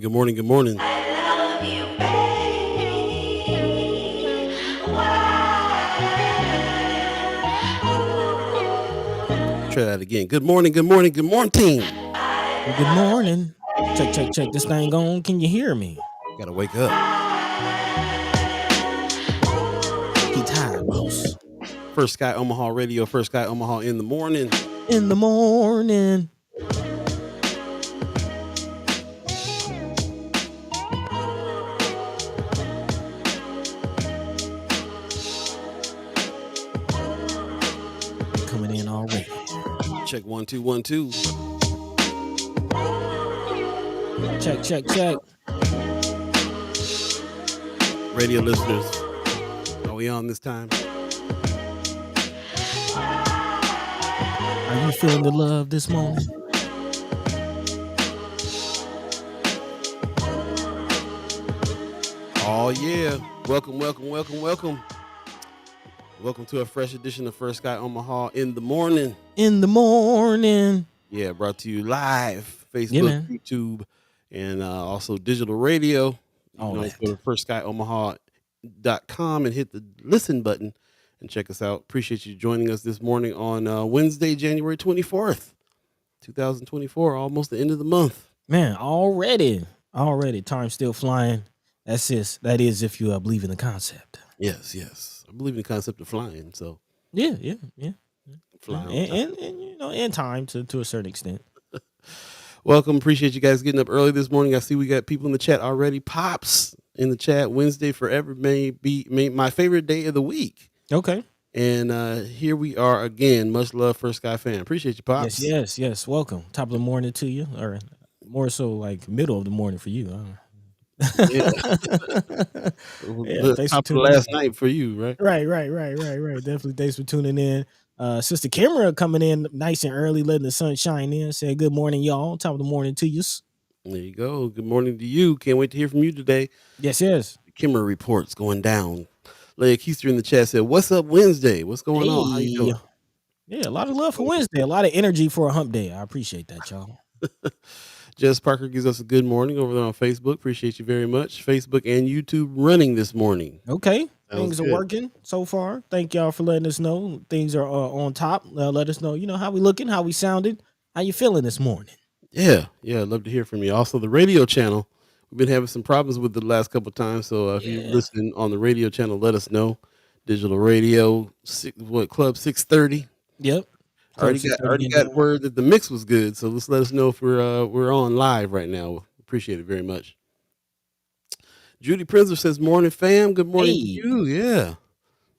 morning. Good morning. Good morning. I love you, baby. Try that again. Good morning. Good morning. Good morning, team. Well, good morning. Check, check, check. This thing on. Can you hear me? Gotta wake up. He tired, boss. First Sky Omaha Radio. First Sky Omaha in the morning. In the morning. Coming in already. Check 1 2 1 2. Check, check, check. Radio listeners, are we on this time? Are you feeling the love this morning? Oh yeah. Welcome, welcome, welcome, welcome. Welcome to a fresh edition of First Sky Omaha in the morning. In the morning. Yeah, brought to you live, Facebook, Yeah, YouTube, and also digital radio. All You know, that. go to firstskyOmaha.com and hit the listen button and check us out. Appreciate you joining us this morning on Wednesday, January 24th, 2024, almost the end of the month. Man, already. Time still flying. That is if you believe in the concept. Yes, yes. I believe in the concept of flying, so Yeah. flying. And you know, and time to a certain extent. Welcome. Appreciate you guys getting up early this morning. I see we got people in the chat already. Pops in the chat. Wednesday forever may be my favorite day of the week. Okay. And here we are again. Much love, First Sky fan. Appreciate you, Pops. Yes. Welcome. Top of the morning to you, or more so like middle of the morning for you. Yeah. Thanks Top for of tuning last in. night for you, right? Right. Definitely thanks for tuning in. Sister Kimara coming in nice and early, letting the sun shine in. Saying good morning, y'all. Top of the morning to you. There you go. Good morning to you. Can't wait to hear from you today. Yes. The Kimmer reports going down. Leia Keister in the chat said, "What's up, Wednesday? What's going on? How you doing?" Yeah, a lot of love for Wednesday. A lot of energy for a hump day. I appreciate that, y'all. Jess Parker gives us a good morning over there on Facebook. Appreciate you very much. Facebook and YouTube running this morning. Okay. Sounds Things good. are working so far. Thank y'all for letting us know things are on top. Let us know, how we looking, how we sounded, how you feeling this morning. Yeah. I'd love to hear from you. Also, the radio channel. We've been having some problems with it the last couple of times. So if you're listening on the radio channel, let us know. Digital radio, Club 630. Yep. Already got word that the mix was good. So let's let us know if we're on live right now. Appreciate it very much. Judy Prinzer says, "Morning, fam. Good morning to you." Yeah.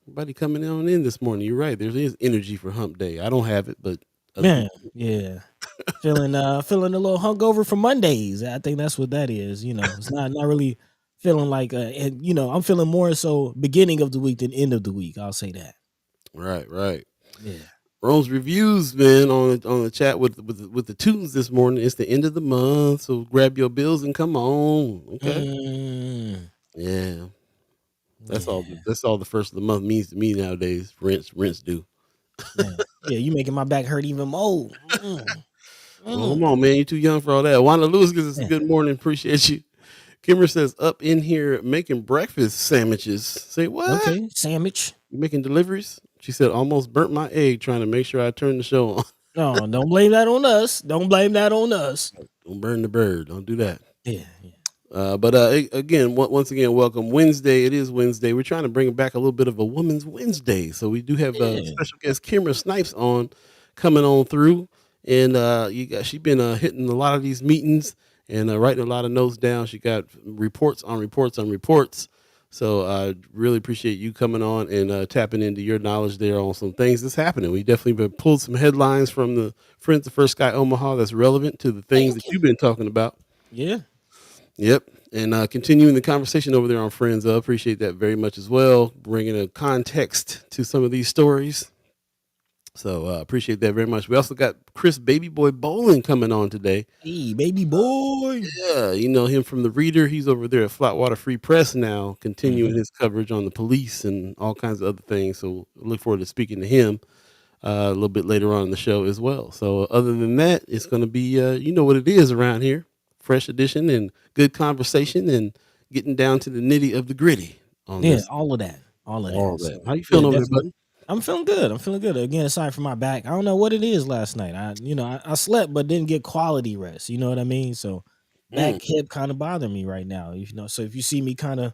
Everybody coming on in this morning. You're right. There is energy for hump day. I don't have it, but Man, yeah. feeling a little hungover from Mondays. I think that's what that is. It's not really feeling like and I'm feeling more so beginning of the week than end of the week. I'll say that. Right. Yeah. Rome's reviews, man, on the chat with the tunes this morning. It's the end of the month, so grab your bills and come on. Okay. Yeah. That's all the first of the month means to me nowadays. Rents do. Yeah, you making my back hurt even more. Well, come on, man. You're too young for all that. Wanda Lewis gives us a good morning. Appreciate you. Kimmer says, "Up in here making breakfast sandwiches." Say what? Okay, sandwich. You making deliveries? She said, "Almost burnt my egg trying to make sure I turn the show on." No, don't blame that on us. Don't blame that on us. Don't burn the bird. Don't do that. Yeah. But again, once again, welcome Wednesday. It is Wednesday. We're trying to bring back a little bit of a Women's Wednesday. So we do have special guest Kimara Snipes coming on through, and she's been hitting a lot of these meetings and writing a lot of notes down. She got reports on reports on reports. So I really appreciate you coming on and tapping into your knowledge there on some things that's happening. We definitely pulled some headlines from the Friends of First Sky Omaha that's relevant to the things that you've been talking about. Yeah. Yep. And continuing the conversation over there on Friends, I appreciate that very much as well, bringing a context to some of these stories. So appreciate that very much. We also got Chris Baby Boy Bowling coming on today. Hey, baby boy. Yeah, you know him from The Reader. He's over there at Flatwater Free Press now, continuing his coverage on the police and all kinds of other things. So look forward to speaking to him a little bit later on in the show as well. So other than that, it's going to be, you know what it is around here. fresh edition and good conversation and getting down to the nitty of the gritty on Yeah, this. all of that, all of All that. of that. So How you yeah, feeling over there, definitely. buddy? I'm feeling good. I'm feeling good. Again, aside from my back, I don't know what it is last night. I slept but didn't get quality rest. You know what I mean? So Mm, back hip kind of bother me right now. So if you see me kind of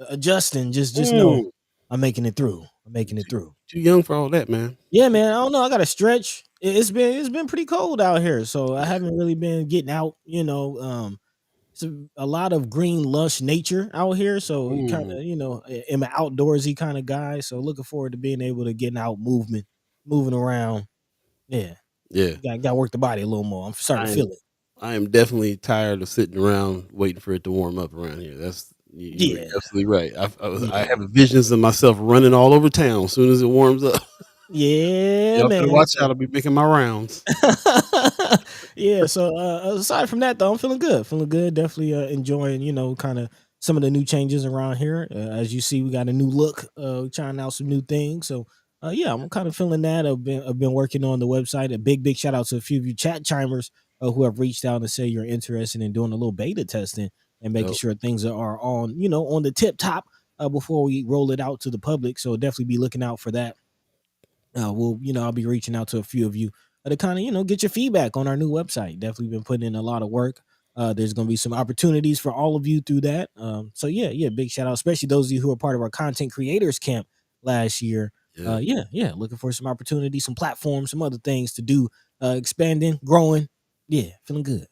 adjusting, just know mm. I'm making it through. I'm You making it too, through. too young for all that, man. Yeah, man. I don't know. I got to stretch. It's been pretty cold out here, so I haven't really been getting out. It's a lot of green, lush nature out here. So kind Mm, of, am an outdoorsy kind of guy. So looking forward to being able to getting out, moving around. Yeah, yeah. got to work the body a little more. I'm starting I to am feel it. I am definitely tired of sitting around waiting for it to warm up around here. That's you are Yeah, absolutely right. I yeah, have visions of myself running all over town as soon as it warms up. yeah, Y'all better man. watch So out. I'll be making my rounds. yeah, so aside from that though, I'm feeling good. Feeling good. Definitely enjoying, kind of some of the new changes around here. As you see, we got a new look, trying out some new things. So yeah, I'm kind of feeling that. I've been working on the website. A big shout out to a few of you chat chimers who have reached out and say you're interested in doing a little beta testing and making Dope. sure things are on, on the tip top before we roll it out to the public. So definitely be looking out for that. I'll be reaching out to a few of you to kind of, get your feedback on our new website. Definitely been putting in a lot of work. There's going to be some opportunities for all of you through that. So yeah, big shout out, especially those of you who are part of our content creators camp last year. Yeah. Yeah, looking for some opportunities, some platforms, some other things to do, expanding, growing. Yeah, feeling good.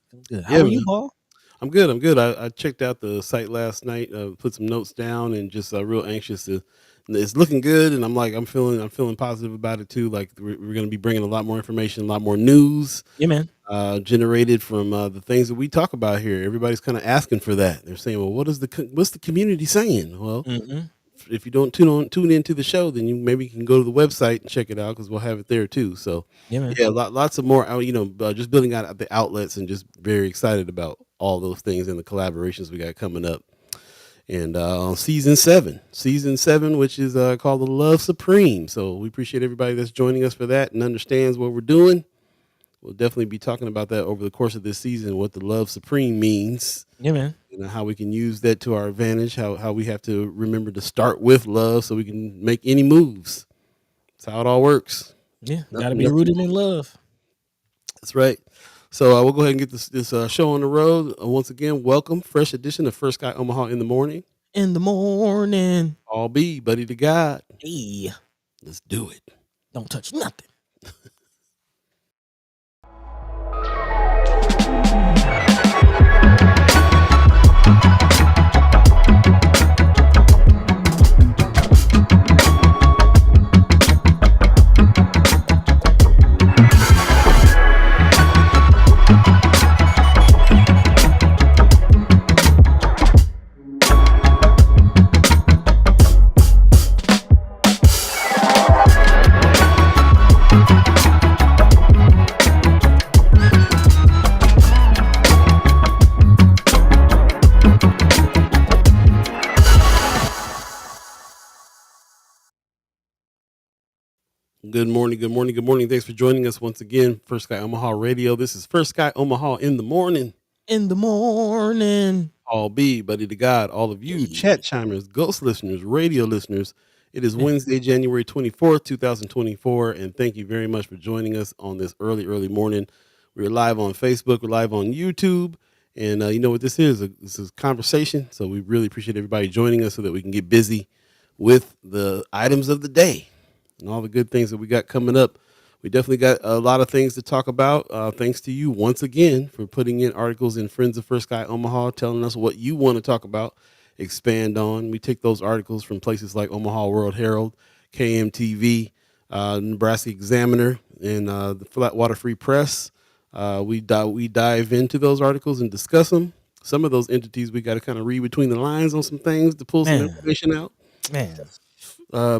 How Yeah, are you, man. Paul? I'm good. I'm good. I checked out the site last night, put some notes down, and just real anxious to. It's looking good, and I'm feeling positive about it too. Like we're going to be bringing a lot more information, a lot more news Yeah, man. generated from the things that we talk about here. Everybody's kind of asking for that. They're saying, "Well, what's the community saying?" Well, Hmm. if you don't tune into the show, then you maybe can go to the website and check it out because we'll have it there too. So, Yeah, man. yeah, lots of more. Just building out the outlets and just very excited about all those things and the collaborations we got coming up. And on season seven, which is called the Love Supreme. So we appreciate everybody that's joining us for that and understands what we're doing. We'll definitely be talking about that over the course of this season, what the Love Supreme means, Yeah, man. how we can use that to our advantage, how we have to remember to start with love so we can make any moves. That's how it all works. Yeah, got to Nothing, be nothing. rooted in love. That's right. So we'll go ahead and get this show on the road. Once again, welcome, fresh edition of First Guy Omaha in the morning. In the morning. All be buddy to God. Hey, Let's do it. don't touch nothing. Good morning, good morning, good morning. Thanks for joining us once again. First Guy Omaha Radio. This is First Guy Omaha in the morning. In the morning. All be buddy to God. All of you Hey. chat chimers, ghost listeners, radio listeners. It is Wednesday, January 24th, 2024. And thank you very much for joining us on this early morning. We're live on Facebook. We're live on YouTube. And you know what this is? This is conversation. So we really appreciate everybody joining us so that we can get busy with the items of the day and all the good things that we got coming up. We definitely got a lot of things to talk about. Thanks to you once again for putting in articles in Friends of First Guy Omaha, telling us what you want to talk about, expand on. We take those articles from places like Omaha World Herald, KMTV, Nebraska Examiner, and the Flatwater Free Press. We dive into those articles and discuss them. Some of those entities we got to kind of read between the lines on some things to pull some Man, information out man.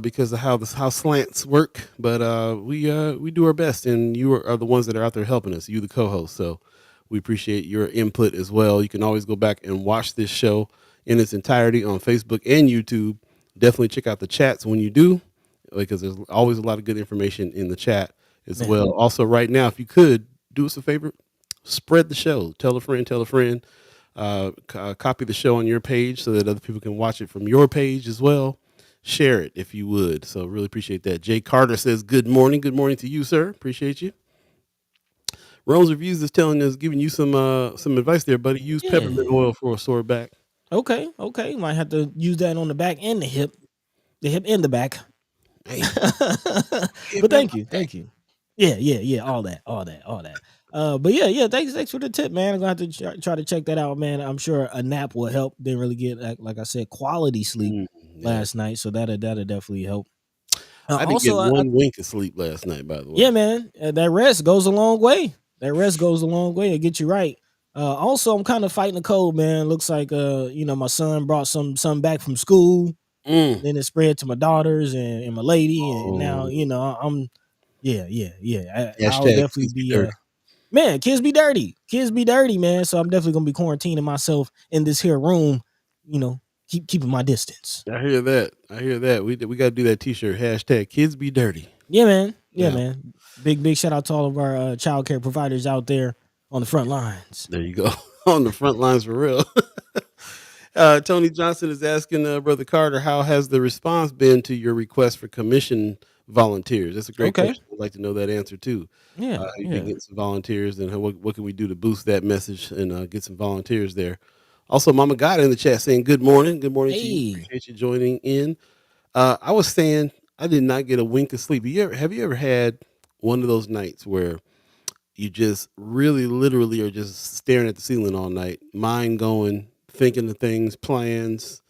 because of how slants work. But we do our best, and you are the ones that are out there helping us. You, the co-host, so we appreciate your input as well. You can always go back and watch this show in its entirety on Facebook and YouTube. Definitely check out the chats when you do, because there's always a lot of good information in the chat as Man. well. Also, right now, if you could do us a favor, spread the show. Tell a friend, tell a friend. Copy the show on your page so that other people can watch it from your page as well. Share it if you would. So really appreciate that. Jay Carter says, good morning. Good morning to you, sir. Appreciate you. Rose Reviews is telling us, giving you some advice there, buddy. Use peppermint Yeah. oil for a sore back. Okay. Okay. Might have to use that on the back and the hip and the back. Hey, But hip in thank my you, back. thank you. Yeah, yeah, yeah. All that. But yeah, yeah. Thanks for the tip, man. I'm gonna have to try to check that out, man. I'm sure a nap will help. Didn't really get like I said, quality sleep Yeah, last night, so that'll definitely help. I didn't get Also, one wink of sleep last night. By the way, yeah, man, that rest goes a long way. That rest goes a long way to get you right. Also, I'm kind of fighting the cold, man. Looks like my son brought some back from school. mm. Then it spread to my daughters and my lady, and now Oh, I'm yeah. I'll hashtag definitely kids be be dirty. man. Kids be dirty, man. So I'm definitely gonna be quarantining myself in this here room. Keeping my distance. I hear that. I hear that. We got to do that T-shirt. Hashtag kids be dirty. Yeah, man. Yeah, Yeah, man. Big shout out to all of our child care providers out there on the front lines. there you go. On the front lines for real. Tony Johnson is asking Brother Carter, how has the response been to your request for commission volunteers? That's a great Okay. question. I'd like to know that answer too. Yeah, How you been yeah. getting some volunteers, and what can we do to boost that message and get some volunteers there? Also, Mama Gawd in the chat saying good morning. Good morning to you. Hey. Appreciate you joining in. I was saying I did not get a wink of sleep. Have you ever had one of those nights where you just really literally are just staring at the ceiling all night, mind going, thinking of things, plans,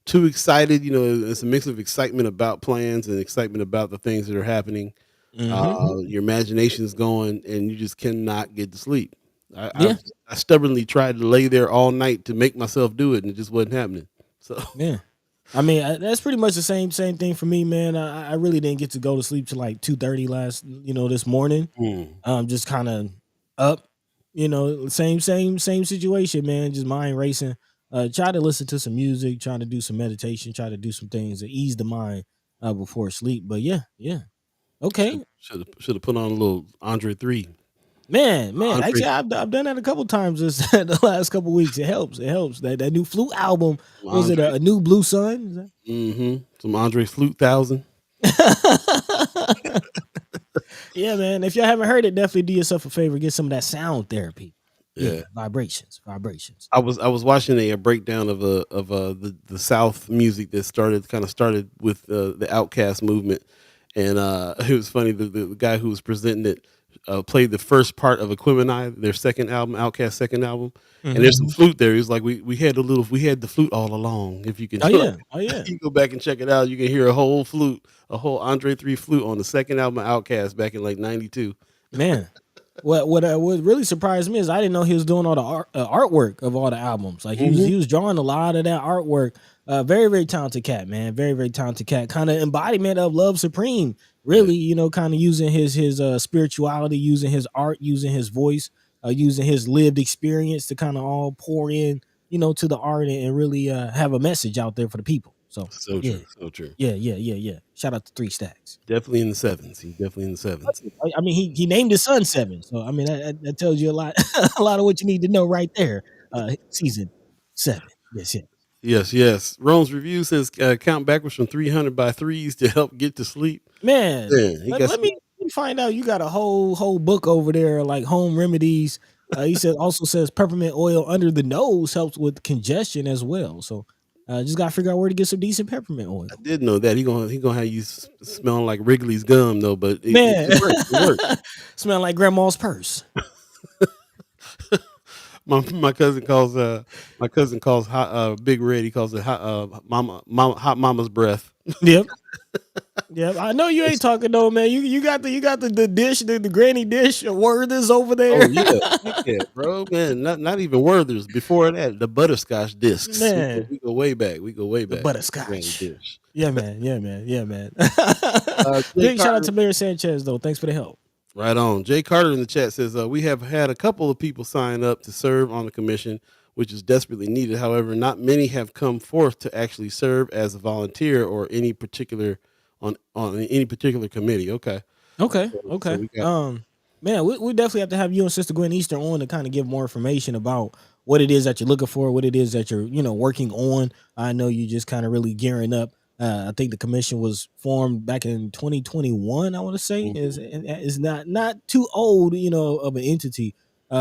too excited. It's a mix of excitement about plans and excitement about the things that are happening. Mm-hmm. Your imagination's going, and you just cannot get to sleep. I, Yeah, I've I stubbornly tried to lay there all night to make myself do it, and it just wasn't happening. So, yeah. I mean, that's pretty much the same thing for me, man. I really didn't get to go to sleep till like 2:30 this morning. mm, Just kind of up, same situation, man. Just mind racing. Try to listen to some music, trying to do some meditation, try to do some things to ease the mind before sleep. But yeah, yeah. Okay. should have put on a little Andre 3. Man. Andre Actually, I've done that a couple times this the last couple weeks. It helps. It helps. That new flute album, was it Andre. a new Blue Sun? Some Andre Flute 1000. Yeah, man. If y'all haven't heard it, definitely do yourself a favor. Get some of that sound therapy. Yeah, Yeah. vibrations. I was watching a breakdown of the South music that started with the Outcast movement, and it was funny. The guy who was presenting it played the first part of Equimini, their second album, Outcast second album, and Hmm. there's some flute there. He's like, we had the flute all along. If you can, Oh yeah, oh yeah, you go back and check it out, you can hear a whole flute, a whole Andre 3 flute on the second album of Outcast back in like '92. man. What really surprised me is I didn't know he was doing all the artwork of all the albums. Like Hmm. he was drawing a lot of that artwork. Very talented cat, man. Very talented cat. Kind of embodiment of Love Supreme. Yeah, Really, kind of using his spirituality, using his art, using his voice, using his lived experience to kind of all pour in, to the art and really have a message out there for the people. So so yeah, true, so true. yeah. Shout out to Three Stacks. Definitely in the sevens. He's definitely in the sevens. I mean, he named his son Seven, so I mean that tells you a lot, a lot of what you need to know right there. Season 7, yes, yeah, Yes, yes. Rome's review says count backwards from 300 by threes to help get to sleep. man. Yeah, he got Let some. me find out. You got a whole book over there, like home remedies. He said also says peppermint oil under the nose helps with congestion as well. So just gotta figure out where to get some decent peppermint I oil, did know that he gonna have you smelling like Wrigley's gum though, but man. it works. It works. Smell like grandma's purse. My cousin calls hot Big Red. He calls it hot hot mama's breath. Yep. Yeah, I know you ain't talking though, man. You got the dish, the granny dish of Werther's over Oh there. yeah, heck yeah, bro, man. Not even Werther's. Before that, the butterscotch discs. We go, Man, we go way back. We go way the back. Granny butterscotch. dish. Yeah, man. Jay Big shout out Carter. to Mayor Sanchez though. Thanks for the help. Right on. Jay Carter in the chat says, we have had a couple of people sign up to serve on the commission, which is desperately needed. However, not many have come forth to actually serve as a volunteer or any particular on any particular committee. Okay. Okay, So okay. we got Man, we definitely have to have you and Sister Gwen Easter on to kind of give more information about what it is that you're looking for, what it is that you're, working on. I know you just kind of really gearing up. I think the commission was formed back in 2021. I want to say Mhm. is not too old, of an entity.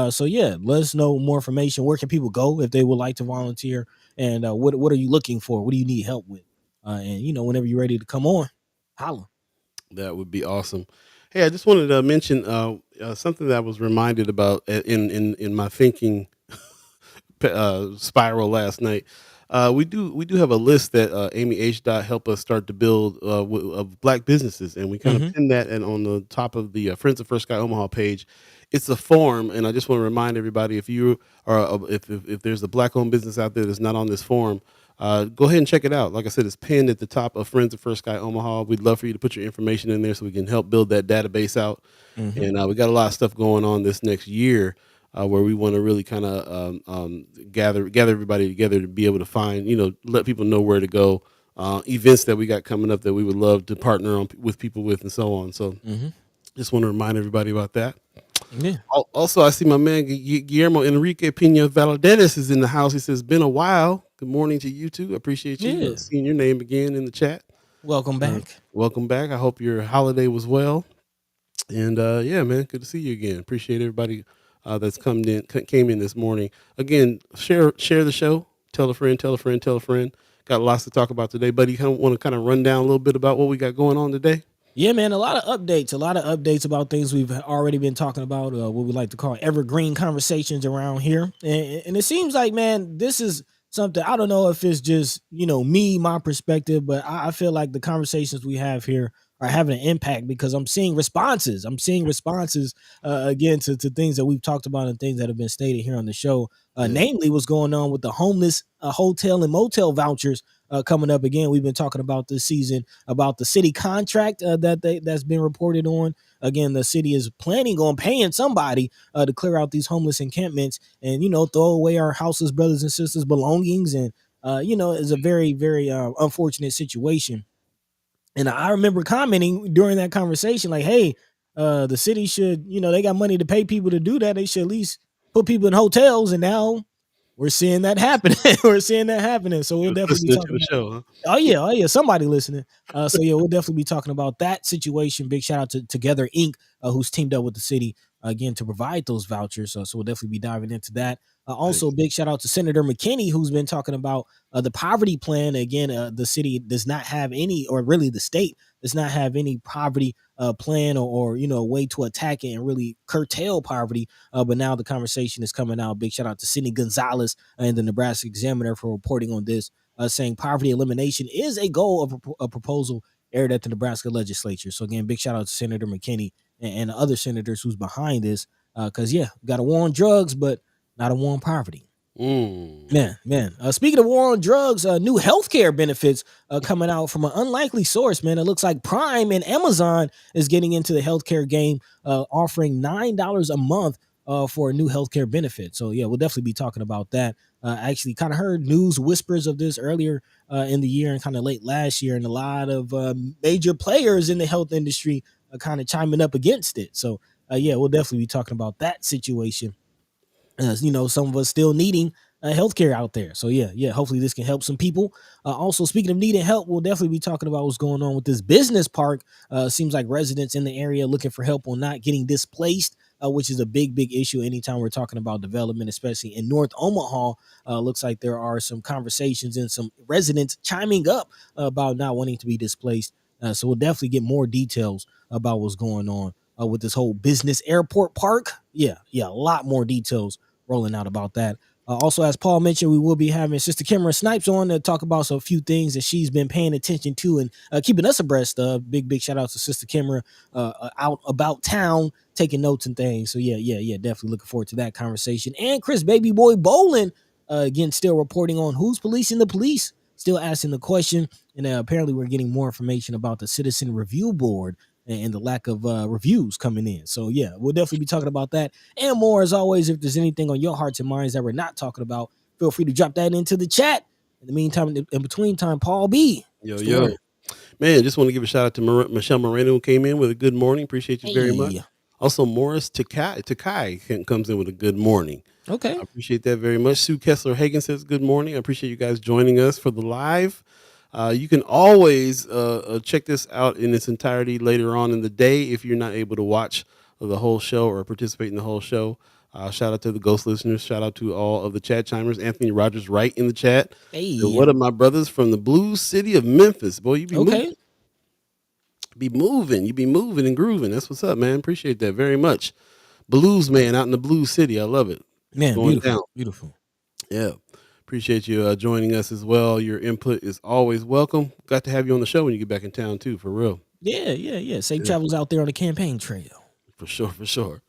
So yeah, let us know more information. Where can people go if they would like to volunteer? And what are you looking for? What do you need help with? And whenever you're ready to come on, holla. That would be awesome. Hey, I just wanted to mention something that I was reminded about in my thinking spiral last night. We do have a list that Amy H. Dot helped us start to build of black businesses, and we kind of Hmm. pin that and on the top of the Friends of First Sky Omaha page. It's a form, and I just want to remind everybody if you are if there's a black owned business out there that's not on this form, go ahead and check it out. Like I said, it's pinned at the top of Friends of First Sky Omaha. We'd love for you to put your information in there so we can help build that database out. Hmm. And we got a lot of stuff going on this next year where we want to really kind of gather everybody together to be able to find, let people know where to go, events that we got coming up that we would love to partner on with people with, and so on. So Hmm. just want to remind everybody about that. Yeah. Also, I see my man Guillermo Enrique Pina Valaderes is in the house. He says, "Been a while. Good morning to you too. Appreciate you Yeah. seeing your name again in the chat. Welcome Uh, back. Welcome back. I hope your holiday was well." And yeah, man, good to see you again. Appreciate everybody that's came in this morning. Again, share the show. Tell a friend, tell a friend, tell a friend. Got lots to talk about today, buddy. Kind of want to kind of run down a little bit about what we got going on today. Yeah, man, a lot of updates about things we've already been talking about, what we like to call evergreen conversations around here. And it seems like, man, this is something, I don't know if it's just, me, my perspective, but I feel like the conversations we have here are having an impact because I'm seeing responses. I'm seeing responses again to things that we've talked about and things that have been stated here on the show. Yeah, Namely, what's going on with the homeless hotel and motel vouchers coming up again. We've been talking about this season about the city contract that's been reported on. Again, the city is planning on paying somebody to clear out these homeless encampments and throw away our houses, brothers and sisters' belongings, and is a very very unfortunate situation. And I remember commenting during that conversation, like, hey, the city should, they got money to pay people to do that. They should at least put people in hotels. And now we're seeing that happening. We're seeing that happening. So we'll just definitely be listening to talking the about. show, huh? Oh yeah, somebody listening. So yeah, we'll definitely be talking about that situation. Big shout out to Together Inc., who's teamed up with the city again to provide those vouchers. So we'll definitely be diving into that. Also, Nice. big shout out to Senator McKinney, who's been talking about the poverty plan. Again, the city does not have any, or really the state does not have any poverty plan or way to attack it and really curtail poverty. But now the conversation is coming out. Big shout out to Sidney Gonzalez and the Nebraska Examiner for reporting on this, saying poverty elimination is a goal of a proposal aired at the Nebraska legislature. So again, big shout out to Senator McKinney and other senators who's behind this. Because yeah, we got a war on drugs, but not a war on poverty. Mm. Man. Speaking of war on drugs, new healthcare benefits coming out from an unlikely source. Man, it looks like Prime and Amazon is getting into the healthcare game, offering $9 a month for a new healthcare benefit. So yeah, we'll definitely be talking about that. I actually kind of heard news whispers of this earlier in the year and kind of late last year, and a lot of major players in the health industry kind of chiming up against it. So yeah, we'll definitely be talking about that situation, some of us still needing healthcare out there. So yeah, hopefully this can help some people. Also, speaking of needing help, we'll definitely be talking about what's going on with this business park. Seems like residents in the area looking for help on not getting displaced, which is a big issue anytime we're talking about development, especially in North Omaha. Looks like there are some conversations and some residents chiming up about not wanting to be displaced. So we'll definitely get more details about what's going on with this whole business airport park. Yeah, a lot more details rolling out about that. Also, as Paul mentioned, we will be having Sister Kimara Snipes on to talk about a few things that she's been paying attention to and keeping us abreast of. Big shout out to Sister Kimara out about town taking notes and things. So yeah, definitely looking forward to that conversation. And Chris Baby Boy Bowling, again, still reporting on who's policing the police, still asking the question. And apparently we're getting more information about the Citizen Review Board and the lack of reviews coming in. So yeah, we'll definitely be talking about that and more. As always, if there's anything on your hearts and minds that we're not talking about, feel free to drop that into the chat. In the meantime, in between time, Paul B, Yo, what's the yo. word? Man, just want to give a shout out to Michelle Moreno who came in with a good morning. Appreciate you very much. Hey. Also, Morris Takai comes in with a good morning. I Okay. appreciate that very much. Sue Kessler Hagen says good morning. I appreciate you guys joining us for the live. You can always check this out in its entirety later on in the day if you're not able to watch the whole show or participate in the whole show. Shout out to the ghost listeners. Shout out to all of the chat chimers. Anthony Rogers right in the chat. So Hey. what are my brothers from the blues city of Memphis? Boy, you be moving, Okay. you be moving and grooving. That's what's up, man. Appreciate that very much. Blues man out in the blues city. I love it. Man, Going beautiful, down. beautiful. Yeah. Appreciate you joining us as well. Your input is always welcome. Got to have you on the show when you get back in town too, for real. Yeah, yeah, yeah. Safe Yeah, travels out there on the campaign trail. for sure, for sure.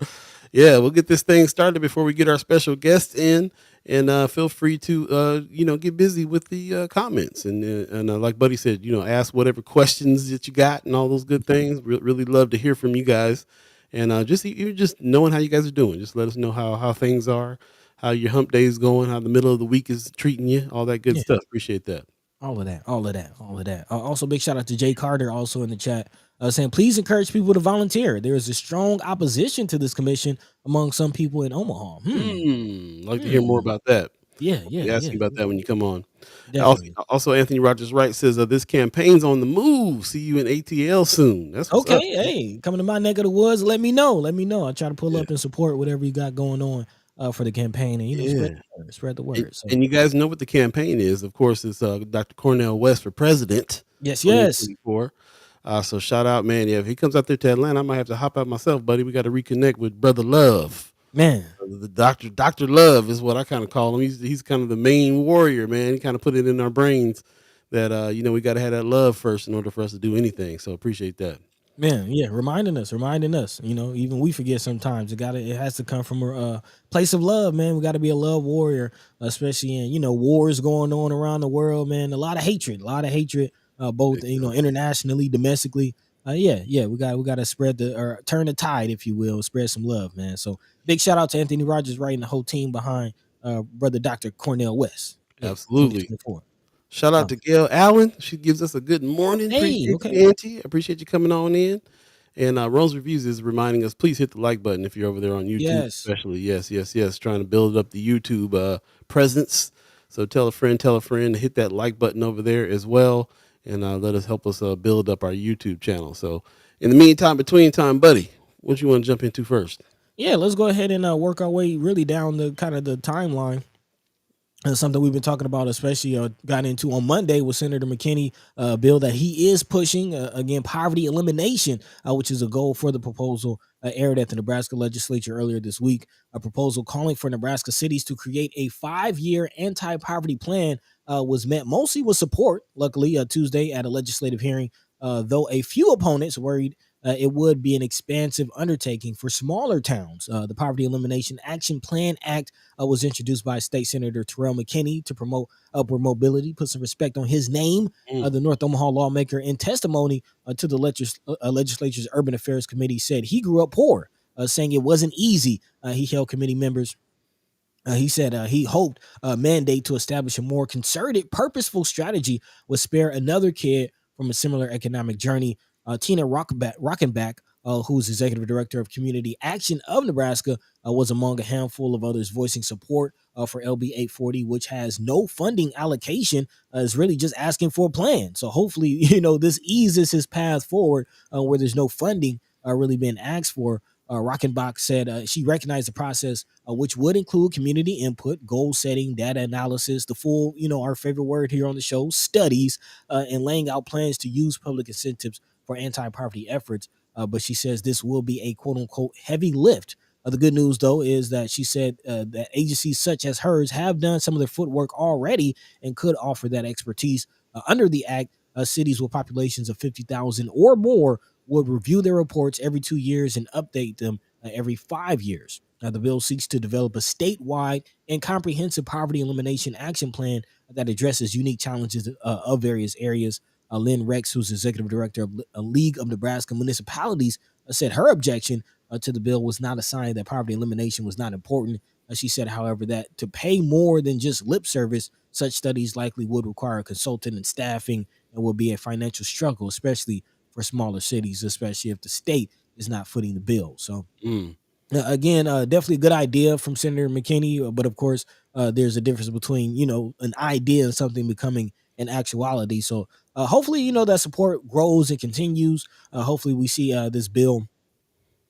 Yeah, we'll get this thing started before we get our special guest in, and feel free to get busy with the comments and like Buddy said, ask whatever questions that you got and all those good things. Really love to hear from you guys, and just even just knowing how you guys are doing. Just let us know how things are, how your hump day is going, how the middle of the week is treating you, all that good Yeah. stuff. Appreciate that. All of that, all of that, all of that. Also, big shout out to Jay Carter, also in the chat, saying, please encourage people to volunteer. There is a strong opposition to this commission among some people in Omaha. Like to hear more Hmm. about that. Yeah, We'll yeah, be yeah. asking about that when you come on. Also, Definitely. also Anthony Rogers Wright says this campaign's on the move. See you in ATL soon. That's what's Okay, up. hey, coming to my neck of the woods, let me know. Let me know. I try to pull Yeah, up and support whatever you got going on for the campaign and, yeah. spread the And, word. So, and you guys know what the campaign is. Of course, it's Dr. Cornell West for president, yes, yes. 2024. So shout out, man. Yeah, if he comes out there to Atlanta, I might have to hop out myself, buddy. We got to reconnect with Brother Love. Man, The Doctor Love is what I kind of call him. He's kind of the main warrior, man. He kind of put it in our brains that we got to have that love first in order for us to do anything. So appreciate that. man, yeah, reminding us, even we forget sometimes. It has to come from a place of love, man. We got to be a love warrior, especially in, wars going on around the world, man. A lot of hatred, both, Big time. internationally, domestically. Yeah, we got to spread or turn the tide, if you will, spread some love, man. So big shout out to Anthony Rogers, right, and the whole team behind brother Dr. Cornell West. Yeah, Absolutely. 2024. Shout out Um, to Gail Allen. She gives us a good morning. hey, Appreciate okay. you, Auntie. Appreciate you coming on in. And Rose Reviews is reminding us, please hit the like button if you're over there on YouTube, Yes. especially. Yes, yes, yes. Trying to build up the YouTube presence. So tell a friend to hit that like button over there as well. And let us help us build up our YouTube channel. So in the meantime, between time, buddy, what you want to jump into first? Yeah, let's go ahead and work our way really down the kind of the timeline. Something we've been talking about, especially got into on Monday with Senator McKinney, bill that he is pushing, again, poverty elimination, which is a goal for the proposal aired at the Nebraska legislature earlier this week. A proposal calling for Nebraska cities to create a 5-year anti-poverty plan was met mostly with support, luckily, Tuesday at a legislative hearing, though a few opponents worried it would be an expansive undertaking for smaller towns. The Poverty Elimination Action Plan Act was introduced by State Senator Terrell McKinney to promote upward mobility, put some respect on his name. Mm, The North Omaha lawmaker, in testimony to the legislature's Urban Affairs Committee, said he grew up poor, saying it wasn't easy. He held committee members he said he hoped a mandate to establish a more concerted, purposeful strategy would spare another kid from a similar economic journey. Tina Rockenbach, who's executive director of Community Action of Nebraska, was among a handful of others voicing support for LB 840, which has no funding allocation. Is really just asking for a plan. So hopefully, this eases his path forward where there's no funding really being asked for. Rockenbach said she recognized the process, which would include community input, goal setting, data analysis, the full, our favorite word here on the show, studies, and laying out plans to use public incentives for anti-poverty efforts. But she says this will be a quote unquote heavy lift. The good news, though, is that she said that agencies such as hers have done some of their footwork already and could offer that expertise. Under the act, cities with populations of 50,000 or more would review their reports every 2 years and update them every 5 years. Now, the bill seeks to develop a statewide and comprehensive poverty elimination action plan that addresses unique challenges of various areas. Lynn Rex, who's executive director of a League of Nebraska Municipalities, said her objection to the bill was not a sign that poverty elimination was not important. She said, however, that to pay more than just lip service, such studies likely would require a consultant and staffing and will be a financial struggle, especially for smaller cities, especially if the state is not footing the bill. So Mm. again, definitely a good idea from Senator McKinney, but of course, there's a difference between an idea and something becoming an actuality. So hopefully, that support grows and continues. Hopefully, we see this bill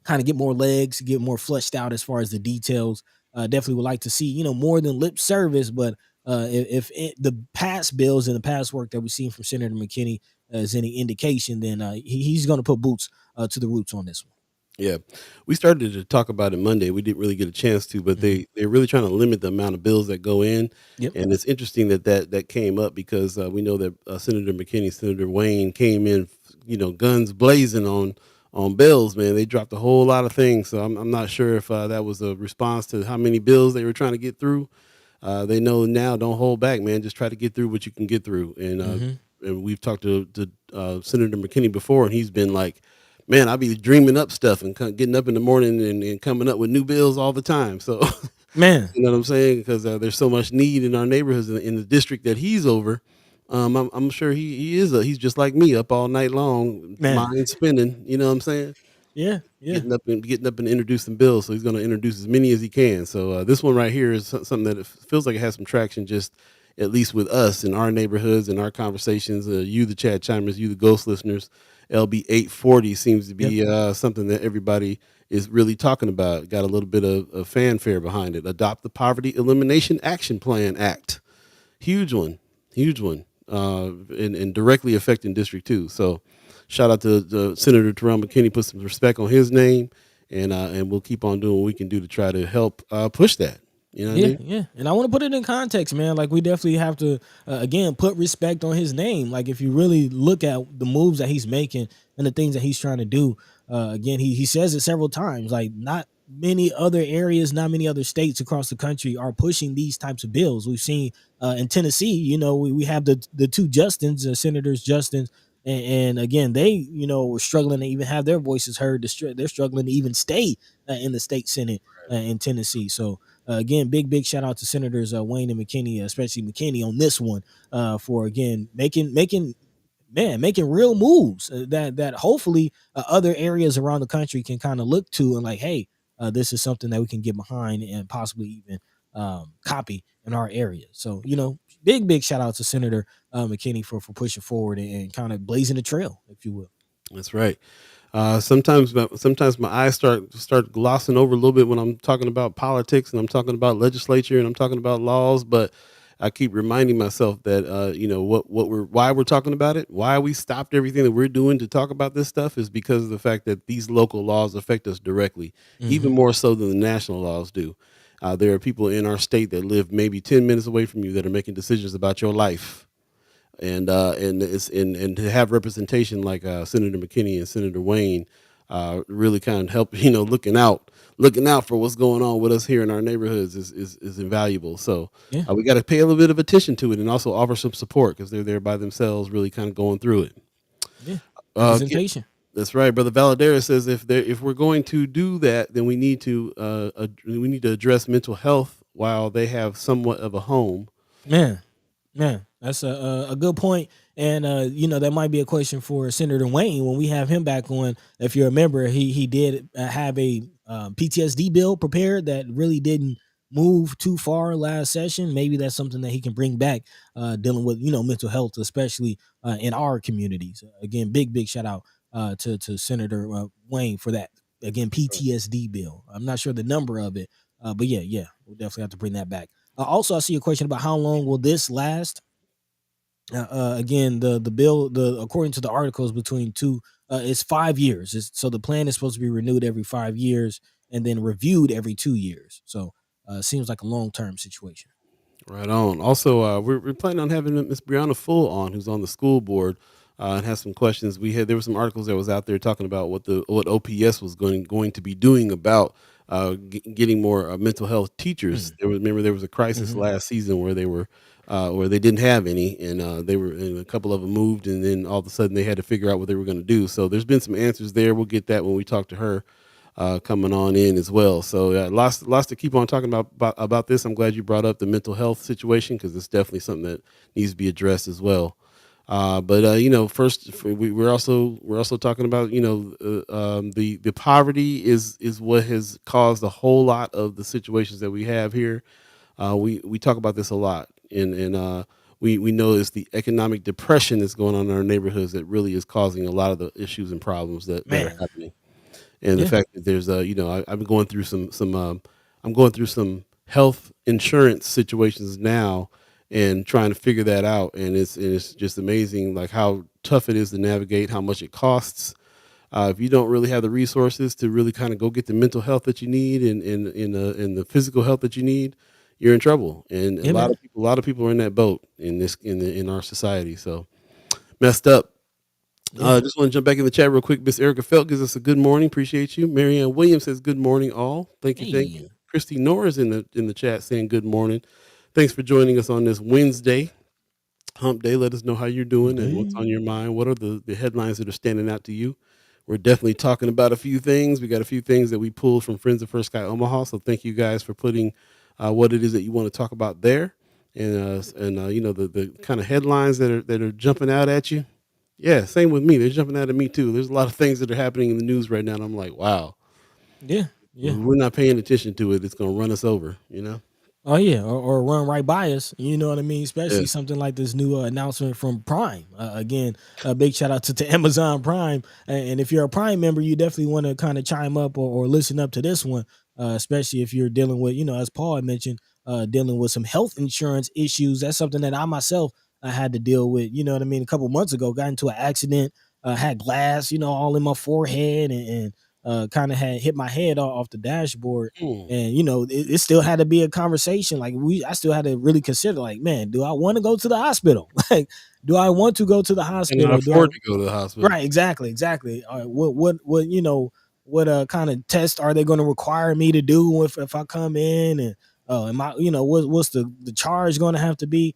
kind of get more legs, get more fleshed out as far as the details. Definitely would like to see more than lip service, but the past bills and the past work that we've seen from Senator McKinney is any indication, then he's going to put boots to the roots on this one. Yeah, we started to talk about it Monday. We didn't really get a chance to, but Hmm. they're really trying to limit the amount of bills that go in, Yep. and it's interesting that came up because we know that Senator McKinney, Senator Wayne came in, guns blazing on bills. Man, they dropped a whole lot of things, so I'm not sure if that was a response to how many bills they were trying to get through. They know now, don't hold back, man. Just try to get through what you can get through, Hmm. and we've talked to Senator McKinney before, and he's been like, man, I be dreaming up stuff and getting up in the morning and coming up with new bills all the time. So, Man, you know what I'm saying? Because there's so much need in our neighborhoods in the district that he's over. I'm sure he's just like me, up all night long, man. mind spinning. You know what I'm saying? Yeah, yeah. Getting up and introducing bills. So he's going to introduce as many as he can. So this one right here is something that it feels like it has some traction, just at least with us in our neighborhoods and our conversations. You, the chat chimers, you, the ghost listeners. LB 840 seems to Yep. be something that everybody is really talking about. Got a little bit of fanfare behind it. Adopt the Poverty Elimination Action Plan Act. Huge one, and directly affecting District 2. So shout out to Senator Terrell McKinney, put some respect on his name, and we'll keep on doing what we can do to try to help push that. You know what I Yeah, mean? yeah. And I want to put it in context, man. Like, we definitely have to, again, put respect on his name. Like, if you really look at the moves that he's making and the things that he's trying to do, again, he says it several times. Like, not many other areas, not many other states across the country are pushing these types of bills. We've seen in Tennessee, we have the two Justins, Senators Justins, and again, they, were struggling to even have their voices heard. They're struggling to even stay in the state Senate in Tennessee. So, again, big shout out to Senators Wayne and McKinney, especially McKinney on this one, for again making real moves that hopefully other areas around the country can kind of look to and like, hey, this is something that we can get behind and possibly even copy in our area. So big shout out to Senator McKinney for pushing forward and kind of blazing the trail, if you will. That's right. Sometimes my eyes start glossing over a little bit when I'm talking about politics and I'm talking about legislature and I'm talking about laws, but I keep reminding myself that what we're why we're talking about it, why we stopped everything that we're doing to talk about this stuff is because of the fact that these local laws affect us directly, even Hmm. more so than the national laws do. There are people in our state that live maybe 10 minutes away from you that are making decisions about your life, and to have representation like Senator McKinney and Senator Wayne really kind of help looking out for what's going on with us here in our neighborhoods is invaluable. So Yeah, we got to pay a little bit of attention to it and also offer some support because they're there by themselves, really kind of going through it. yeah. Uh, get- Representation. that's right, brother Valadera says if we're going to do that, then we need to address mental health while they have somewhat of a home. Man, man, that's a good point. And that might be a question for Senator Wayne when we have him back on. If you remember, he did have a PTSD bill prepared that really didn't move too far last session. Maybe that's something that he can bring back, dealing with mental health, especially in our communities. Again, big shout out to Senator Wayne for that. Again, PTSD bill. I'm not sure the number of it, but yeah, we'll definitely have to bring that back. Also, I see a question about how long will this last. Again, the bill, the according to the articles between two, it's 5 years. So the plan is supposed to be renewed every 5 years and then reviewed every 2 years. So seems like a long term situation. Right on. Also, we're planning on having Miss Brianna Full on, who's on the school board, and has some questions. There were some articles that was out there talking about what OPS was going to be doing about getting more mental health teachers. Mm. Remember there was a crisis Hmm. last season where they didn't have any, and and a couple of them moved, and then all of a sudden they had to figure out what they were going to do. So there's been some answers there. We'll get that when we talk to her coming on in as well. So lots to keep on talking about this. I'm glad you brought up the mental health situation because it's definitely something that needs to be addressed as well. First we're also talking about the poverty is what has caused a whole lot of the situations that we have here. We talk about this a lot, and we know it's the economic depression that's going on in our neighborhoods that really is causing a lot of the issues and problems that are Man, happening. And the yeah, fact that there's I'm going through I'm going through some health insurance situations now and trying to figure that out, and it's just amazing like how tough it is to navigate, how much it costs. If you don't really have the resources to really kind of go get the mental health that you need and the physical health that you need, you're in trouble. And yeah, man, a lot of people are in that boat in our society. So messed up. yeah. Just want to jump back in the chat real quick. Miss Erica Felt gives us a good morning. Appreciate you. Marianne Williams says good morning, all. Thank you, thank you. Hey, Christy Norris in the chat saying good morning. Thanks for joining us on this Wednesday hump day. Let us know how you're doing and what's on day. your mind. What are the headlines that are standing out to you? We're definitely talking about a few things. We got a few things that we pulled from Friends of First Sky Omaha. So thank you guys for putting what it is that you want to talk about there, and the kind of headlines that are jumping out at you. Yeah, same with me. They're jumping out at me too. There's a lot of things that are happening in the news right now, and I'm like, wow, Yeah, if yeah. we're not paying attention to it, it's going to run us over. You know? Oh yeah, or run right by us. You know what I mean? Especially Yeah. something like this new announcement from Prime. Again, a big shout out to Amazon Prime. And if you're a Prime member, you definitely want to kind of chime up or listen up to this one, especially if you're dealing with, as Paul had mentioned, dealing with some health insurance issues. That's something that I myself had to deal with. You know what I mean? A couple months ago, got into an accident, had glass, all in my forehead, and kind of had hit my head off the dashboard, Hmm. and it still had to be a conversation. Like I still had to really consider, like, man, do I want to go to the hospital? Like, do I want to go to the And I hospital? Do I? afford to go to the hospital. Right, exactly. What kind of test are they going to require me to do if I come in? And am I, what's the charge going to have to be?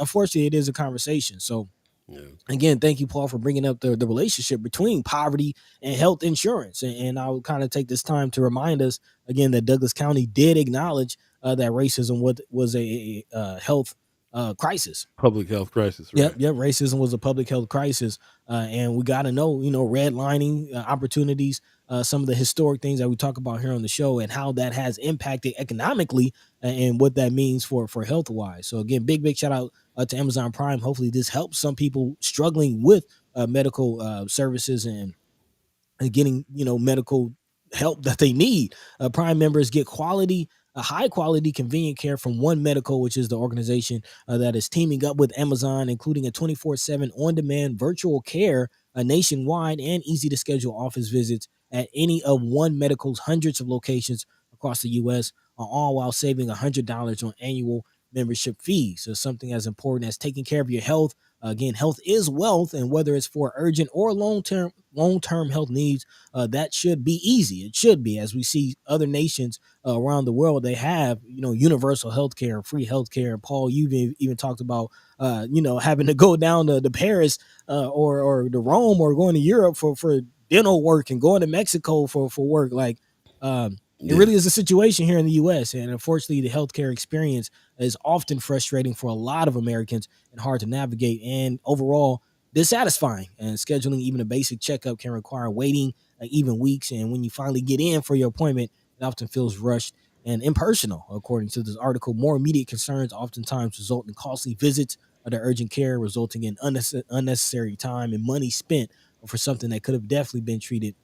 Unfortunately, it is a conversation. So Yeah. again, thank you, Paul, for bringing up the relationship between poverty and health insurance. And I'll kind of take this time to remind us again that Douglas County did acknowledge that racism was a health crisis. Public health crisis, Yep, right? yep. Racism was a public health crisis, and we got to know, redlining opportunities, some of the historic things that we talk about here on the show, and how that has impacted economically, and what that means for health wise. So again, big shout out to Amazon Prime. Hopefully, this helps some people struggling with medical services and getting medical help that they need. Prime members get high quality, convenient care from One Medical, which is the organization that is teaming up with Amazon, including a 24/7 on demand virtual care, nationwide, and easy to schedule office visits at any of One Medical's hundreds of locations across the U.S., all while saving $100 on annual membership fees. So something as important as taking care of your health. Again, health is wealth, and whether it's for urgent or long term health needs, that should be easy. It should be, as we see other nations around the world, they have universal health care, free health care. Paul, you've even talked about having to go down to Paris or to Rome or going to Europe for dental work and going to Mexico for work. Like, it Yeah. really is a situation here in the U.S. And unfortunately, the healthcare experience is often frustrating for a lot of Americans and hard to navigate, and overall dissatisfying. And scheduling even a basic checkup can require waiting even weeks. And when you finally get in for your appointment, it often feels rushed and impersonal. According to this article, more immediate concerns oftentimes result in costly visits to urgent care, resulting in unnecessary time and money spent for something that could have definitely been treated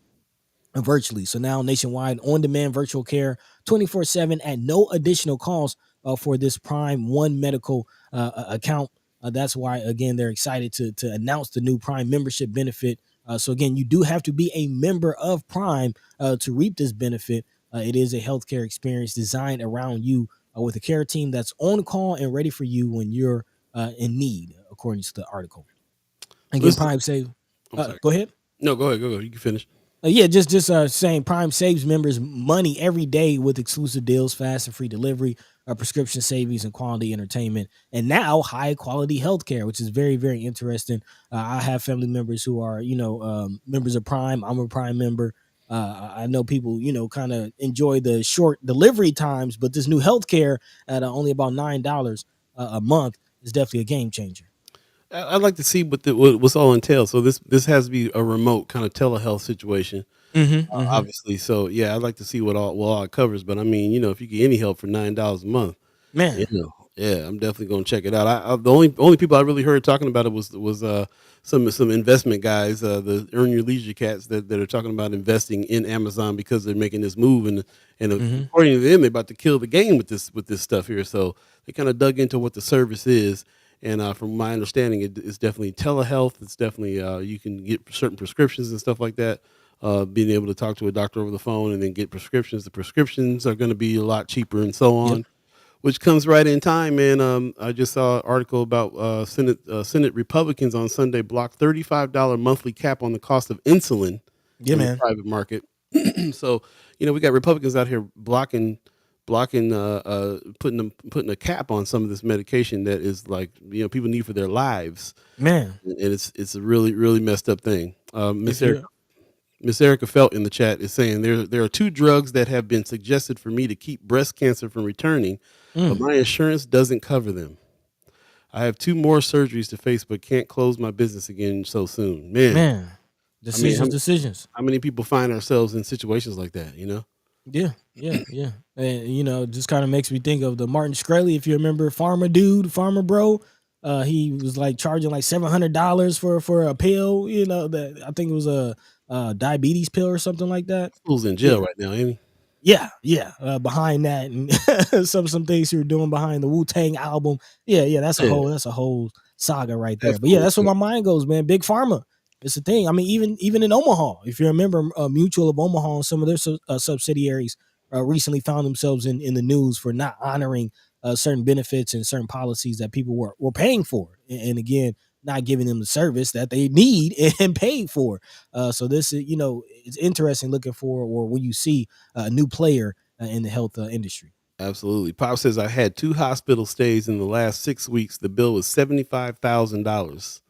virtually. So now nationwide on demand virtual care 24/7 at no additional cost for this Prime One Medical account. That's why, again, they're excited to announce the new Prime membership benefit. So, again, you do have to be a member of Prime to reap this benefit. It is a healthcare experience designed around you with a care team that's on call and ready for you when you're in need, according to the article. Again, Listen, Prime save. I'm sorry. Go ahead. No, go ahead. Go. You can finish. Yeah, just saying, Prime saves members money every day with exclusive deals, fast and free delivery, prescription savings, and quality entertainment, and now high quality healthcare, which is very interesting. I have family members who are members of Prime. I'm a Prime member. I know people kind of enjoy the short delivery times, but this new healthcare at only about $9 a month is definitely a game changer. I'd like to see what's all entailed. So this has to be a remote kind of telehealth situation, Mhm, mhm. obviously. So yeah, I'd like to see what all it covers. But I mean, if you get any help for $9 a month, Man. yeah, I'm definitely gonna check it out. The only people I really heard talking about it was some investment guys, the Earn Your Leisure cats that are talking about investing in Amazon because they're making this move and Mhm. according to them, they're about to kill the game with this stuff here. So they kind of dug into what the service is, and from my understanding, it's definitely telehealth. It's definitely you can get certain prescriptions and stuff like that. Being able to talk to a doctor over the phone and then get prescriptions. The prescriptions are going to be a lot cheaper and so Yep. on, which comes right in time, man. I just saw an article about Senate Republicans on Sunday blocked $35 monthly cap on the cost of insulin Yeah, in the man. private market. So, we got Republicans out here blocking, putting a cap on some of this medication that is like people need for their lives, Man, and it's a really really messed up thing. if you Miss Erica Felt in the chat is saying there are two drugs that have been suggested for me to keep breast cancer from returning, but mm, my insurance doesn't cover them. I have two more surgeries to face, but can't close my business again so soon. Man, man, I mean, decisions, decisions. how many people find ourselves in situations like that? Yeah, yeah, yeah. And just kind of makes me think of the Martin Shkreli, if you remember, farmer dude, farmer bro. He was like charging like $700 for a pill. That I think it was a diabetes pill or something like that. Fool's in Yeah, jail right now, ain't he? yeah, yeah. Behind that and some things he were doing behind the Wu Tang album. Yeah, yeah. That's a Yeah, whole saga right that there. But yeah, fool. that's where my mind goes, man. Big pharma. It's the thing. I mean, even in Omaha, if you remember, Mutual of Omaha and some of their subsidiaries recently found themselves in the news for not honoring certain benefits and certain policies that people were paying for, and again, not giving them the service that they need and paid for. So this is, it's interesting looking for, or when you see a new player in the health industry. Absolutely. Pop says I had two hospital stays in the last 6 weeks. The bill was $75,000.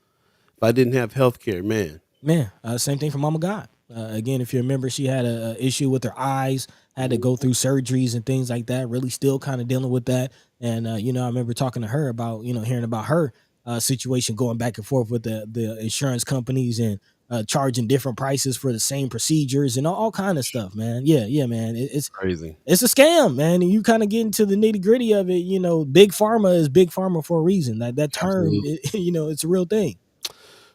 If I didn't have health care, man. Man, same thing for Mama God. Again, if you remember, she had a issue with her eyes, had to go through surgeries and things like that. Really, still kind of dealing with that. And I remember talking to her about hearing about her situation, going back and forth with the insurance companies and charging different prices for the same procedures and all kind of stuff. Man, yeah, yeah, man. Crazy. It's a scam, man. And you kind of get into the nitty gritty of it. Big pharma is big pharma for a reason. That term, Absolutely. it's a real thing.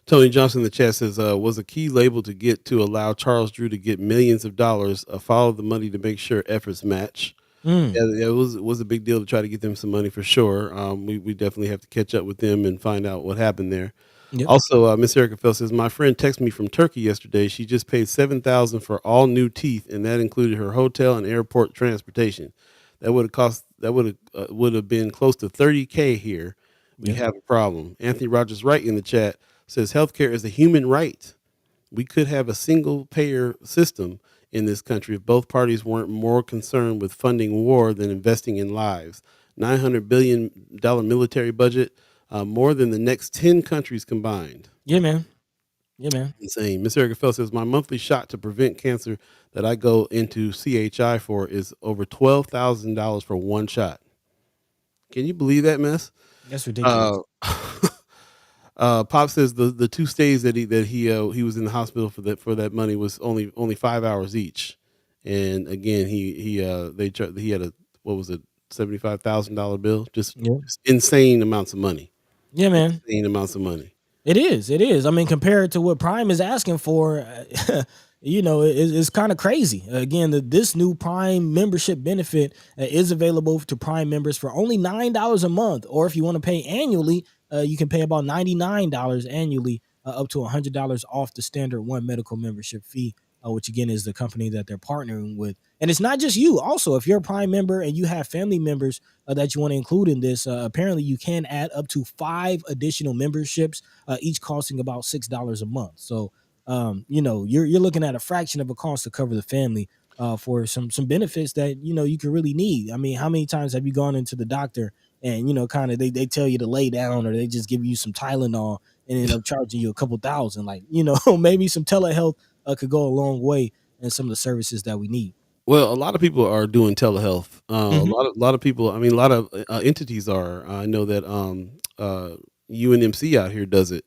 Tony Johnson in the chat says, was a key label to get to allow Charles Drew to get millions of dollars, follow the money to make sure efforts match. Mm, Yeah, it was a big deal to try to get them some money for sure. We definitely have to catch up with them and find out what happened there. yep. Also, Miss Erica Fell says my friend texted me from Turkey yesterday. She just paid $7,000 for all new teeth, and that included her hotel and airport transportation. That would have been close to 30K here. We Yep. have a problem. Anthony Rogers Wright in the chat says healthcare is a human right. We could have a single payer system in this country if both parties weren't more concerned with funding war than investing in lives. $900 billion military budget, more than the next 10 countries combined. Yeah, man. Yeah, man. Insane. Miss Erica Fell says my monthly shot to prevent cancer that I go into CHI for is over $12,000 for one shot. Can you believe that mess? That's ridiculous. Uh, Pop says the two stays that he was in the hospital for that money was only 5 hours each, and again he had a what was it $75,000 bill, Yeah. just insane amounts of money, Yeah, man. insane amounts of money. It is. It is. I mean, compared to what Prime is asking for, it's kind of crazy. Again, this new Prime membership benefit is available to Prime members for only $9 a month, or if you want to pay annually, you can pay about $99 annually, up to $100 off the standard one medical membership fee, which again is the company that they're partnering with. And it's not just you. Also, if you're a Prime member and you have family members that you want to include in this, apparently you can add up to 5 additional memberships, each costing about $6 a month. So, you're looking at a fraction of a cost to cover the family for some benefits that you could really need. I mean, how many times have you gone into the doctor and kind of they tell you to lay down, or they just give you some Tylenol and end up charging you a couple thousand? Like, maybe some telehealth could go a long way in some of the services that we need. Well, a lot of people are doing telehealth. A Hmm. lot of people. I mean, a lot of entities are. I know that UNMC out here does it.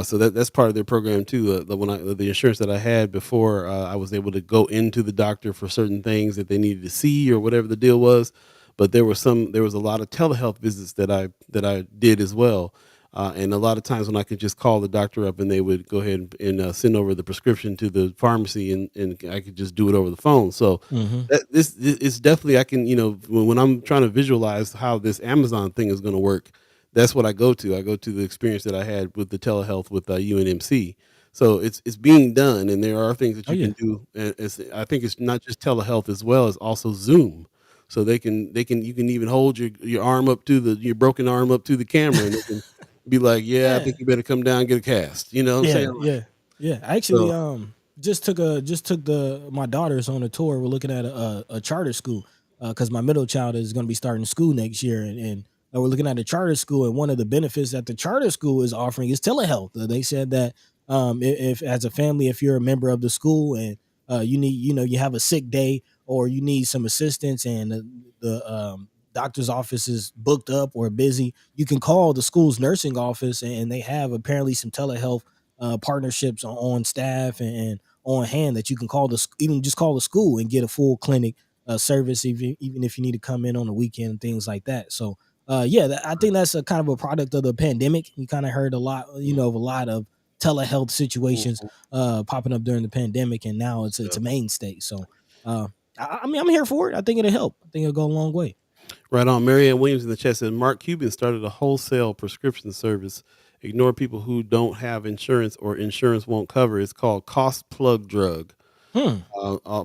So that's part of their program too. The insurance that I had before, I was able to go into the doctor for certain things that they needed to see or whatever the deal was. But there was a lot of telehealth visits that I did as well. And a lot of times when I could just call the doctor up and they would go ahead and send over the prescription to the pharmacy and I could just do it over the phone. So Mhm. this is definitely I can when I'm trying to visualize how this Amazon thing is going to work, that's what I go to. I go to the experience that I had with the telehealth with UNMC. So it's being done, and there are things that Oh, you yeah. can do. And I think it's not just telehealth as well as also Zoom. So they can you can even hold your arm up to your broken arm up to the camera, and they can be like, yeah, I Yeah. think you better come down and get a cast. You know what I'm Yeah, saying? Like, yeah, yeah. I actually so just took the my daughters on a tour. We're looking at a charter school because my middle child is going to be starting school next year, and we're looking at a charter school. And one of the benefits that the charter school is offering is telehealth. They said that if as a family, if you're a member of the school and you need, you have a sick day or you need some assistance, and the doctor's office is booked up or busy, you can call the school's nursing office, and they have apparently some telehealth partnerships on staff and on hand that you can call even just call the school and get a full clinic service, even if you need to come in on the weekend and things like that. So yeah, I think that's a kind of a product of the pandemic. You kind of heard a lot, of a lot of telehealth situations mhm, popping up during the pandemic, and now it's yeah. a mainstay. So uh, I mean, I'm here for it. I think it'll help. I think it'll go a long way. Right on. Marianne Williams in the chat said Mark Cuban started a wholesale prescription service. Ignore people who don't have insurance or insurance won't cover. It's called Cost Plug Drug. Hmm.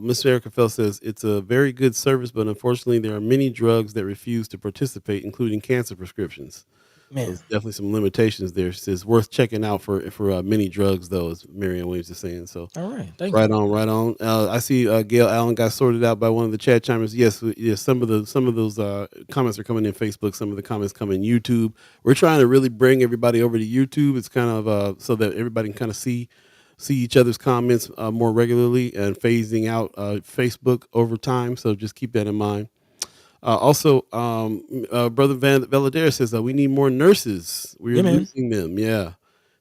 Miss Erica Fell says it's a very good service, but unfortunately, there are many drugs that refuse to participate, including cancer prescriptions. So Man. there's definitely some limitations there. She says worth checking out for many drugs, though, as Marianne Williams is saying. So All right. Thank right you. on, right on. I see Gail Allen got sorted out by one of the chat chimers. Yes, yes. Some of those comments are coming in Facebook. Some of the comments come in YouTube. We're trying to really bring everybody over to YouTube. It's kind of so that everybody can kind of see each other's comments more regularly and phasing out Facebook over time. So just keep that in mind. Also, Brother Van Valadares says we need more nurses. We're Yeah, man. losing them. Yeah,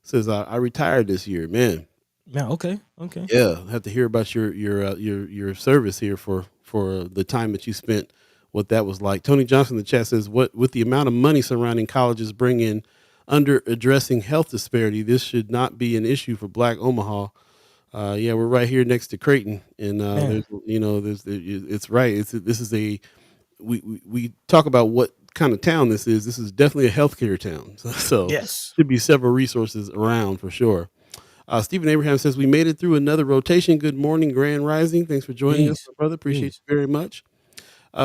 says I retired this year, man. Yeah. Okay. Okay. Yeah, I have to hear about your service here for the time that you spent, what that was like. Tony Johnson in the chat says, "What with the amount of money surrounding colleges bringing under addressing health disparity, this should not be an issue for Black Omaha." Yeah, we're right here next to Creighton, and Man. it's right. This is we talk about what kind of town this is. This is definitely a healthcare town, so Yes. should be several resources around for sure. Stephen Abraham says, we made it through another rotation. Good morning, Grand Rising. Thanks for joining us, Peace. my brother. Appreciate Peace. you very much.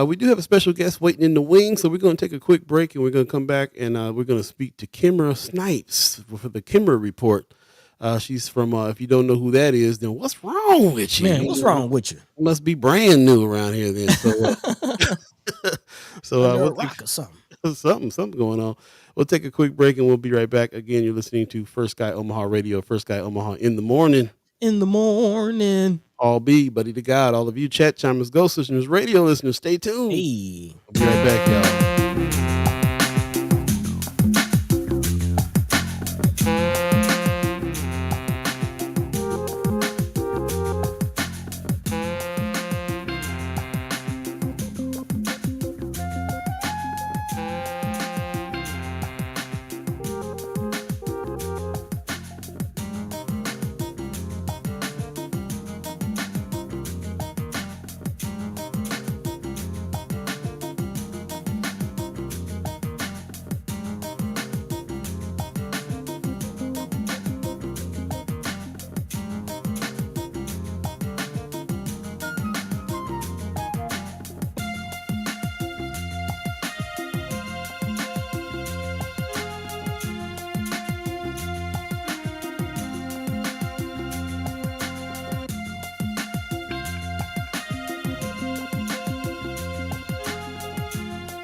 We do have a special guest waiting in the wings, so we're going to take a quick break and we're going to come back and we're going to speak to Kimara Snipes for the Kimara Report. She's from, if you don't know who that is, then what's wrong with you? Man, what's wrong with you? You must be brand new around here then. So, Under a we'll take rock or something. something going on. We'll take a quick break and we'll be right back. Again, you're listening to First Guy Omaha Radio, First Guy Omaha in the morning. In the morning. All be, buddy to God, all of you chat chimers, ghost listeners, radio listeners, stay tuned. Hey. I'll be right back, y'all.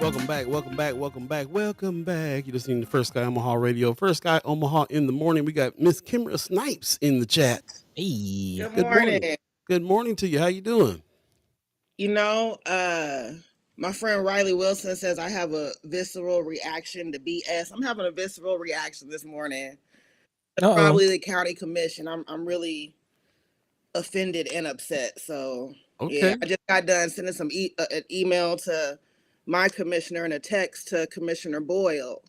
Welcome back, welcome back, welcome back, welcome back. You're listening to First Guy Omaha Radio, First Guy Omaha in the morning. We got Miss Kimara Snipes in the chat. Hey. Good Good morning. morning. Good morning to you. How you doing? You know, uh, My friend Riley Wilson says I have a visceral reaction to BS. I'm having a visceral reaction this morning. Uh-oh. Probably the county commission. I'm really offended and upset. So yeah, Okay. I just got done sending an email to my commissioner and a text to Commissioner Boyle.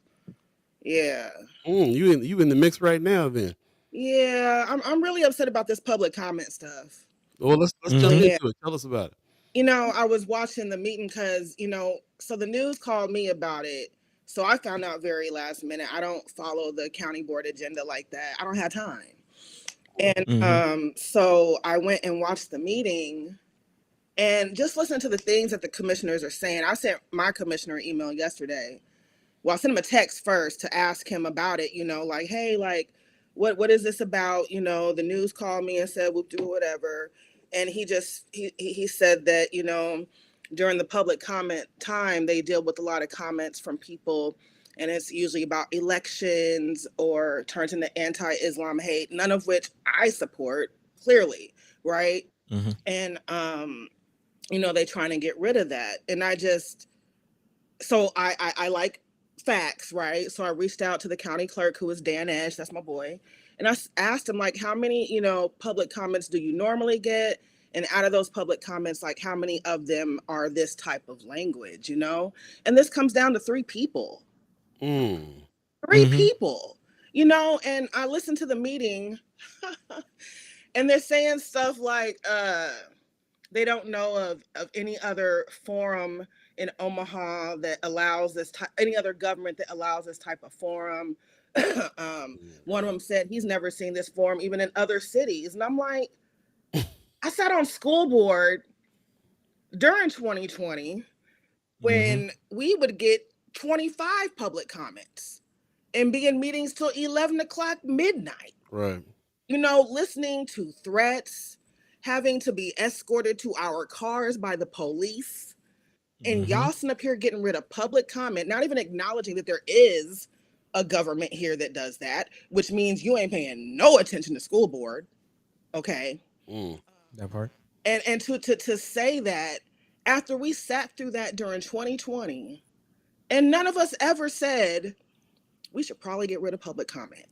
Yeah, You in the mix right now then. yeah, I'm really upset about this public comment stuff. Well, let's So jump Mhm. yeah, into it. Tell us about it. I was watching the meeting because so the news called me about it. So I found out very last minute. I don't follow the county board agenda like that. I don't have time. And Mhm. so I went and watched the meeting and just listen to the things that the commissioners are saying. I sent my commissioner an email yesterday. Well, I sent him a text first to ask him about it, like, hey, like, what is this about? The news called me and said we'll do whatever. And he said that, during the public comment time, they deal with a lot of comments from people, and it's usually about elections or turns into anti-Islam hate, none of which I support, clearly, right? Mhm. And they trying to get rid of that. And I like facts, right? So I reached out to the county clerk, who is Dan Ash, that's my boy, and asked him, like, how many public comments do you normally get, and out of those public comments, like, how many of them are this type of language, and this comes down to three people. Mm. Three Mhm. people, and I listened to the meeting. And they're saying stuff like they don't know of any other forum in Omaha that allows this type, any other government that allows this type of forum. One of them said he's never seen this forum even in other cities. And I'm like, I sat on school board during 2020 Mhm. when we would get 25 public comments and be in meetings till 11 o'clock midnight, Right. listening to threats, having to be escorted to our cars by the police. And Mhm. y'all sitting up here getting rid of public comment, not even acknowledging that there is a government here that does that, which means you ain't paying no attention to school board. Okay. Mm. That part. And to say that after we sat through that during 2020, and none of us ever said we should probably get rid of public comment.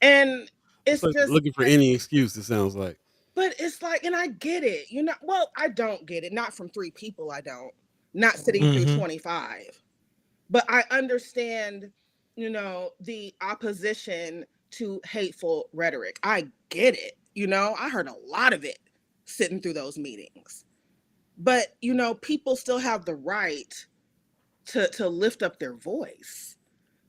And It's it's like just looking for any excuse. It sounds like. but it's like, and I get it, well, I don't get it. Not from three people, I don't. Not sitting through Mhm. 25. But I understand, the opposition to hateful rhetoric. I get it. I heard a lot of it sitting through those meetings. But, people still have the right to lift up their voice.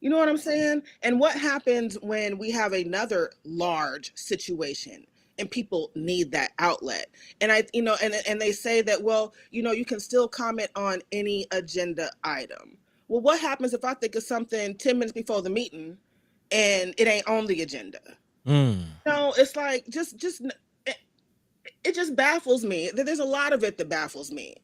You know what I'm saying? And what happens when we have another large situation and people need that outlet? And and they say that, well, you can still comment on any agenda item. Well, what happens if I think of something 10 minutes before the meeting and it ain't on the agenda? Mm. No, it's like just it just baffles me. There's a lot of it that baffles me.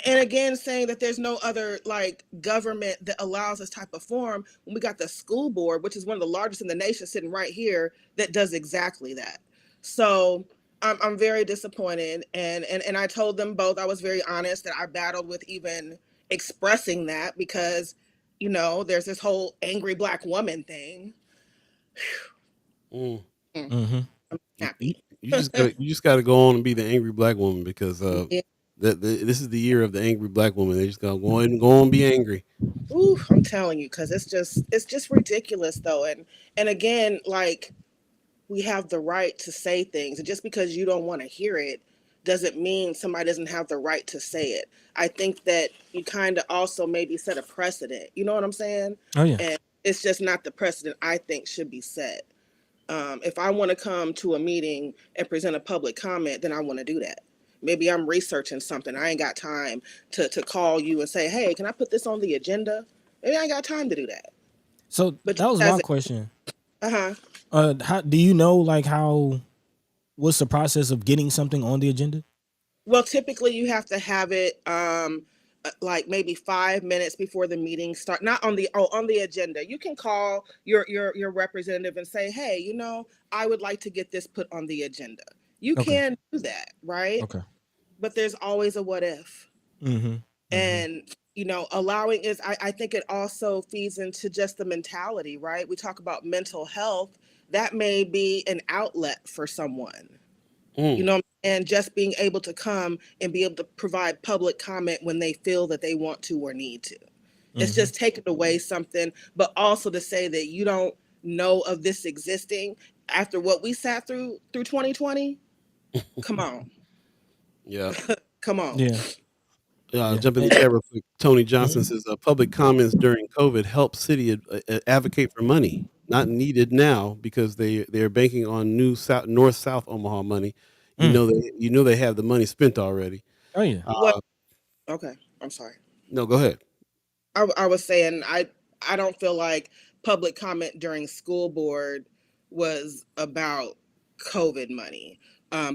And again, saying that there's no other like government that allows this type of forum when we got the school board, which is one of the largest in the nation, sitting right here, that does exactly that. So I'm very disappointed, and I told them both, I was very honest that I battled with even expressing that because there's this whole angry black woman thing. Mm. Mm, Mhm. You, you, happy. you just gotta go on and be the angry black woman because Yeah. this is the year of the angry black woman. They just gotta go on and go and be angry. Ooh, I'm telling you, because it's just ridiculous though. And again, like, we have the right to say things. And just because you don't want to hear it doesn't mean somebody doesn't have the right to say it. I think that you kind of also maybe set a precedent. You know what I'm saying? Oh yeah. And it's just not the precedent I think should be set. If I want to come to a meeting and present a public comment, then I want to do that. Maybe I'm researching something. I ain't got time to call you and say, hey, can I put this on the agenda? Maybe I ain't got time to do that. So But that was as my a, question. uh-huh. How do you know like how what's the process of getting something on the agenda? Well, typically you have to have it like maybe 5 minutes before the meeting start. Not on the agenda. You can call your representative and say, hey, I would like to get this put on the agenda. You Okay. can do that, right? Okay. But there's always a what if. Mhm. Mm-hmm. And allowing is, I think it also feeds into just the mentality, right? We talk about mental health. That may be an outlet for someone, Mm, and just being able to come and be able to provide public comment when they feel that they want to or need to. It's Mm-hmm. just taking away something, but also to say that you don't know of this existing after what we sat through 2020. Come on. yeah. Come on. Yeah. Yeah. Jump in the chat real quick. Tony Johnson Mhm. says public comments during COVID help city advocate for money not needed now because they're banking on new south, north south Omaha money. Mm. You know they have the money spent already. Oh yeah. What? Uh, Okay. I'm sorry. no, go ahead. I was saying I don't feel like public comment during school board was about COVID money.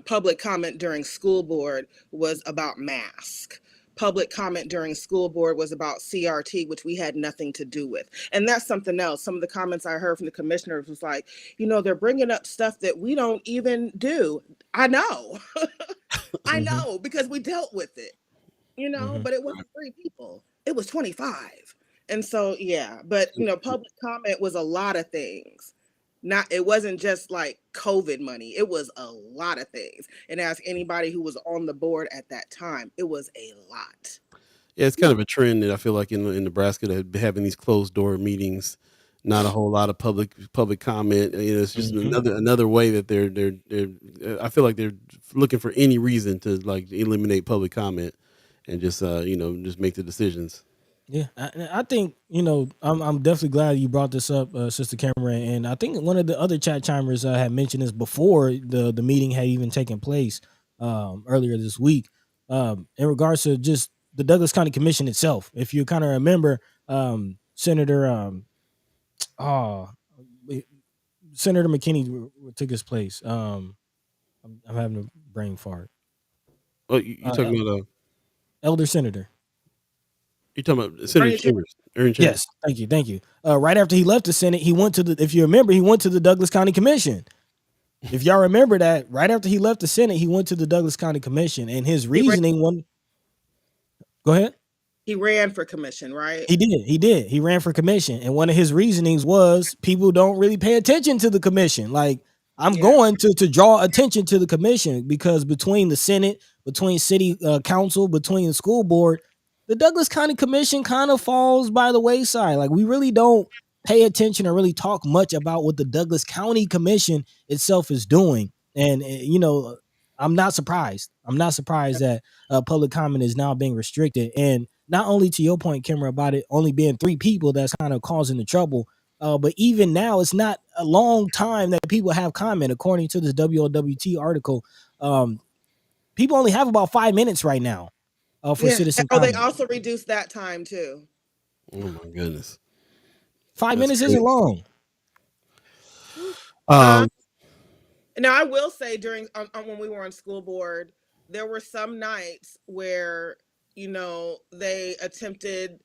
Public comment during school board was about mask. Public comment during school board was about CRT, which we had nothing to do with. And that's something else. Some of the comments I heard from the commissioners was like, they're bringing up stuff that we don't even do. I know. I Mm-hmm. know because we dealt with it, Mm-hmm. but it wasn't three people. It was 25. And so, yeah, but public comment was a lot of things. Not it wasn't just like COVID money. It was a lot of things. And ask anybody who was on the board at that time, it was a lot. Yeah, it's kind of a trend that I feel like in Nebraska that having these closed door meetings, not a whole lot of public comment. It's just Mm-hmm. another way that they're. I feel like they're looking for any reason to like eliminate public comment and just just make the decisions. Yeah, I think I'm definitely glad you brought this up, Sister Cameron. And I think one of the other chat chimers had mentioned this before the meeting had even taken place earlier this week. In regards to just the Douglas County Commission itself, if you kind of remember, Senator oh, Senator McKinney took his place. I'm having a brain fart. Oh, you Uh, talking about Elder Senator. you're talking about Senator Bernie Sanders. Chambers, Aaron Chambers. Yes, thank you, thank you. Right after he left the Senate, he went to the. If you remember, he went to the Douglas County Commission. If y'all remember that, right after he left the Senate, he went to the Douglas County Commission, and his He ran, reasoning one. Go ahead. he ran for commission, right? He did. He did. He ran for commission, and one of his reasonings was people don't really pay attention to the commission. Like I'm Yeah. going to draw attention to the commission because between the Senate, between city council, between the school board, the Douglas County Commission kind of falls by the wayside. Like we really don't pay attention or really talk much about what the Douglas County Commission itself is doing. And I'm not surprised. I'm not surprised that public comment is now being restricted. And not only to your point, Kimra, about it only being three people that's kind of causing the trouble, but even now, it's not a long time that people have comment. According to this WOWT article, people only have about 5 minutes right now for Yeah. citizen Oh, they comment. also reduced that time too. Oh my goodness, Five that's minutes isn't crazy. long. Um, Um, Now, I will say during when we were on school board, there were some nights where they attempted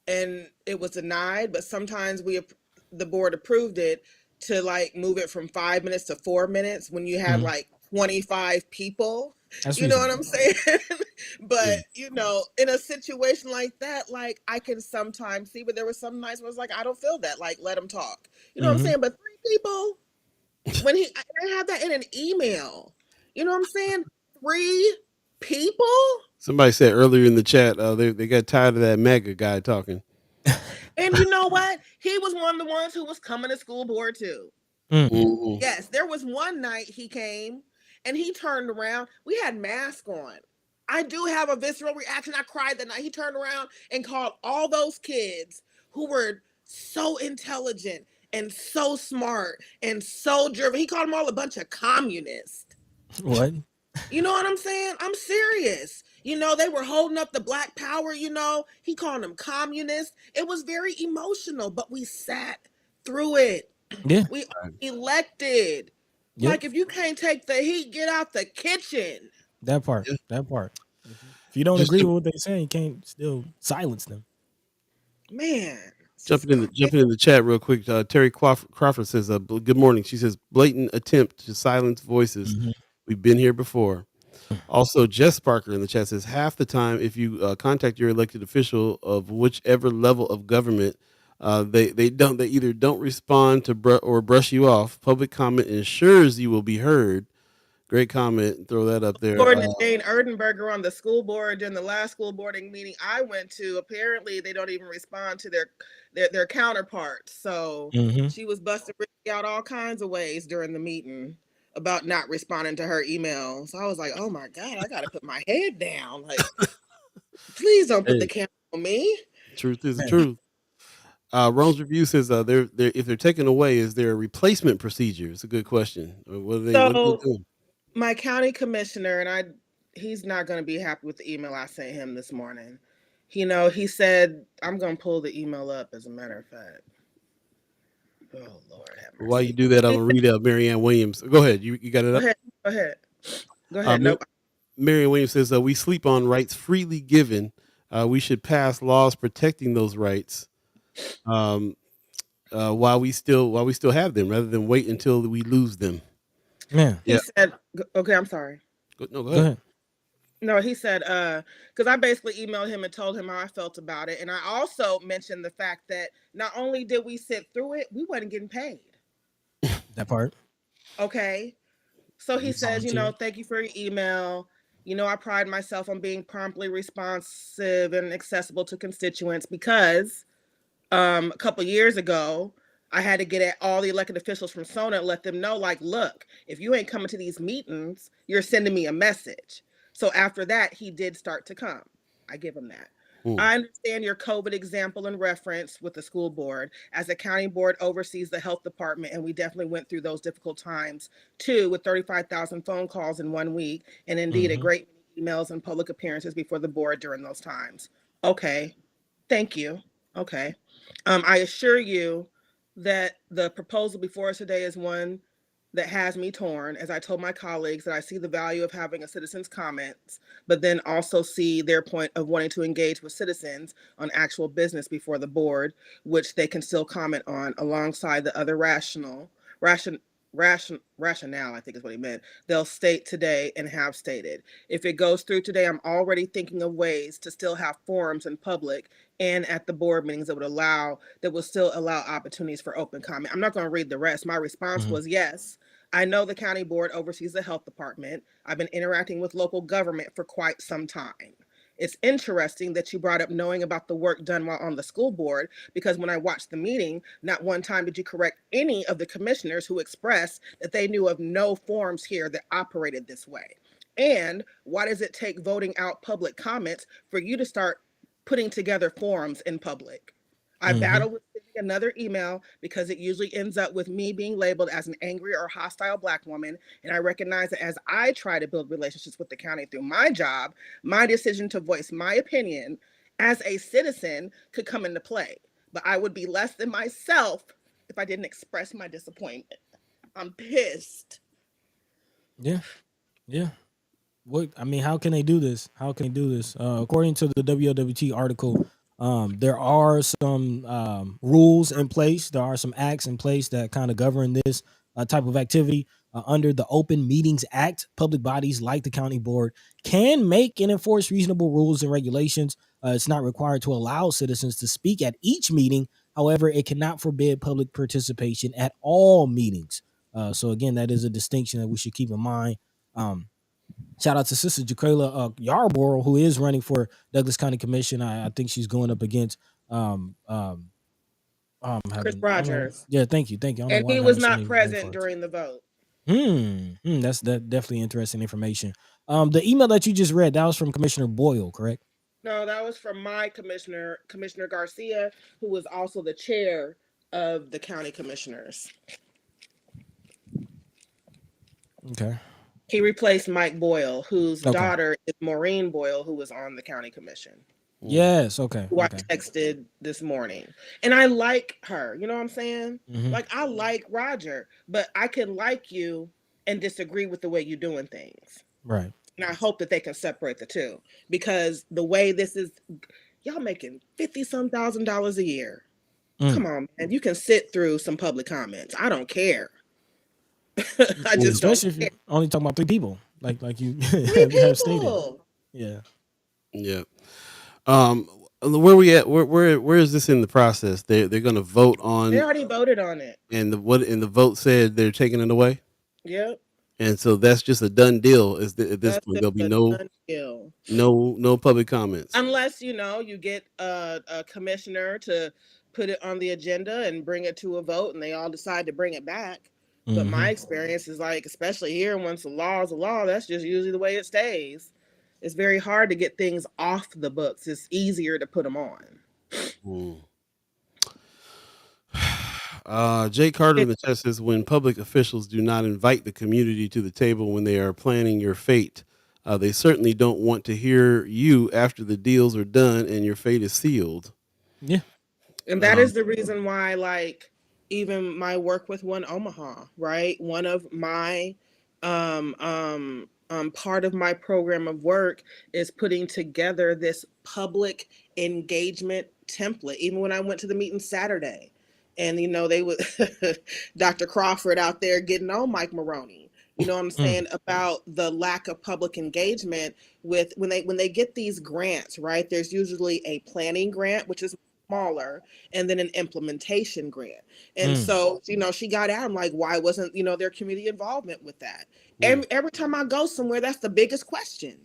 and it was denied, but sometimes the board approved it to like move it from 5 minutes to 4 minutes when you had Mhm. like 25 people. That's You know what reasonable. I'm saying? yeah, But in a situation like that, like I can sometimes see, but there were some nights where I was like, I don't feel that. Like, let them talk. You know what I'm Hmm. saying? But three people, when I had that in an email. You know what I'm saying? Three people? somebody said earlier in the chat they got tired of that MAGA guy talking. And you know what? He was one of the ones who was coming to school board too. Mm. Hmm. Yes, there was one night he came and he turned around. We had masks on. I do have a visceral reaction. I cried that night. He turned around and called all those kids who were so intelligent and so smart and so driven. He called them all a bunch of communists. What? You know what I'm saying? I'm serious. They were holding up the black power, He called them communists. It was very emotional, but we sat through it. Yeah. We elected. Yep. Like if you can't take the heat, get out the kitchen. That part. Yeah. That part. If you don't Just agree with what they say, you can't still silence them. Man, it's just jumping in the chat real quick. Terry Crawford says, "Good morning." She says, "Blatant attempt to silence voices. Mhm. We've been here before." Also, Jess Parker in the chat says half the time, if you contact your elected official of whichever level of government, they either don't respond to or brush you off. Public comment ensures you will be heard. Great comment. Throw that up there. According to Jane Erdenberger on the school board during the last school boarding meeting I went to, apparently they don't even respond to their counterparts. So she was busting out all kinds of ways during the meeting about not responding to her emails. So I was like, oh my God, I got to put my head down. Like, please don't put the camera on me. Truth is the truth. Rome's review says they're if they're taken away, is there a replacement procedure? It's a good question. What are they doing? My county commissioner, and he's not going to be happy with the email I sent him this morning. You know, he said, I'm going to pull the email up, as a matter of fact. Oh, Lord have mercy. While you do that, I'm going to read Marianne Williams. Go ahead. You got it up? Go ahead. Nope. Marianne Williams says, we sleep on rights freely given. We should pass laws protecting those rights while we still have them, rather than wait until we lose them. Yeah. He said, okay, I'm sorry. No, go ahead. No, he said, because I basically emailed him and told him how I felt about it. And I also mentioned the fact that not only did we sit through it, we wasn't getting paid. That part. Okay. So he says, thank you for your email. I pride myself on being promptly responsive and accessible to constituents because a couple years ago, I had to get at all the elected officials from SONA and let them know, like, look, if you ain't coming to these meetings, you're sending me a message. So after that, he did start to come. I give him that. I understand your COVID example and reference with the school board. As the county board oversees the health department, and we definitely went through those difficult times too, with 35,000 phone calls in 1 week, and indeed a great many emails and public appearances before the board during those times. Okay, thank you. Okay. I assure you that the proposal before us today is one that has me torn. As I told my colleagues, that I see the value of having a citizen's comments, but then also see their point of wanting to engage with citizens on actual business before the board, which they can still comment on alongside the other rationale, I think is what he meant, they'll state today and have stated. If it goes through today, I'm already thinking of ways to still have forums in public and at the board meetings that will still allow opportunities for open comment. I'm not going to read the rest. My response was, yes, I know the county board oversees the health department. I've been interacting with local government for quite some time. It's interesting that you brought up knowing about the work done while on the school board, because when I watched the meeting, not one time did you correct any of the commissioners who expressed that they knew of no forums here that operated this way. And why does it take voting out public comments for you to start putting together forums in public? I battle with sending another email because it usually ends up with me being labeled as an angry or hostile Black woman. And I recognize that as I try to build relationships with the county through my job, my decision to voice my opinion as a citizen could come into play. But I would be less than myself if I didn't express my disappointment. I'm pissed. Yeah. What I mean, how can they do this? According to the WLWT article, there are some rules in place. There are some acts in place that kind of govern this type of activity. Under the Open Meetings Act, public bodies like the county board can make and enforce reasonable rules and regulations. It's not required to allow citizens to speak at each meeting. However, it cannot forbid public participation at all meetings. So again, that is a distinction that we should keep in mind. Shout out to Sister Jaquela Yarborough, who is running for Douglas County Commission. I think she's going up against Chris Rogers. Yeah, thank you. And he was not present during the vote. That's definitely interesting information. The email that you just read, that was from Commissioner Boyle, correct? No, that was from my commissioner, Commissioner Garcia, who was also the chair of the county commissioners. Okay. He replaced Mike Boyle, whose daughter is Maureen Boyle, who was on the county commission. Yes, okay. Who I texted this morning. And I like her, you know what I'm saying? Like, I like Roger, but I can like you and disagree with the way you're doing things. Right. And I hope that they can separate the two, because the way this is, y'all making $50-some thousand a year. Come on, man. You can sit through some public comments. I don't care. I just especially if you're only talking about 3 people. like you Three have stated. people. Yeah. Yeah. Um, where we at? Where is this in the process? They're going to vote They on, already voted on it. and the vote said they're taking it away, Yep. and so that's just a done deal. At this That's point, just there'll be a done deal. no public comments. Unless, you get a commissioner to put it on the agenda and bring it to a vote and they all decide to bring it back. But my Mm-hmm. experience is like, especially here, once the law is a law, that's just usually the way it stays. It's very hard to get things off the books. It's easier to put them on. Hmm. Jay Carter in the chat says, when public officials do not invite the community to the table when they are planning your fate, they certainly don't want to hear you after the deals are done and your fate is sealed. Yeah. And that Um, is the reason why, like, even my work with One Omaha, right? One of my part of my program of work is putting together this public engagement template. Even when I went to the meeting Saturday, and they would Dr. Crawford out there getting on Mike Maroney. You know what I'm Mm. saying about the lack of public engagement with when they get these grants, right? There's usually a planning grant, which is smaller, and then an implementation grant. And Mm. so, she got out. I'm like, why wasn't, their community involvement with that? hmm, Every time I go somewhere, that's the biggest question,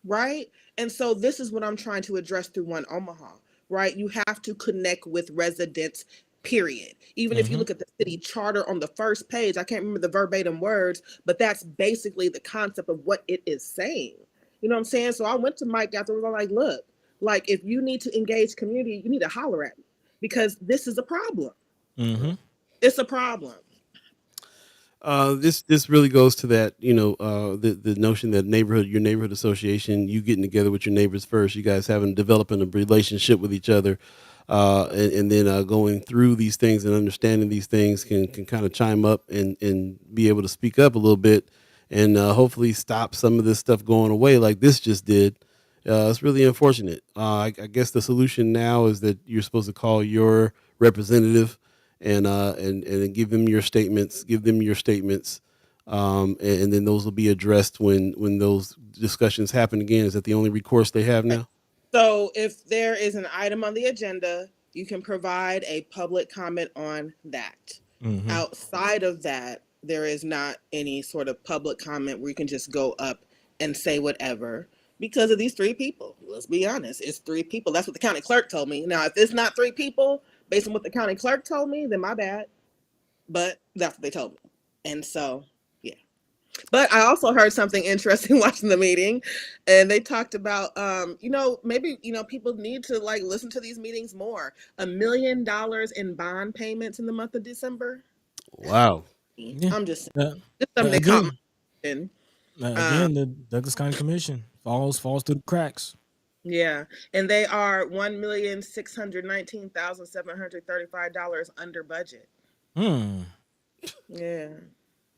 right? And so this is what I'm trying to address through One Omaha, right? You have to connect with residents, period. Even if you Mm-hmm. look at the city charter on the first page, I can't remember the verbatim words, but that's basically the concept of what it is saying. You know what I'm saying? So I went to Mike afterwards. I'm like, look, like, if you need to engage community, you need to holler at me because this is a problem. Mm-hmm. It's a problem. this really goes to that, the notion that your neighborhood association, you getting together with your neighbors first, you guys having developing a relationship with each other, and then going through these things and understanding these things can kind of chime up and be able to speak up a little bit, and hopefully stop some of this stuff going away like this just did. It's really unfortunate. I guess the solution now is that you're supposed to call your representative and give them your statements. Give them your statements, and then those will be addressed when those discussions happen again. Is that the only recourse they have now? So if there is an item on the agenda, you can provide a public comment on that. Mm-hmm. Outside of that, there is not any sort of public comment where you can just go up and say whatever because of these three people. Let's be honest, it's three people. That's what the county clerk told me. Now, if it's not three people, based on what the county clerk told me, then my bad. But that's what they told me. And so, yeah. But I also heard something interesting watching the meeting, and they talked about, maybe people need to like listen to these meetings more. $1 million in bond payments in the month of December. Wow. Yeah. I'm just saying, Uh, just something but that caught my again, attention. Um, again, the Douglas County Commission falls through the cracks. yeah, and they are $1,619,735 under budget. Hmm. Yeah,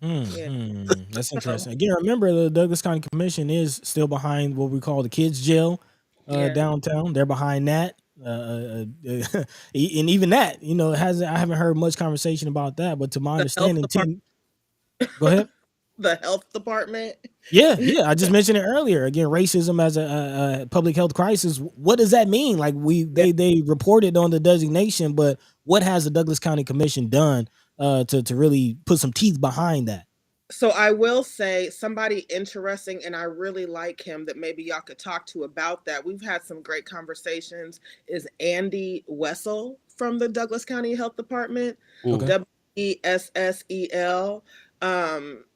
yeah. That's So interesting. Again, remember the Douglas County Commission is still behind what we call the kids jail yeah, downtown. They're behind that. And even that, it hasn't. I haven't heard much conversation about that. But to my the health understanding, department, Tim, go ahead. the health department. Yeah, yeah. I just mentioned it earlier. Again, racism as a public health crisis. What does that mean? Like they reported on the designation, but what has the Douglas County Commission done to really put some teeth behind that? So I will say somebody interesting, and I really like him that maybe y'all could talk to about that. We've had some great conversations. Is Andy Wessel from the Douglas County Health Department, Mm. Okay. Wessel.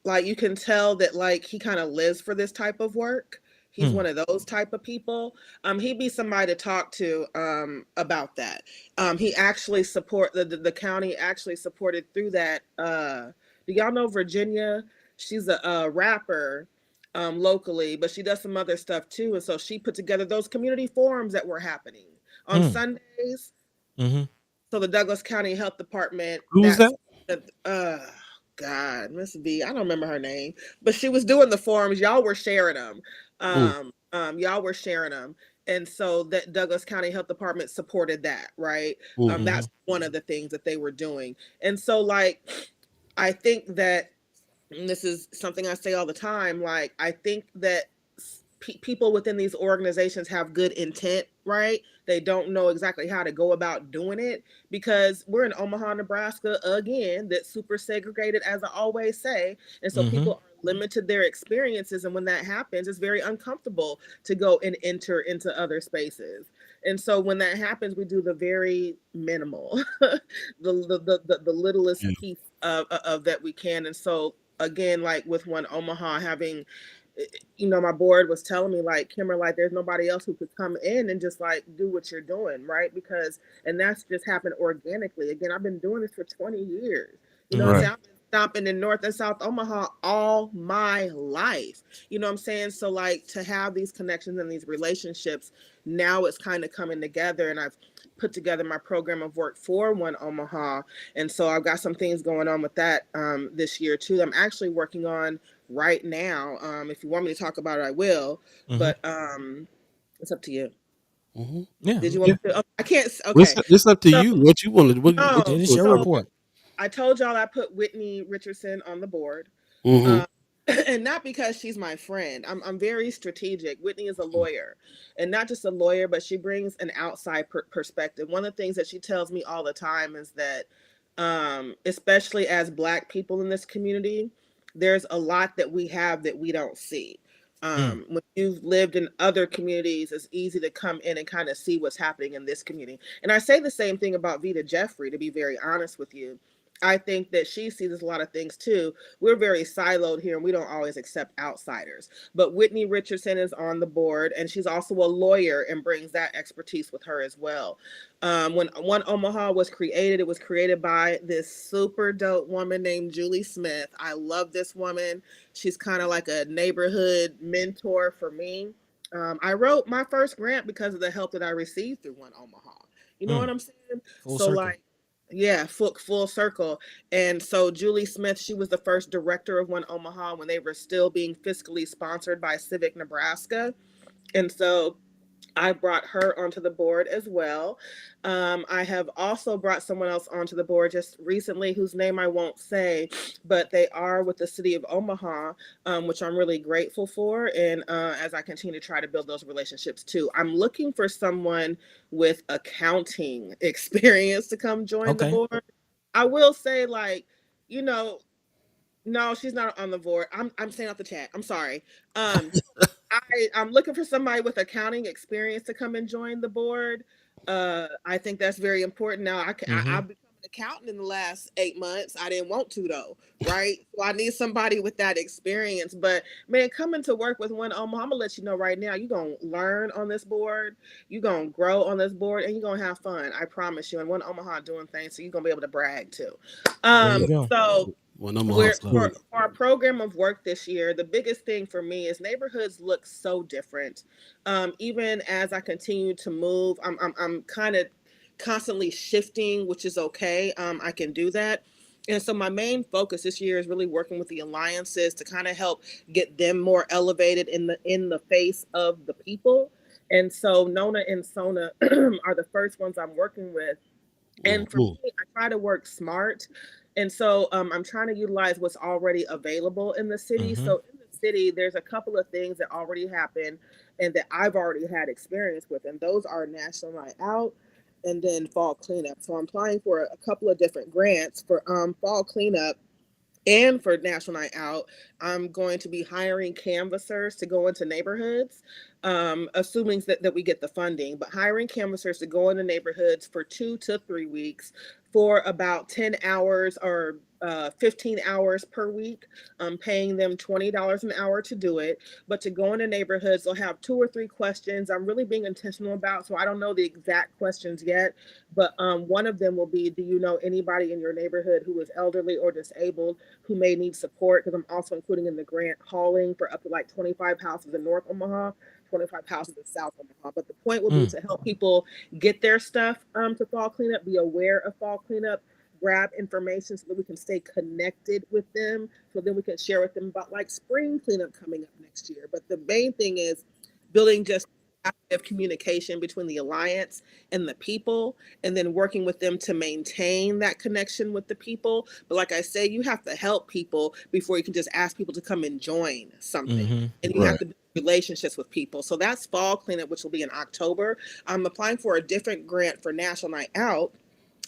Like you can tell that like he kind of lives for this type of work. He's Hmm. one of those type of people. He'd be somebody to talk to about that. He actually support the county actually supported through that. Do y'all know Virginia? She's a rapper locally, but she does some other stuff too. And so she put together those community forums that were happening on Hmm. Sundays. Mm-hmm. So the Douglas County Health Department, Who was that? God, Miss B, I don't remember her name, but she was doing the forums. Y'all were sharing them. Mm. Y'all were sharing them. And so that Douglas County Health Department supported that, right? Mm. Mm-hmm. That's one of the things that they were doing. And so like I think that and this is something I say all the time, like I think that people within these organizations have good intent, right? They don't know exactly how to go about doing it because we're in Omaha, Nebraska again, that's super segregated, as I always say. And so Mm-hmm. people are limited their experiences. And when that happens, it's very uncomfortable to go and enter into other spaces. And so when that happens, we do the very minimal, the littlest Yeah. piece of that we can. And so again, like with One Omaha having, my board was telling me like, Kimmer, like there's nobody else who could come in and just like do what you're doing, right? Because and that's just happened organically. Again, I've been doing this for 20 years. You know what I'm Mm-hmm. Right. saying? I've been stomping in North and South Omaha all my life. You know what I'm saying? So like to have these connections and these relationships, now it's kind of coming together, and I've put together my program of work for One Omaha. And so I've got some things going on with that this year too. I'm actually working on right now. If you want me to talk about it, I will. Mm-hmm. But it's up to you. Hmm. Yeah. Did you want Yeah. me to? Oh, I can't. Well, Okay. it's up to So you. What you want to? What no. you It's want your to talk So about? report. I told y'all I put Whitney Richardson on the board. Hmm. Um, and not because she's my friend. I'm very strategic. Whitney is a lawyer, and not just a lawyer, but she brings an outside perspective. One of the things that she tells me all the time is that, especially as Black people in this community, there's a lot that we have that we don't see. Mm. When you've lived in other communities, it's easy to come in and kind of see what's happening in this community. And I say the same thing about Vita Jeffrey, to be very honest with you. I think that she sees a lot of things too. We're very siloed here and we don't always accept outsiders. But Whitney Richardson is on the board, and she's also a lawyer and brings that expertise with her as well. When One Omaha was created, it was created by this super dope woman named Julie Smith. I love this woman. She's kind of like a neighborhood mentor for me. I wrote my first grant because of the help that I received through One Omaha. You know what Mm. I'm saying? Full So circle. like, yeah, full circle. And so Julie Smith, she was the first director of One Omaha when they were still being fiscally sponsored by Civic Nebraska. And so I brought her onto the board as well. I have also brought someone else onto the board just recently, whose name I won't say, but they are with the city of Omaha, which I'm really grateful for. And as I continue to try to build those relationships too, I'm looking for someone with accounting experience to come join the Okay. board. I will say, like, you know, no, she's not on the board. I'm saying off the chat. I'm sorry. Um, I'm looking for somebody with accounting experience to come and join the board. I think that's very important. Now, Mm-hmm. I've become an accountant in the last 8 months. I didn't want to though, right? So I need somebody with that experience. But man, coming to work with One Omaha, I'm gonna let you know right now. You're gonna learn on this board. You're gonna grow on this board, and you're gonna have fun. I promise you. And One Omaha doing things, so you're gonna be able to brag too. There you Yeah. go. So Well, I'm we're hustling. for our program of work this year, the biggest thing for me is neighborhoods look so different. Even as I continue to move, I'm kind of constantly shifting, which is okay. I can do that. And so my main focus this year is really working with the alliances to kind of help get them more elevated in the face of the people. And so Nona and Sona are the first ones I'm working with, and for Hmm. me, I try to work smart. And so I'm trying to utilize what's already available in the city. Mm-hmm. So in the city, there's a couple of things that already happen and that I've already had experience with. And those are National Night Out and then Fall Cleanup. So I'm applying for a couple of different grants for Fall Cleanup and for National Night Out. I'm going to be hiring canvassers to go into neighborhoods, assuming that we get the funding, but hiring canvassers to go into neighborhoods for 2 to 3 weeks for about 10 hours or 15 hours per week. I'm paying them $20 an hour to do it. But to go into neighborhoods, they'll have 2 or 3 questions I'm really being intentional about. So I don't know the exact questions yet, but one of them will be, do you know anybody in your neighborhood who is elderly or disabled who may need support? Because I'm also including in the grant hauling for up to like 25 houses in North Omaha, 25 houses in South Omaha. But the point will be Mm. to help people get their stuff to fall cleanup, be aware of fall cleanup, grab information so that we can stay connected with them, so then we can share with them about like spring cleanup coming up next year. But the main thing is building just of communication between the alliance and the people, and then working with them to maintain that connection with the people. But like I say, you have to help people before you can just ask people to come and join something. Mm-hmm. And you have Right. to build relationships with people. So that's fall cleanup, which will be in October. I'm applying for a different grant for National Night Out,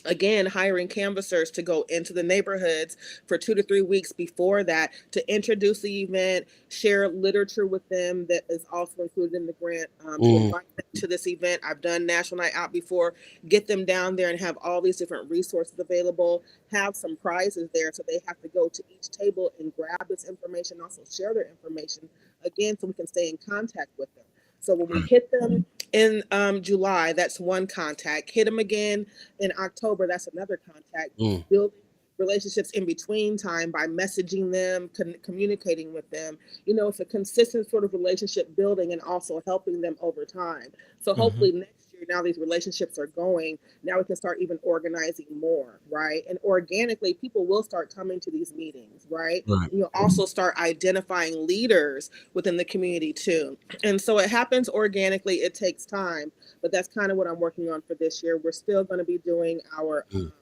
again hiring canvassers to go into the neighborhoods for 2 to 3 weeks before that to introduce the event, share literature with them that is also included in the grant, to Mm, invite them to this event. I've done National Night Out before. Get them down there and have all these different resources available, have some prizes there so they have to go to each table and grab this information, also share their information, again, so we can stay in contact with them. So when we right. hit them in July, that's one contact. Hit them again in October, that's another contact. Mm, Building relationships in between time by messaging them, communicating with them. You know, it's a consistent sort of relationship building and also helping them over time. So Mm-hmm. hopefully next year, now these relationships are going, now we can start even organizing more, right? And organically, people will start coming to these meetings, right? right. And you'll also start identifying leaders within the community too. And so it happens organically, it takes time, but that's kind of what I'm working on for this year. We're still going to be doing our Mm,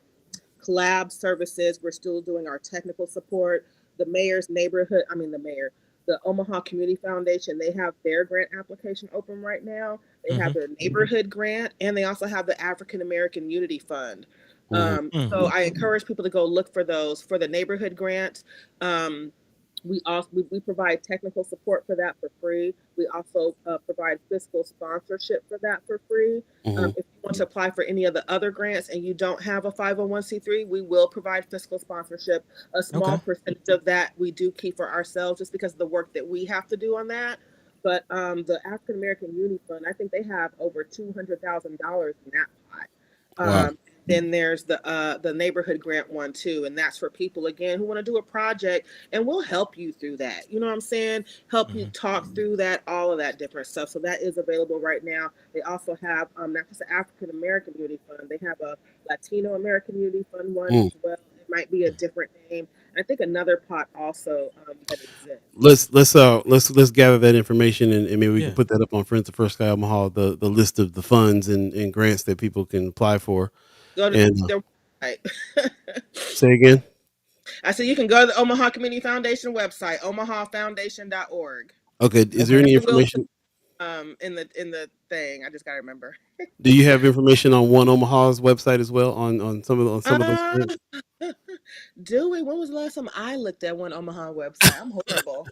collab services. We're still doing our technical support. The mayor's neighborhood, I mean, the mayor, the Omaha Community Foundation, they have their grant application open right now. They have Mm-hmm. their neighborhood grant, and they also have the African American Unity Fund. mhm. So I encourage people to go look for those for the neighborhood grants. Um, we provide technical support for that for free. We also provide fiscal sponsorship for that for free. Mhm. If you want to apply for any of the other grants and you don't have a 501c3, we will provide fiscal sponsorship. A small Okay. percentage of that we do keep for ourselves just because of the work that we have to do on that. But the African American Unity Fund, I think they have over $200,000 in that Wow. pot. Then there's the neighborhood grant one too, and that's for people again who want to do a project, and we'll help you through that. You know what I'm saying? Help you Mm-hmm. talk through that, all of that different stuff. So that is available right now. They also have not just the African American Unity Fund, they have a Latino American Unity Fund one Mm. as well. It might be a different name. I think another pot also that exists. Let's gather that information and maybe we can Yeah. put that up on Friends of First Sky Omaha, the list of the funds and grants that people can apply for. Go to And their website. say again. I said you can go to the Omaha Community Foundation website, omahafoundation.org. Okay, is there Okay. any And we'll put information? in the thing. I just gotta remember. Do you have information on One Omaha's website as well on some of those Uh, grants? do we? When was the last time I looked at one Omaha website? I'm horrible.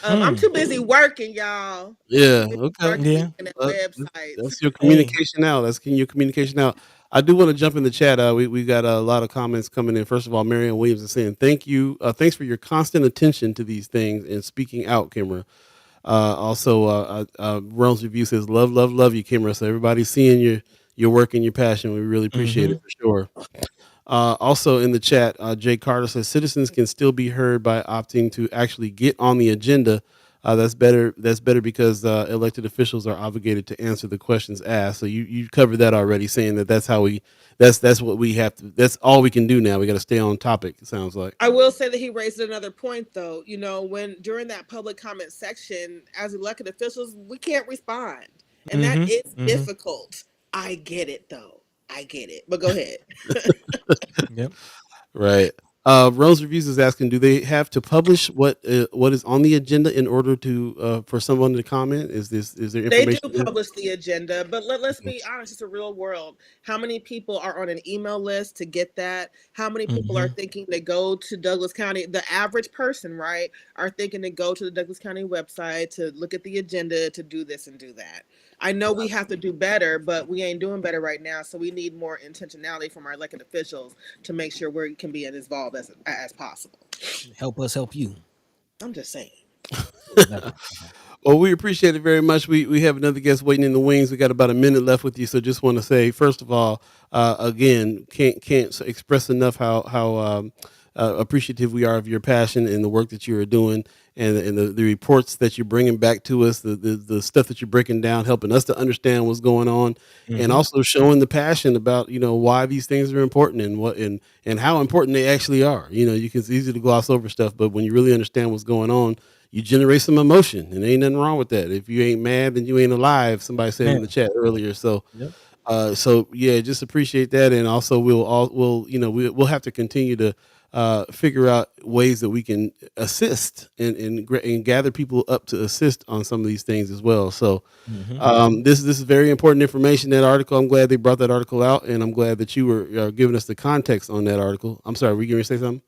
I'm Hmm. too busy working, y'all. Yeah. Too busy Okay. working Yeah. looking at Uh, websites. that's your Hey. communication out. Your communication out. I do want to jump in the chat. We got a lot of comments coming in. First of all, Marianne Williams is saying thank you. Thanks for your constant attention to these things and speaking out, Kimra. Rome's review says love, love, love you, Kimra. So everybody's seeing your work and your passion. We really appreciate Mm-hmm. it for sure. Also in the chat, Jay Carter says citizens can still be heard by opting to actually get on the agenda. That's better. That's better because elected officials are obligated to answer the questions asked. So you covered that already, saying that that's how we. That's what we have to. That's all we can do now. We got to stay on topic. It sounds like. I will say that he raised another point, though. You know, when during that public comment section, as elected officials, we can't respond, and that Mm-hmm. is Mm-hmm. difficult. I get it, though. I get it. But go ahead. Yep. Right. Rose Reviews is asking, do they have to publish what is on the agenda in order to for someone to comment? Is there They do information there? publish the agenda, but let's Mhm. be honest, it's a real world. How many people are on an email list to get that? How many people are Mm-hmm. thinking to go to Douglas County? The average person, right, are thinking to go to the Douglas County website to look at the agenda to do this and do that. I know we have to do better, but we ain't doing better right now. So we need more intentionality from our elected officials to make sure we can be as involved as possible. Help us help you. I'm just saying. That part. That part. Well, we appreciate it very much. We have another guest waiting in the wings. We got about a minute left with you, so just want to say, first of all, again, can't express enough how appreciative we are of your passion and the work that you are doing, and the reports that you're bringing back to us, the stuff that you're breaking down, helping us to understand what's going on, and Mm-hmm. also showing the passion about why these things are important and what and how important they actually are. You can, it's easy to gloss over stuff, but when you really understand what's going on, you generate some emotion, and ain't nothing wrong with that. If you ain't mad, then you ain't alive. Somebody said Man. in the chat earlier. So, Yep. so yeah, just appreciate that, and also we'll have to continue to figure out ways that we can assist and gather people up to assist on some of these things as well. So, this is very important information. That article, I'm glad they brought that article out, and I'm glad that you were giving us the context on that article. I'm sorry, were you going to say something?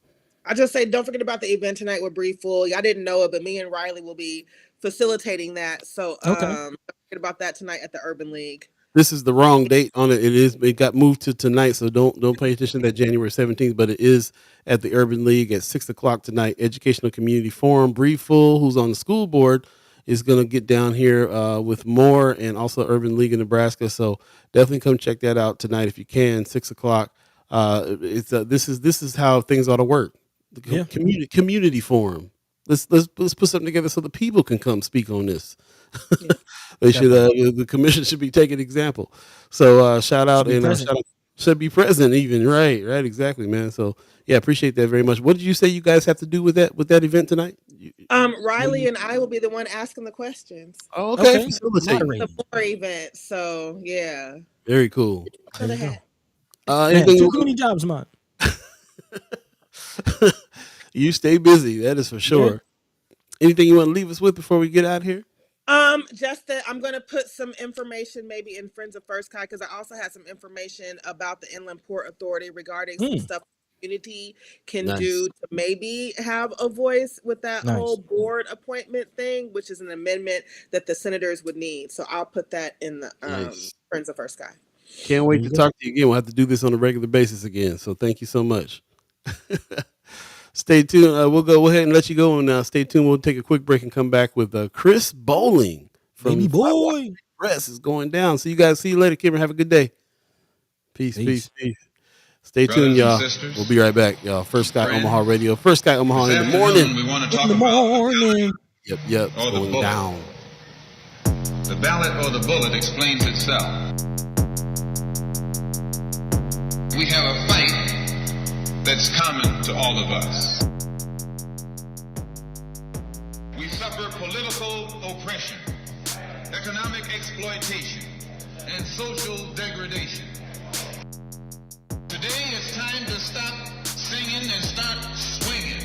I just say, don't forget about the event tonight with Bree Full. Y'all didn't know it, but me and Riley will be facilitating that. So Okay. don't forget about that tonight at the Urban League. This is the wrong date on it. It got moved to tonight, so don't pay attention to that January 17th. But it is at the Urban League at 6 o'clock tonight. Educational Community Forum. Bree Full, who's on the school board, is going to get down here with more, and also Urban League in Nebraska. So definitely come check that out tonight if you can. 6 o'clock. This is how things ought to work. The community forum. Let's put something together so the people can come speak on this. Yeah. They should. The commission should be taking example. So shout out should be present even. Right. Exactly, man. So yeah, appreciate that very much. What did you say you guys have to do with that event tonight? Riley and I will be the one asking the questions. Oh, okay. The floor event. So yeah. Very cool. Anything? Too many jobs, man. You stay busy. That is for sure. Yeah. Anything you want to leave us with before we get out here? Just that I'm going to put some information maybe in Friends of First Kai, because I also had some information about the Inland Port Authority regarding some stuff the community can do to maybe have a voice with that whole board appointment thing, which is an amendment that the senators would need. So I'll put that in the Friends of First Kai. Can't wait to talk to you again. We'll have to do this on a regular basis again. So thank you so much. Stay tuned. We'll go ahead and let you go now. Stay tuned. We'll take a quick break and come back with Chris Bowling from Baby Boy. Press is going down. So you guys, see you later, Kimara. Have a good day. Peace. Stay tuned, y'all. We'll be right back, y'all. First Sky Omaha Radio. First Sky Omaha in the morning. We want to talk about Yep. It's going down. The ballot or the bullet explains itself. We have a fight that's common to all of us. We suffer political oppression, economic exploitation, and social degradation. Today it's time to stop singing and start swinging.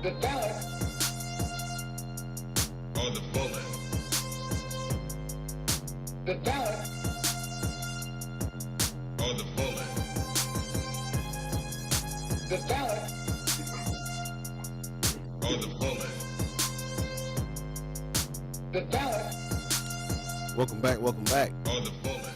The ballot or the bullet. The ballot or the bullet. The ballot or the bullet. The ballot. Welcome back. Or the bullet.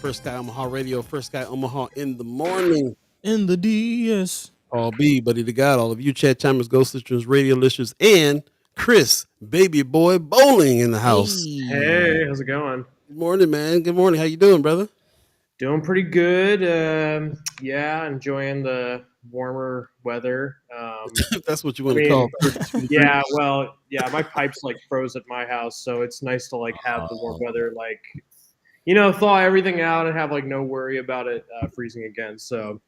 First Sky Omaha Radio. First Sky Omaha in the morning. In the DS. All B, buddy to God, all of you chat timers, ghost listeners, radio listeners, and Chris, baby boy, Bowling in the house. Hey, how's it going? Good morning, man. Good morning. How you doing, brother? Doing pretty good. Enjoying the warmer weather. If that's what you want to call it. Yeah, well, yeah, my pipes like froze at my house, so it's nice to like have the warm weather, like, thaw everything out and have like no worry about it freezing again. So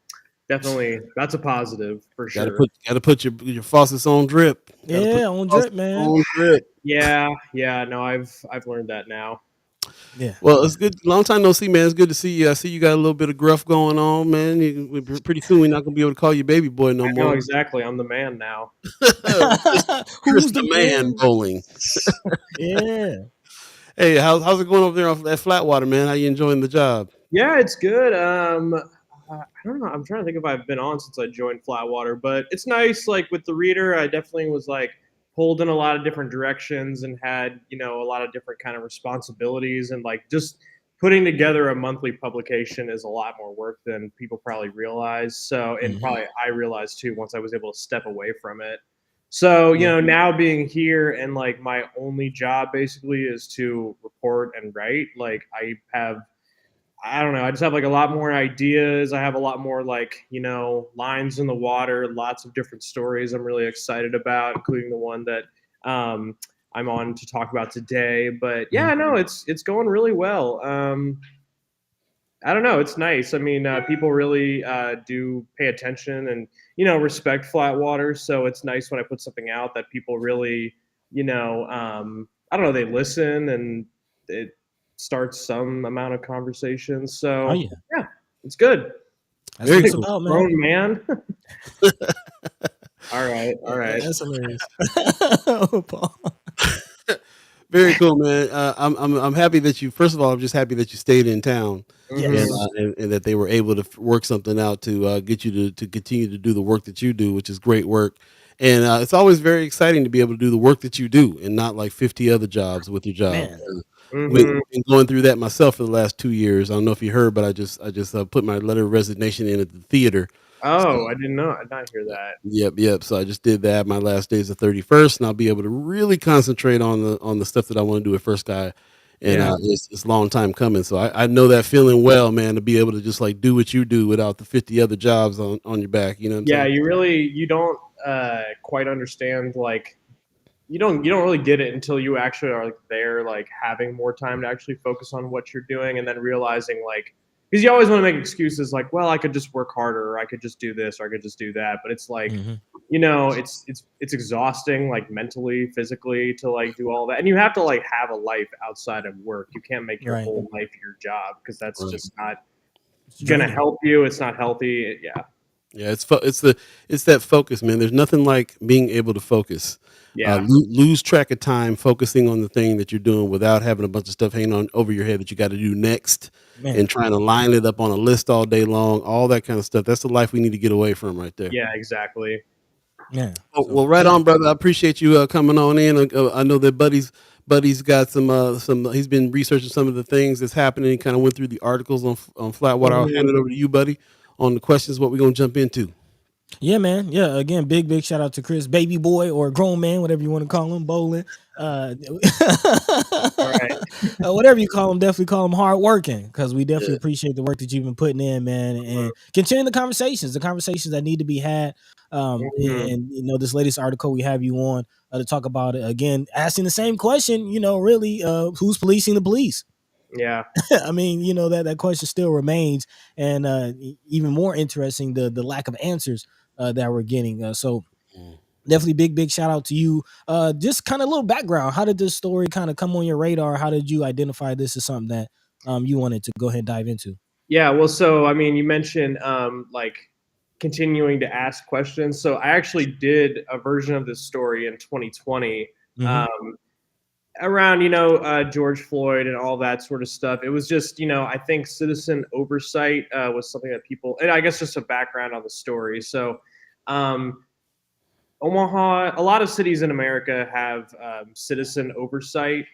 definitely, that's a positive for sure. Gotta put your faucets on drip. On drip, man. On drip. Yeah. No, I've learned that now. Yeah. Well, it's good. Long time no see, man. It's good to see you. I see you got a little bit of gruff going on, man. Pretty soon we're not gonna be able to call you baby boy no more. No, exactly. I'm the man now. Who's the man, Bowling? Yeah. Hey, how's it going over there off that Flatwater, man? How you enjoying the job? Yeah, it's good. I don't know. I'm trying to think if I've been on since I joined Flatwater, but it's nice. Like with the reader, I definitely was like pulled in a lot of different directions and had, a lot of different kind of responsibilities, and like just putting together a monthly publication is a lot more work than people probably realize. So, and probably I realized too, once I was able to step away from it. So, now being here and like my only job basically is to report and write. Like I have I don't know. I just have like a lot more ideas. I have a lot more like, lines in the water, lots of different stories I'm really excited about, including the one that um, I'm on to talk about today. But yeah, no, it's going really well. I don't know. It's nice. I mean, people really do pay attention and respect Flatwater. So it's nice when I put something out that people really, I don't know, they listen and it starts some amount of conversation. Oh So yeah, yeah, it's good. that's what Very it's cool. about, man. Grown man. All right, all right. That's hilarious. Paul. Very cool, man. I'm happy that you. First of all, I'm just happy that you stayed in town, Mhm. and that they were able to work something out to get you to continue to do the work that you do, which is great work. And it's always very exciting to be able to do the work that you do, and not like 50 other jobs with your job. Man, Mhm. Been going through that myself for the last 2 years. I don't know if you heard, but I just put my letter of resignation in at the theater. So Oh, I didn't know. I did not hear that. yep. So I just did that. My last day is the 31st, and I'll be able to really concentrate on the stuff that I want to do at First Guy. And Yeah. it's a long time coming. So I know that feeling well, man, to be able to just like do what you do without the 50 other jobs on your back. You know what I'm Yeah, saying? you don't quite understand like you don't really get it until you actually are like there, like having more time to actually focus on what you're doing, and then realizing like because you always want to make excuses like, well, I could just work harder, or I could just do this, or I could just do that. But it's like, it's exhausting, like mentally, physically, to like do all that, and you have to like have a life outside of work. You can't make your right. whole life your job because that's Right. just not It's gonna draining. help you. It's not healthy. Yeah, Yeah, it's that focus, man. There's nothing like being able to focus. yeah, Lose track of time, focusing on the thing that you're doing without having a bunch of stuff hanging on over your head that you got to do next, Man, and trying to line it up on a list all day long. All that kind of stuff. That's the life we need to get away from, right there. yeah, exactly. man. Oh, So well, right yeah, on, brother. I appreciate you coming on in. I know that Buddy's got some. He's been researching some of the things that's happening. He kind of went through the articles on Flatwater. I'll hand Mhm. it over to you, buddy, on the questions. What we're gonna jump into. yeah, man. Yeah, again, big shout out to Chris, baby boy or grown man, whatever you want to call him, bowling. Uh, All right. whatever you call him, definitely call him hard working because we definitely Yeah. appreciate the work that you've been putting in, man, and continue the conversations that need to be had. Mhm. And this latest article we have you on to talk about it again, asking the same question. Really, who's policing the police? Yeah. I mean, that question still remains, and even more interesting, the lack of answers that we're getting. So Mm. definitely big shout out to you. Just kind of a little background. How did this story kind of come on your radar? How did you identify this as something that you wanted to go ahead and dive into? Yeah. Well, so I mean, you mentioned like continuing to ask questions. So I actually did a version of this story in 2020 Hmm. um, around George Floyd and all that sort of stuff. It was just I think citizen oversight was something that people, and I guess just a background on the story. So um, Omaha, a lot of cities in America have citizen oversight.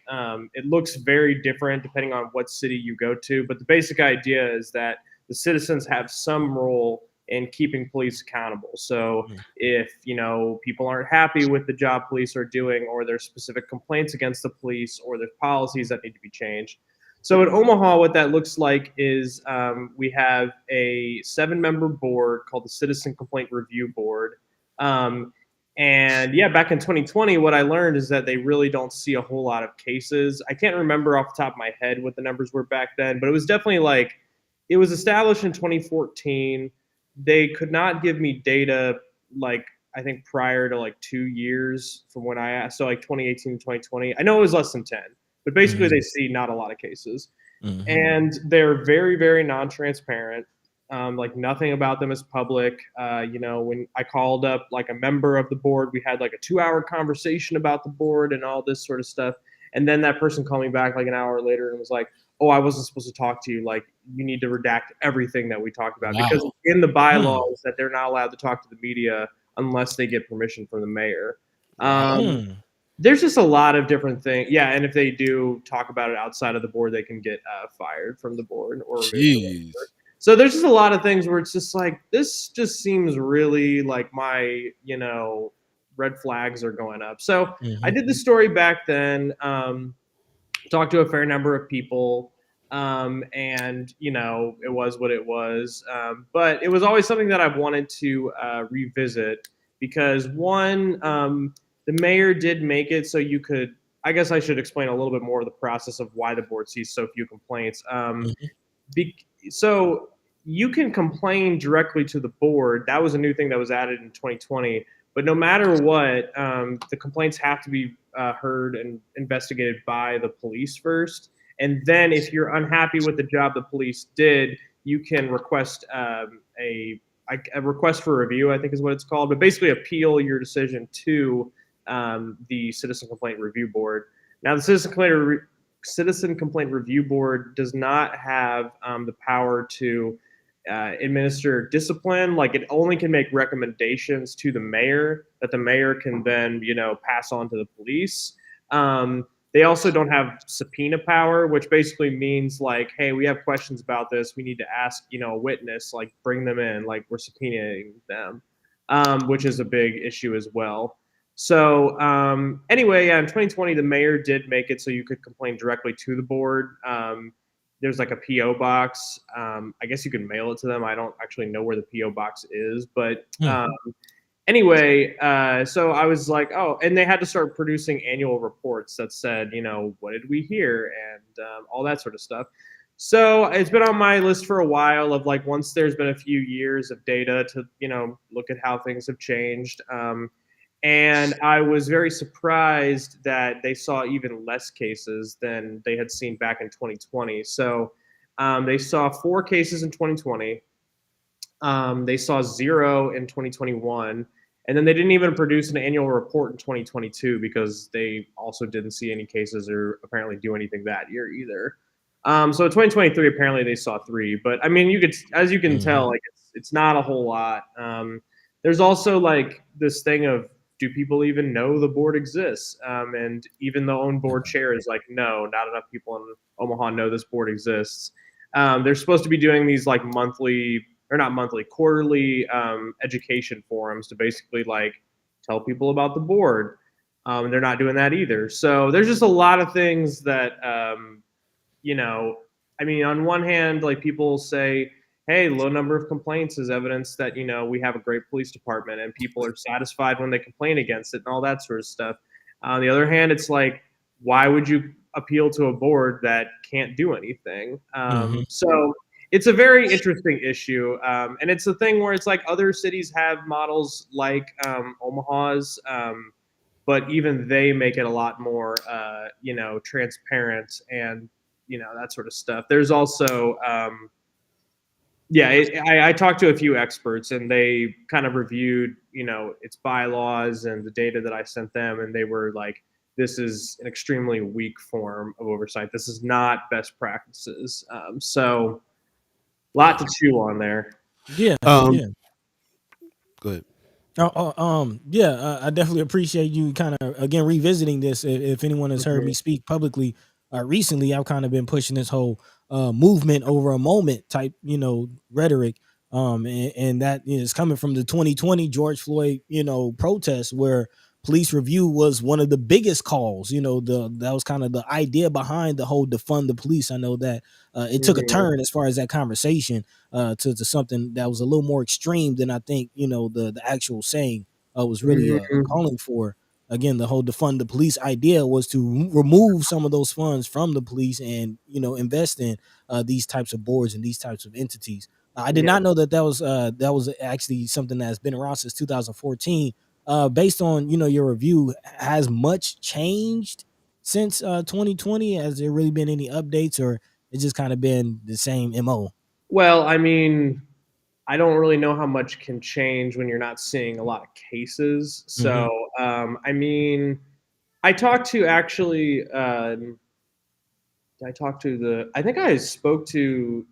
It looks very different depending on what city you go to, but the basic idea is that the citizens have some role in keeping police accountable. So if people aren't happy with the job police are doing, or there's specific complaints against the police, or there's policies that need to be changed. So in Omaha, what that looks like is we have a 7-member board called the Citizen Complaint Review Board. Um, and yeah, back in 2020, what I learned is that they really don't see a whole lot of cases. I can't remember off the top of my head what the numbers were back then, but it was definitely like it was established in 2014. They could not give me data like I think prior to like 2 years from when I asked. So like 2018 to 2020. I know it was less than 10, but basically Hmm. they see not a lot of cases. Hmm. And they're very, very non-transparent. Like nothing about them is public. When I called up like a member of the board, we had like a 2-hour conversation about the board and all this sort of stuff. And then that person called me back like an hour later and was like, "Oh, I wasn't supposed to talk to you. Like, you need to redact everything that we talked about because Wow. in the Hmm. bylaws that they're not allowed to talk to the media unless they get permission from the mayor." Wow. Hmm. There's just a lot of different things. Yeah, and if they do talk about it outside of the board, they can get fired from the board or removed. Or whatever. Jeez. So there's just a lot of things where it's just like this just seems really like my red flags are going up. So I Hmm. did the story back then. Talked to a fair number of people. And it was what it was. But it was always something that I wanted to revisit because one, the mayor did make it so you could. I guess I should explain a little bit more of the process of why the board sees so few complaints. Mhm. So you can complain directly to the board. That was a new thing that was added in 2020. But no matter what, the complaints have to be heard and investigated by the police first. And then, if you're unhappy with the job the police did, you can request a request for review, I think is what it's called. But basically, appeal your decision to the Citizen Complaint Review Board. Now, the Citizen Complaint Review Board does not have the power to administer discipline. Like, it only can make recommendations to the mayor that the mayor can then, pass on to the police. They also don't have subpoena power, which basically means like, hey, we have questions about this. We need to ask, a witness, like bring them in, like we're subpoenaing them, which is a big issue as well. So anyway, yeah, in 2020, the mayor did make it so you could complain directly to the board. There's like a PO box. I guess you can mail it to them. I don't actually know where the PO box is, but anyway, so I was like, oh, and they had to start producing annual reports that said, what did we hear and all that sort of stuff. So it's been on my list for a while of like once there's been a few years of data to, look at how things have changed. And I was very surprised that they saw even less cases than they had seen back in 2020. So they saw 4 cases in 2020. They saw 0 in 2021. And then they didn't even produce an annual report in 2022 because they also didn't see any cases or apparently do anything that year either. So in 2023, apparently they saw 3. But I mean, as you can tell, like it's not a whole lot. There's also like this thing of, do people even know the board exists? And even the own board chair is like, no, not enough people in Omaha know this board exists. They're supposed to be doing these like quarterly education forums to basically like tell people about the board. They're not doing that either. So there's just a lot of things that, I mean, on one hand, like people say, hey, low number of complaints is evidence that, we have a great police department and people are satisfied when they complain against it and all that sort of stuff. On the other hand, it's like, why would you appeal to a board that can't do anything? So it's a very interesting issue. And it's a thing where it's like other cities have models like Omaha's, but even they make it a lot more, transparent and, that sort of stuff. There's also, I talked to a few experts and they kind of reviewed, its bylaws and the data that I sent them. And they were like, this is an extremely weak form of oversight. This is not best practices. So a lot to chew on there. Yeah, Um, yeah. Go ahead. I definitely appreciate you kind of again revisiting this. If anyone has heard me speak publicly recently, I've kind of been pushing this whole movement over a moment type, rhetoric. And that is coming from the 2020 George Floyd, protest where police review was one of the biggest calls. That was kind of the idea behind the whole defund the police. I know that it took a turn as far as that conversation to something that was a little more extreme than I think the actual saying was really calling for. Again, the whole defund the police idea was to remove some of those funds from the police and invest in these types of boards and these types of entities. I did not know that was actually something that's been around since 2014. Based on your review, has much changed since 2020? Has there really been any updates, or it's just kind of been the same MO? Well, I mean, I don't really know how much can change when you're not seeing a lot of cases. So, I mean, I talked to actually, I think I spoke to,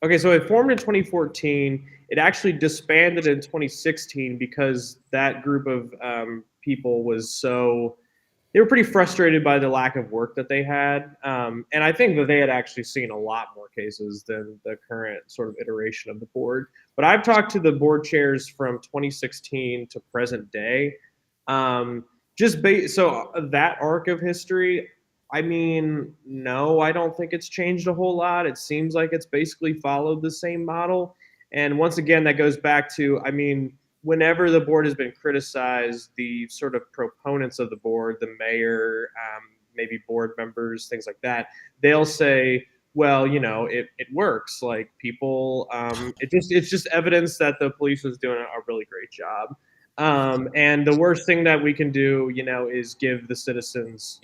okay, so it formed in 2014. It actually disbanded in 2016 because that group of people they were pretty frustrated by the lack of work that they had. And I think that they had actually seen a lot more cases than the current sort of iteration of the board. But I've talked to the board chairs from 2016 to present day. So that arc of history, I mean, no, I don't think it's changed a whole lot. It seems like it's basically followed the same model. And once again, that goes back to, I mean, whenever the board has been criticized, the sort of proponents of the board, the mayor, maybe board members, things like that, they'll say, well, it works. Like people, it's just evidence that the police was doing a really great job. And the worst thing that we can do, is give the citizens,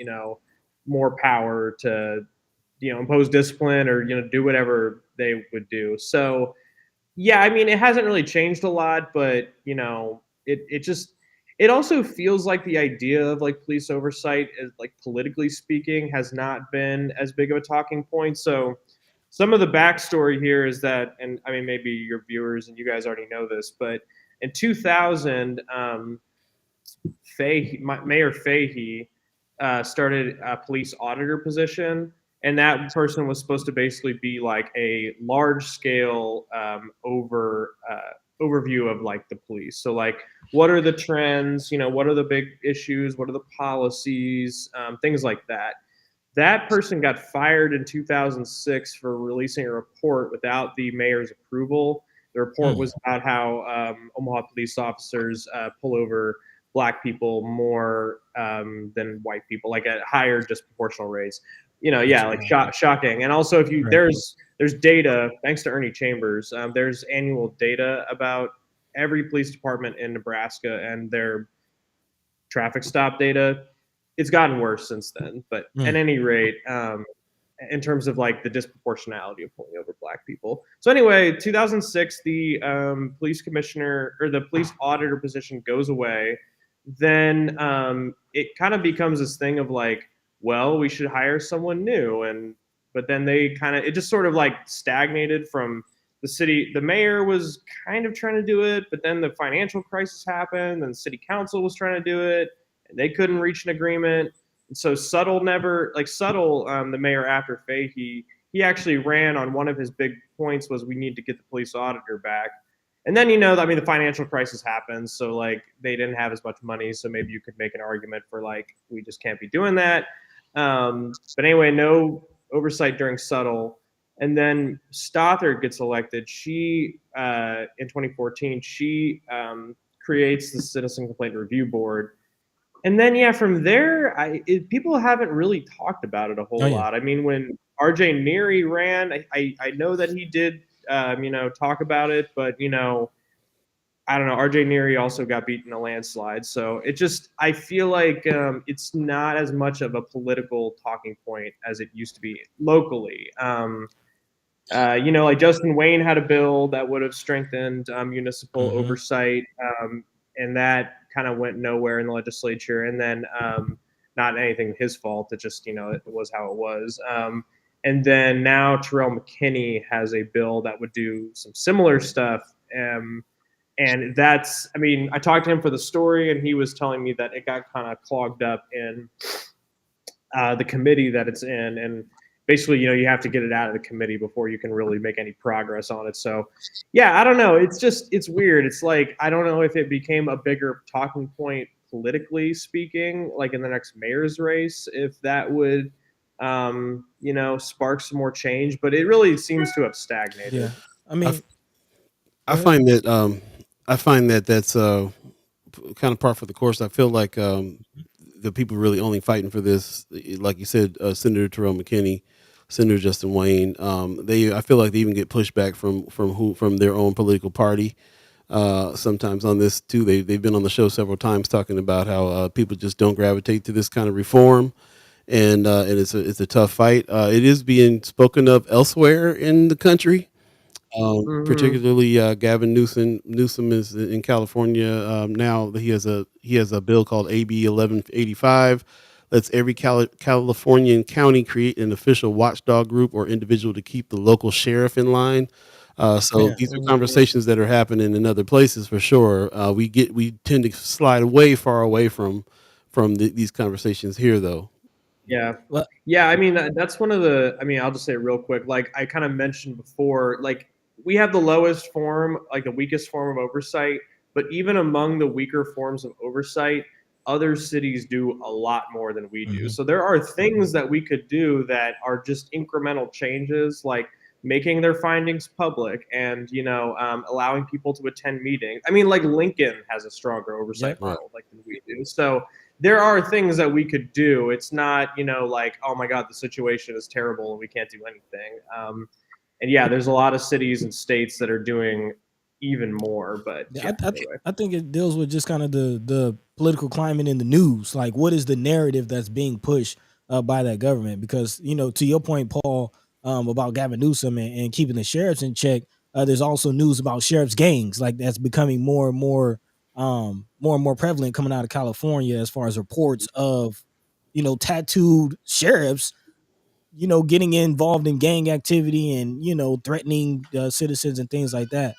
more power to, impose discipline or, do whatever they would do. So, yeah, I mean, it hasn't really changed a lot, but it also feels like the idea of like police oversight is like politically speaking has not been as big of a talking point. So some of the backstory here is that, and I mean, maybe your viewers and you guys already know this, but in 2000, Mayor Fahey started a police auditor position, and that person was supposed to basically be like a large scale overview of like the police. So like, what are the trends? What are the big issues? What are the policies? Things like that. That person got fired in 2006 for releasing a report without the mayor's approval. The report was about how Omaha police officers pull over black people more than white people, like at higher disproportional rates. Like shocking. And also, if you there's data, thanks to Ernie Chambers, there's annual data about every police department in Nebraska and their traffic stop data. It's gotten worse since then, but at any rate, in terms of like the disproportionality of pulling over black people. So anyway, 2006, the police commissioner or the police auditor position goes away. Then it kind of becomes this thing of like, well, we should hire someone new, but then it just sort of like stagnated from the city. The mayor was kind of trying to do it, but then the financial crisis happened, and the city council was trying to do it, and they couldn't reach an agreement. And so Suttle, the mayor after Fahey, he actually ran on one of his big points was we need to get the police auditor back. And then, the financial crisis happens. So like they didn't have as much money. So maybe you could make an argument for like, we just can't be doing that. But anyway, no oversight during Suttle. And then Stothard gets elected. She, in 2014, she creates the Citizen Complaint Review Board. And then, from there, people haven't really talked about it a whole lot. I mean, when RJ Neary ran, I know that he did, talk about it, but, I don't know. RJ Neary also got beat in a landslide. So I feel like it's not as much of a political talking point as it used to be locally. Like Justin Wayne had a bill that would have strengthened municipal oversight, and that kind of went nowhere in the legislature. And then not anything his fault. It just, it was how it was. And then now Terrell McKinney has a bill that would do some similar stuff. And that's, I mean, I talked to him for the story, and he was telling me that it got kind of clogged up in the committee that it's in. And basically, you have to get it out of the committee before you can really make any progress on it. So, yeah, I don't know. It's weird. It's like, I don't know if it became a bigger talking point politically speaking, like in the next mayor's race, if that would, spark some more change. But it really seems to have stagnated. Yeah. I mean, I find that that's kind of par for the course. I feel like the people really only fighting for this, like you said, Senator Terrell McKinney, Senator Justin Wayne. I feel like they even get pushback from their own political party. Sometimes on this too. They've been on the show several times talking about how people just don't gravitate to this kind of reform, and it's a tough fight. It is being spoken of elsewhere in the country. Particularly Gavin Newsom is in California now. He has a bill called AB 1185. Lets every Californian county create an official watchdog group or individual to keep the local sheriff in line. These are conversations that are happening in other places for sure. We tend to slide far away from these conversations here, though. Yeah. Yeah. I mean, that's one of I'll just say real quick, like I kind of mentioned before, like we have the lowest form, like the weakest form of oversight, but even among the weaker forms of oversight, other cities do a lot more than we do. Mhm. So there are things that we could do that are just incremental changes, like making their findings public and allowing people to attend meetings. I mean, like Lincoln has a stronger oversight Yep. Right. model like than we do. So there are things that we could do. It's not like, oh my god, the situation is terrible and we can't do anything. And yeah, there's a lot of cities and states that are doing even more. But Yeah, yeah, anyway. I think it deals with just kind of the political climate in the news. Like, what is the narrative that's being pushed by that government? Because to your point, Paul, about Gavin Newsom and keeping the sheriffs in check. There's also news about sheriffs gangs, like that's becoming more and more prevalent coming out of California, as far as reports of tattooed sheriffs getting involved in gang activity and threatening citizens and things like that.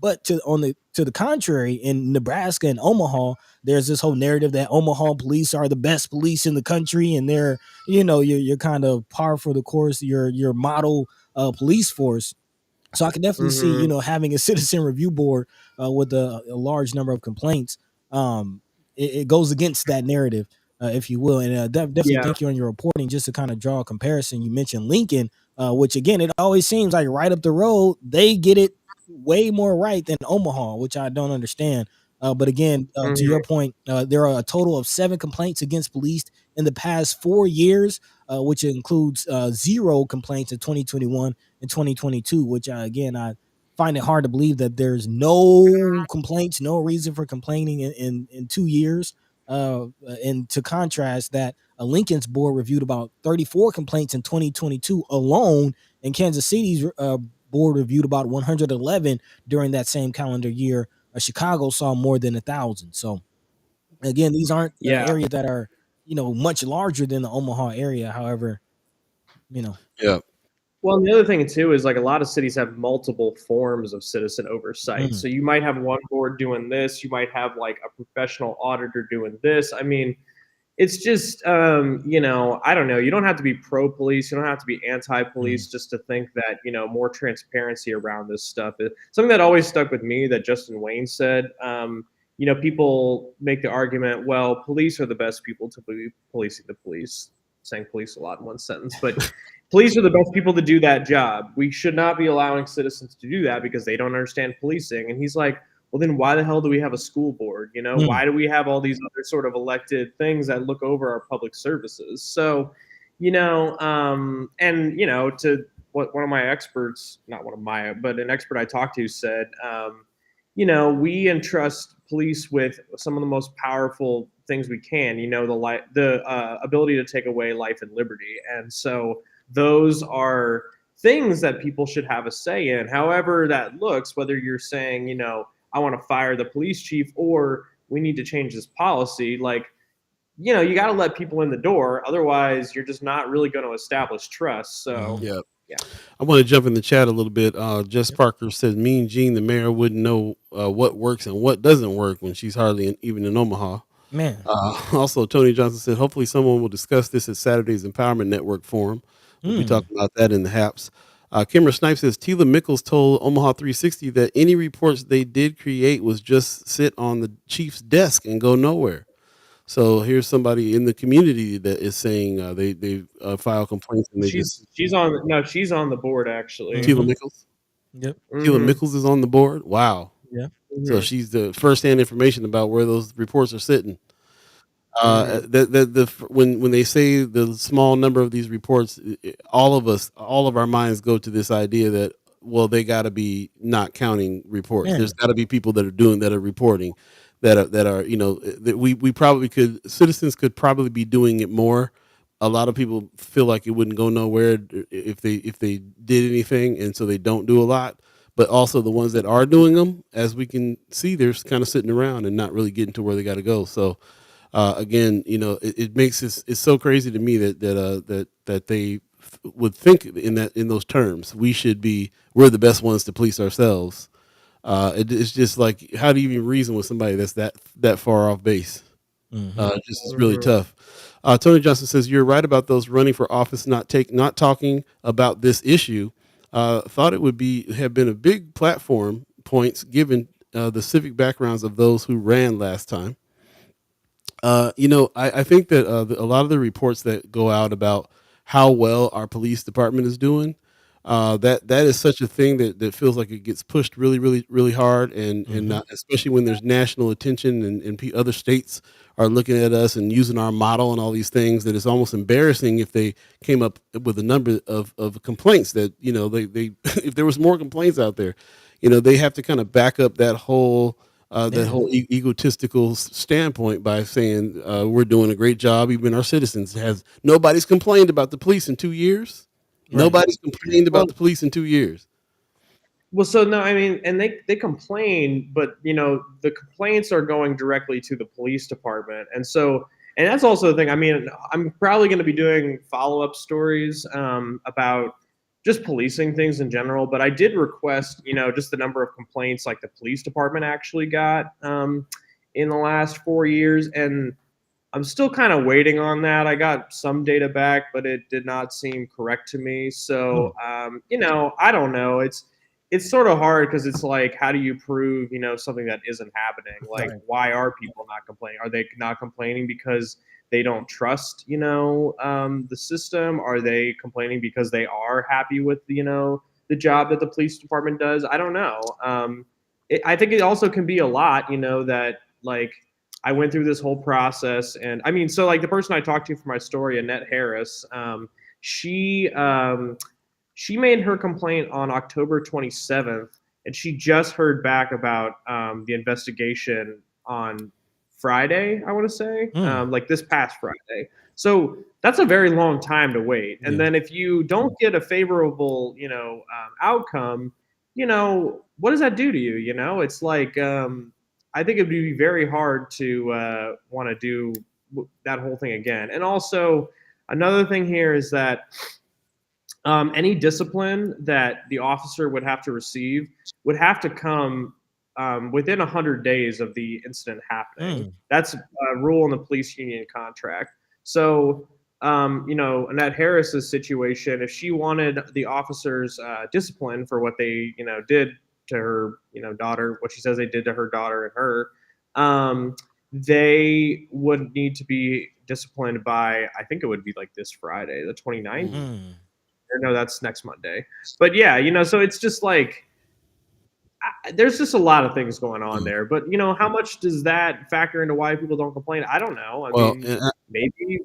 But to the contrary, in Nebraska and Omaha, there's this whole narrative that Omaha police are the best police in the country, and they're you're kind of par for the course, your model police force. So I can definitely see, Mm-hmm. having a citizen review board with a large number of complaints. It goes against that narrative, if you will. And definitely Yeah. thank you on your reporting. Just to kind of draw a comparison, you mentioned Lincoln, which again, it always seems like right up the road, they get it way more right than Omaha, which I don't understand. But again, to Mm-hmm. your point, there are a total of 7 complaints against police in the past 4 years, which includes 0 complaints in 2021 in 2022, which again, I find it hard to believe that there's no complaints, no reason for complaining in 2 years. And to contrast that, Lincoln's board reviewed about 34 complaints in 2022 alone, and Kansas City's board reviewed about 111 during that same calendar year. Chicago saw more than 1,000. So again, these aren't Yeah. areas that are much larger than the Omaha area. However, Yeah. Well, and the other thing too is like a lot of cities have multiple forms of citizen oversight. mm, So you might have one board doing this, you might have like a professional auditor doing this. I mean, it's just I don't know. You don't have to be pro police, you don't have to be anti mm, police just to think that more transparency around this stuff. Something that always stuck with me that Justin Wayne said. People make the argument, well, police are the best people to be policing the police. Saying police a lot in one sentence, but police are the best people to do that job. We should not be allowing citizens to do that because they don't understand policing. And he's like, well, then why the hell do we have a school board? mm. Why do we have all these other sort of elected things that look over our public services? So, and to what one of my experts, not one of my, but an expert I talked to said, we entrust police with some of the most powerful things we can. The ability to take away life and liberty, and so those are things that people should have a say in. However, that looks, whether you're saying, I want to fire the police chief or we need to change this policy, like, you got to let people in the door. Otherwise, you're just not really going to establish trust. So, Mhm. Yeah. yeah. I want to jump in the chat a little bit. Jess Yep. Parker said, "Mean Gene, the mayor, wouldn't know what works and what doesn't work when she's hardly even in Omaha." Man. Also, Tony Johnson said, "Hopefully, someone will discuss this at Saturday's Empowerment Network Forum. We'll be Mm. talking about that in the HAPS." Kimara Snipes says, "Tila Mickles told Omaha 360 that any reports they did create was just sit on the chief's desk and go nowhere." So here's somebody in the community that is saying they file complaints and they just She's on the board actually. Tila Mhm. Mickles. Yep. Tila Mm-hmm. Mickles is on the board. Wow. Yeah. So Mm-hmm. she's the first-hand information about where those reports are sitting. Mm-hmm. When they say the small number of these reports, all of our minds go to this idea that, well, they got to be not counting reports. Man. There's got to be people that are reporting, that are that we probably could citizens could probably be doing it more. A lot of people feel like it wouldn't go nowhere if they did anything, and so they don't do a lot. But also the ones that are doing them, as we can see, they're kind of sitting around and not really getting to where they got to go. So again, it makes it's so crazy to me that they would think in those terms. We're the best ones to police ourselves. It's just like, how do you even reason with somebody that's that far off base? Mhm. Just is really Mm-hmm. tough. Tony Johnson says, "You're right about those running for office not talking about this issue. Thought it would have been a big platform points given the civic backgrounds of those who ran last time." I think that a lot of the reports that go out about how well our police department is doing, that is such a thing that feels like it gets pushed really, really, really hard, and Hmm. especially when there's national attention and other states are looking at us and using our model and all these things. That it's almost embarrassing if they came up with a number of complaints that they if there was more complaints out there, they have to kind of back up that Yeah. whole egotistical standpoint by saying we're doing a great job. Even our citizens has nobody's complained about the police in 2 years. Right. Nobody's complained about Well, the police in 2 years. so no, I mean, and they complain, but the complaints are going directly to the police department, and that's also the thing. I mean, I'm probably going to be doing follow up stories about just policing things in general, but I did request, just the number of complaints like the police department actually got in the last 4 years, and I'm still kind of waiting on that. I got some data back, but it did not seem correct to me. Hmm. So, I don't know. It's sort of hard because it's like, how do you prove, something that isn't happening? Like, Right. why are people not complaining? Are they not complaining because they don't trust, the system? Are they complaining because they are happy with, the job that the police department does? I don't know. I think it also can be a lot, that like I went through this whole process, and I mean, so like the person I talked to for my story, Annette Harris, she she made her complaint on October 27th, and she just heard back about the investigation on Friday. I want to say, Mm. like this past Friday. So that's a very long time to wait. And Yeah. then if you don't get a favorable, outcome, what does that do to you? It's like I think it would be very hard to want to do that whole thing again. And also, another thing here is that any discipline that the officer would have to receive would have to come within 100 days of the incident happening. Mm. That's a rule in the police union contract. So, Annette Harris's situation, if she wanted the officers discipline for what they, did to her, daughter, what she says they did to her daughter and her, they would need to be disciplined by, I think it would be like this Friday, the 29th. Ooh. Mm. Or no, that's next Monday. But yeah, so it's just like there's just a lot of things going on Mm. there. But how much does that factor into why people don't complain? I don't know. I Well, mean, and maybe,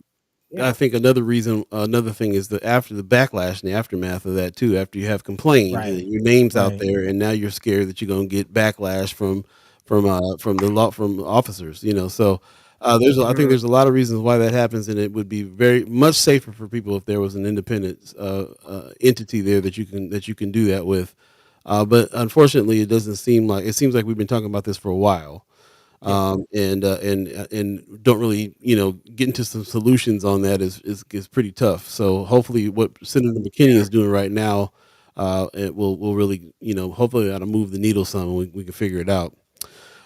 I yeah. think another thing is that after the backlash and the aftermath of that too, after you have complained Right. and your name's out Right. there, and now you're scared that you're going to get backlash from officers, So I think Mhm. there's a lot of reasons why that happens, and it would be very much safer for people if there was an independent entity there that you can do that with. But unfortunately, it seems like we've been talking about this for a while, Yeah. and don't really get into some solutions on that is pretty tough. So hopefully, what Senator McKinney Yeah. is doing right now, it will really hopefully that'll move the needle some. And we can figure it out.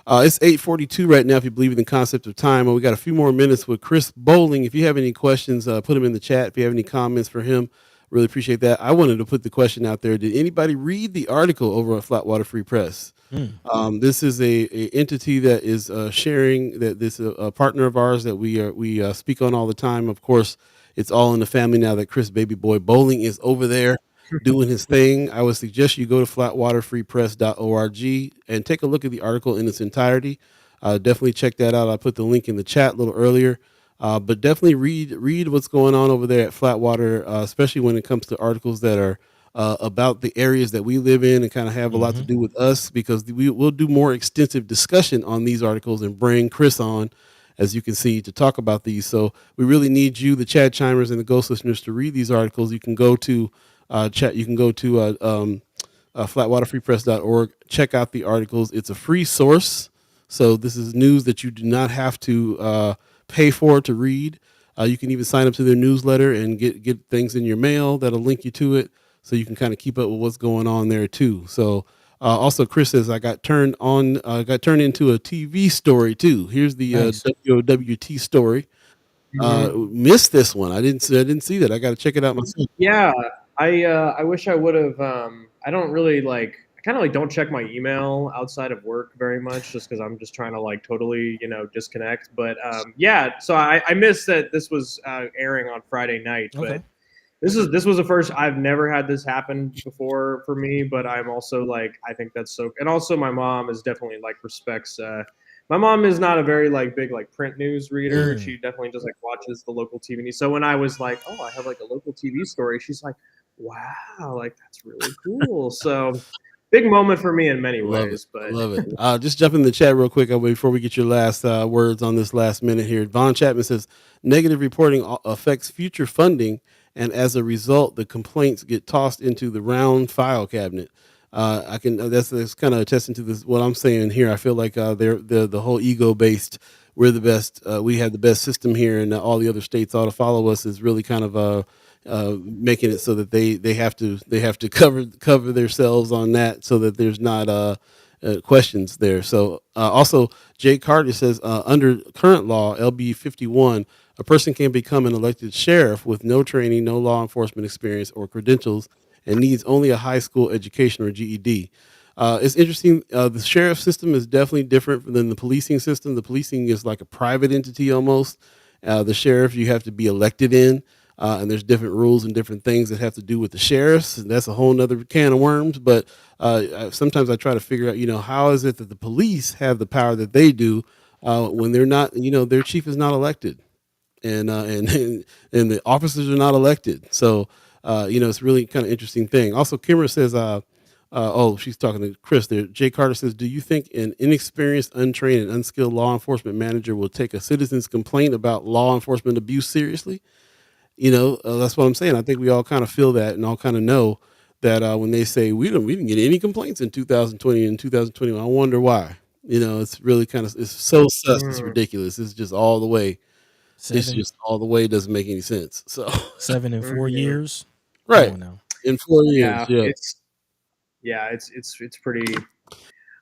It's 8:42 right now. If you believe in the concept of time, we got a few more minutes with Chris Bowling. If you have any questions, put them in the chat. If you have any comments for him, really appreciate that. I wanted to put the question out there: did anybody read the article over at Flatwater Free Press? Mm. This is a entity that is sharing that this a partner of ours that we speak on all the time. Of course, it's all in the family now that Chris Baby Boy Bowling is over there doing his thing. I would suggest you go to flatwaterfreepress.org and take a look at the article in its entirety. Definitely check that out. I put the link in the chat a little earlier. But definitely read what's going on over there at Flatwater, especially when it comes to articles that are about the areas that we live in and kind of have a lot to Hmm. do with us, because we'll do more extensive discussion on these articles and bring Chris on, as you can see, to talk about these. So we really need you, the chat chimers and the ghost listeners, to read these articles. You can go to chat. You can go to flatwaterfreepress.org. Check out the articles. It's a free source. So this is news that you do not have to pay for to read. You can even sign up to their newsletter and get things in your mail that'll link you to it, so you can kind of keep up with what's going on there too. So also, Chris says I got turned into a TV story too. Here's the Nice. WOWT story. Mhm. Missed this one. I didn't see that. I got to check it out myself. Yeah, I wish I would have. I don't really like. I kind of like don't check my email outside of work very much, just because I'm just trying to like totally disconnect. But yeah, so I missed that this was airing on Friday night, Okay. but this was the first. I've never had this happen before for me, but I'm also like, I think that's so. And also, my mom is definitely like respects. My mom is not a very like big like print news reader. She definitely just like watches the local TV news. So when I was like, oh, I have like a local TV story, she's like, wow, like that's really cool. So big moment for me in many Love it. ways. I But love it. Just jump in the chat real quick before we get your last words on this last minute here. Von Chapman says negative reporting affects future funding, and as a result, the complaints get tossed into the round file cabinet. I can that's kind of attesting to this what I'm saying here. I feel like they're the whole ego based. We're the best. We have the best system here, and all the other states ought to follow us. Is really kind of making it so that they have to cover themselves on that, so that there's not questions there. So also, Jay Carter says under current law LB 51, a person can become an elected sheriff with no training, no law enforcement experience or credentials, and needs only a high school education or GED. It's interesting. The sheriff system is definitely different than the policing system. The policing is like a private entity almost. The sheriff you have to be elected in, and there's different rules and different things that have to do with the sheriffs, and that's a whole nother can of worms. But sometimes I try to figure out, how is it that the police have the power that they do when they're not, their chief is not elected, and and the officers are not elected. So it's really kind of interesting thing. Also, Kimara says, oh, she's talking to Chris there. Jay Carter says, do you think an inexperienced, untrained, and unskilled law enforcement manager will take a citizen's complaint about law enforcement abuse seriously? That's what I'm saying. I think we all kind of feel that and all kind of know that when they say we didn't get any complaints in 2020 and 2021, I wonder why. It's really it's so sus. It's ridiculous. It's just all the way. It's Seven, just all the way. It doesn't make any sense. So 7 and 4 years. Come right on now. in 4 years, yeah, yeah. it's pretty.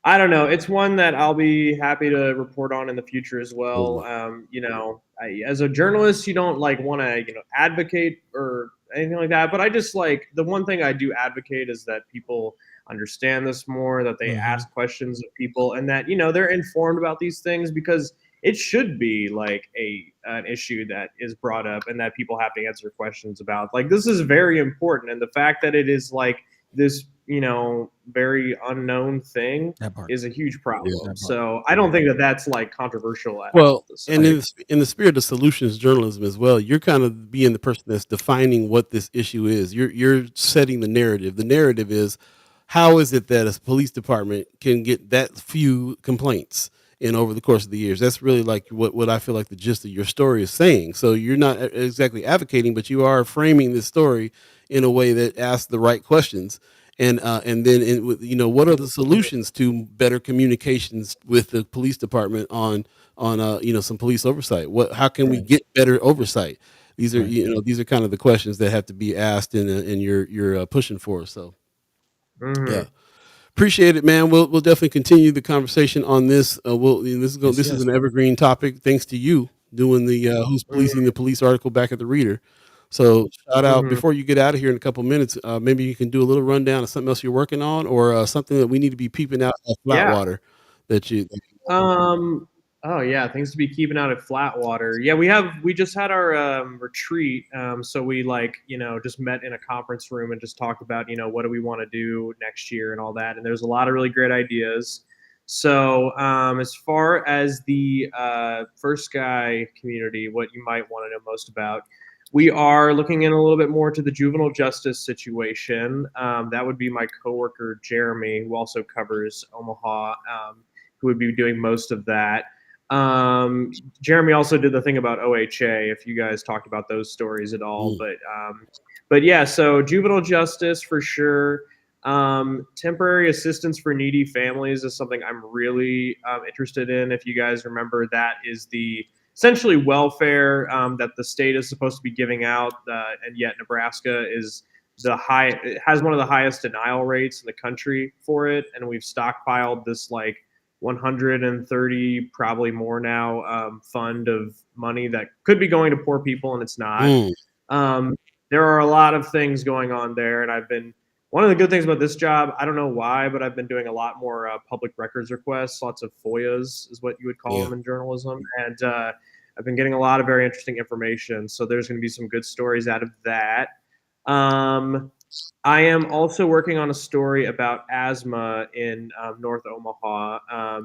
I don't know. It's one that I'll be happy to report on in the future as well. Totally. As a journalist, you don't like want to, advocate or anything like that. But I just like the one thing I do advocate is that people understand this more, that they Mm-hmm. ask questions of people, and that they're informed about these things because it should be like an issue that is brought up and that people have to answer questions about. Like this is very important, and the fact that it is like this very unknown thing That part. is a huge Yeah. problem. That part. So I don't think that that's like controversial at Well, all to and say. in the spirit of solutions journalism as well, you're kind of being the person that's defining what this issue is. You're setting the narrative. The narrative is, how is it that a police department can get that few complaints in over the course of the years? That's really like what I feel like the gist of your story is saying. So you're not exactly advocating, but you are framing this story in a way that asks the right questions. And then what are the solutions to better communications with the police department on some police oversight? How can we get better oversight? These are Right. these are kind of the questions that have to be asked and you're pushing for. So yeah, Mm-hmm. appreciate it, man. We'll definitely continue the conversation on this. Yes, This is yes. an evergreen topic thanks to you doing the who's policing Mm-hmm. the police article back at the Reader. So shout out Mm-hmm. before you get out of here in a couple minutes. Maybe you can do a little rundown of something else you're working on, or something that we need to be peeping out at Yeah. Flatwater that you. Um. Oh yeah, things to be keeping out at Flatwater. Yeah, we just had our retreat. So we like just met in a conference room and just talked about what do we want to do next year and all that. And there's a lot of really great ideas. So as far as the first guy community, what you might want to know most about, we are looking in a little bit more to the juvenile justice situation. That would be my coworker Jeremy, who also covers Omaha. Who would be doing most of that. Jeremy also did the thing about OHA. If you guys talked about those stories at all, Mm. but yeah. So juvenile justice for sure. Temporary assistance for needy families is something I'm really interested in. If you guys remember, that is the essentially welfare that the state is supposed to be giving out, and yet Nebraska is it has one of the highest denial rates in the country for it, and we've stockpiled this like 130, probably more now, fund of money that could be going to poor people, and it's not. Mm. Um, there are a lot of things going on there, and I've been one of the good things about this job, I don't know why, but I've been doing a lot more public records requests, lots of FOIAs is what you would call Yeah. them in journalism. And I've been getting a lot of very interesting information. So there's going to be some good stories out of that. I am also working on a story about asthma in North Omaha.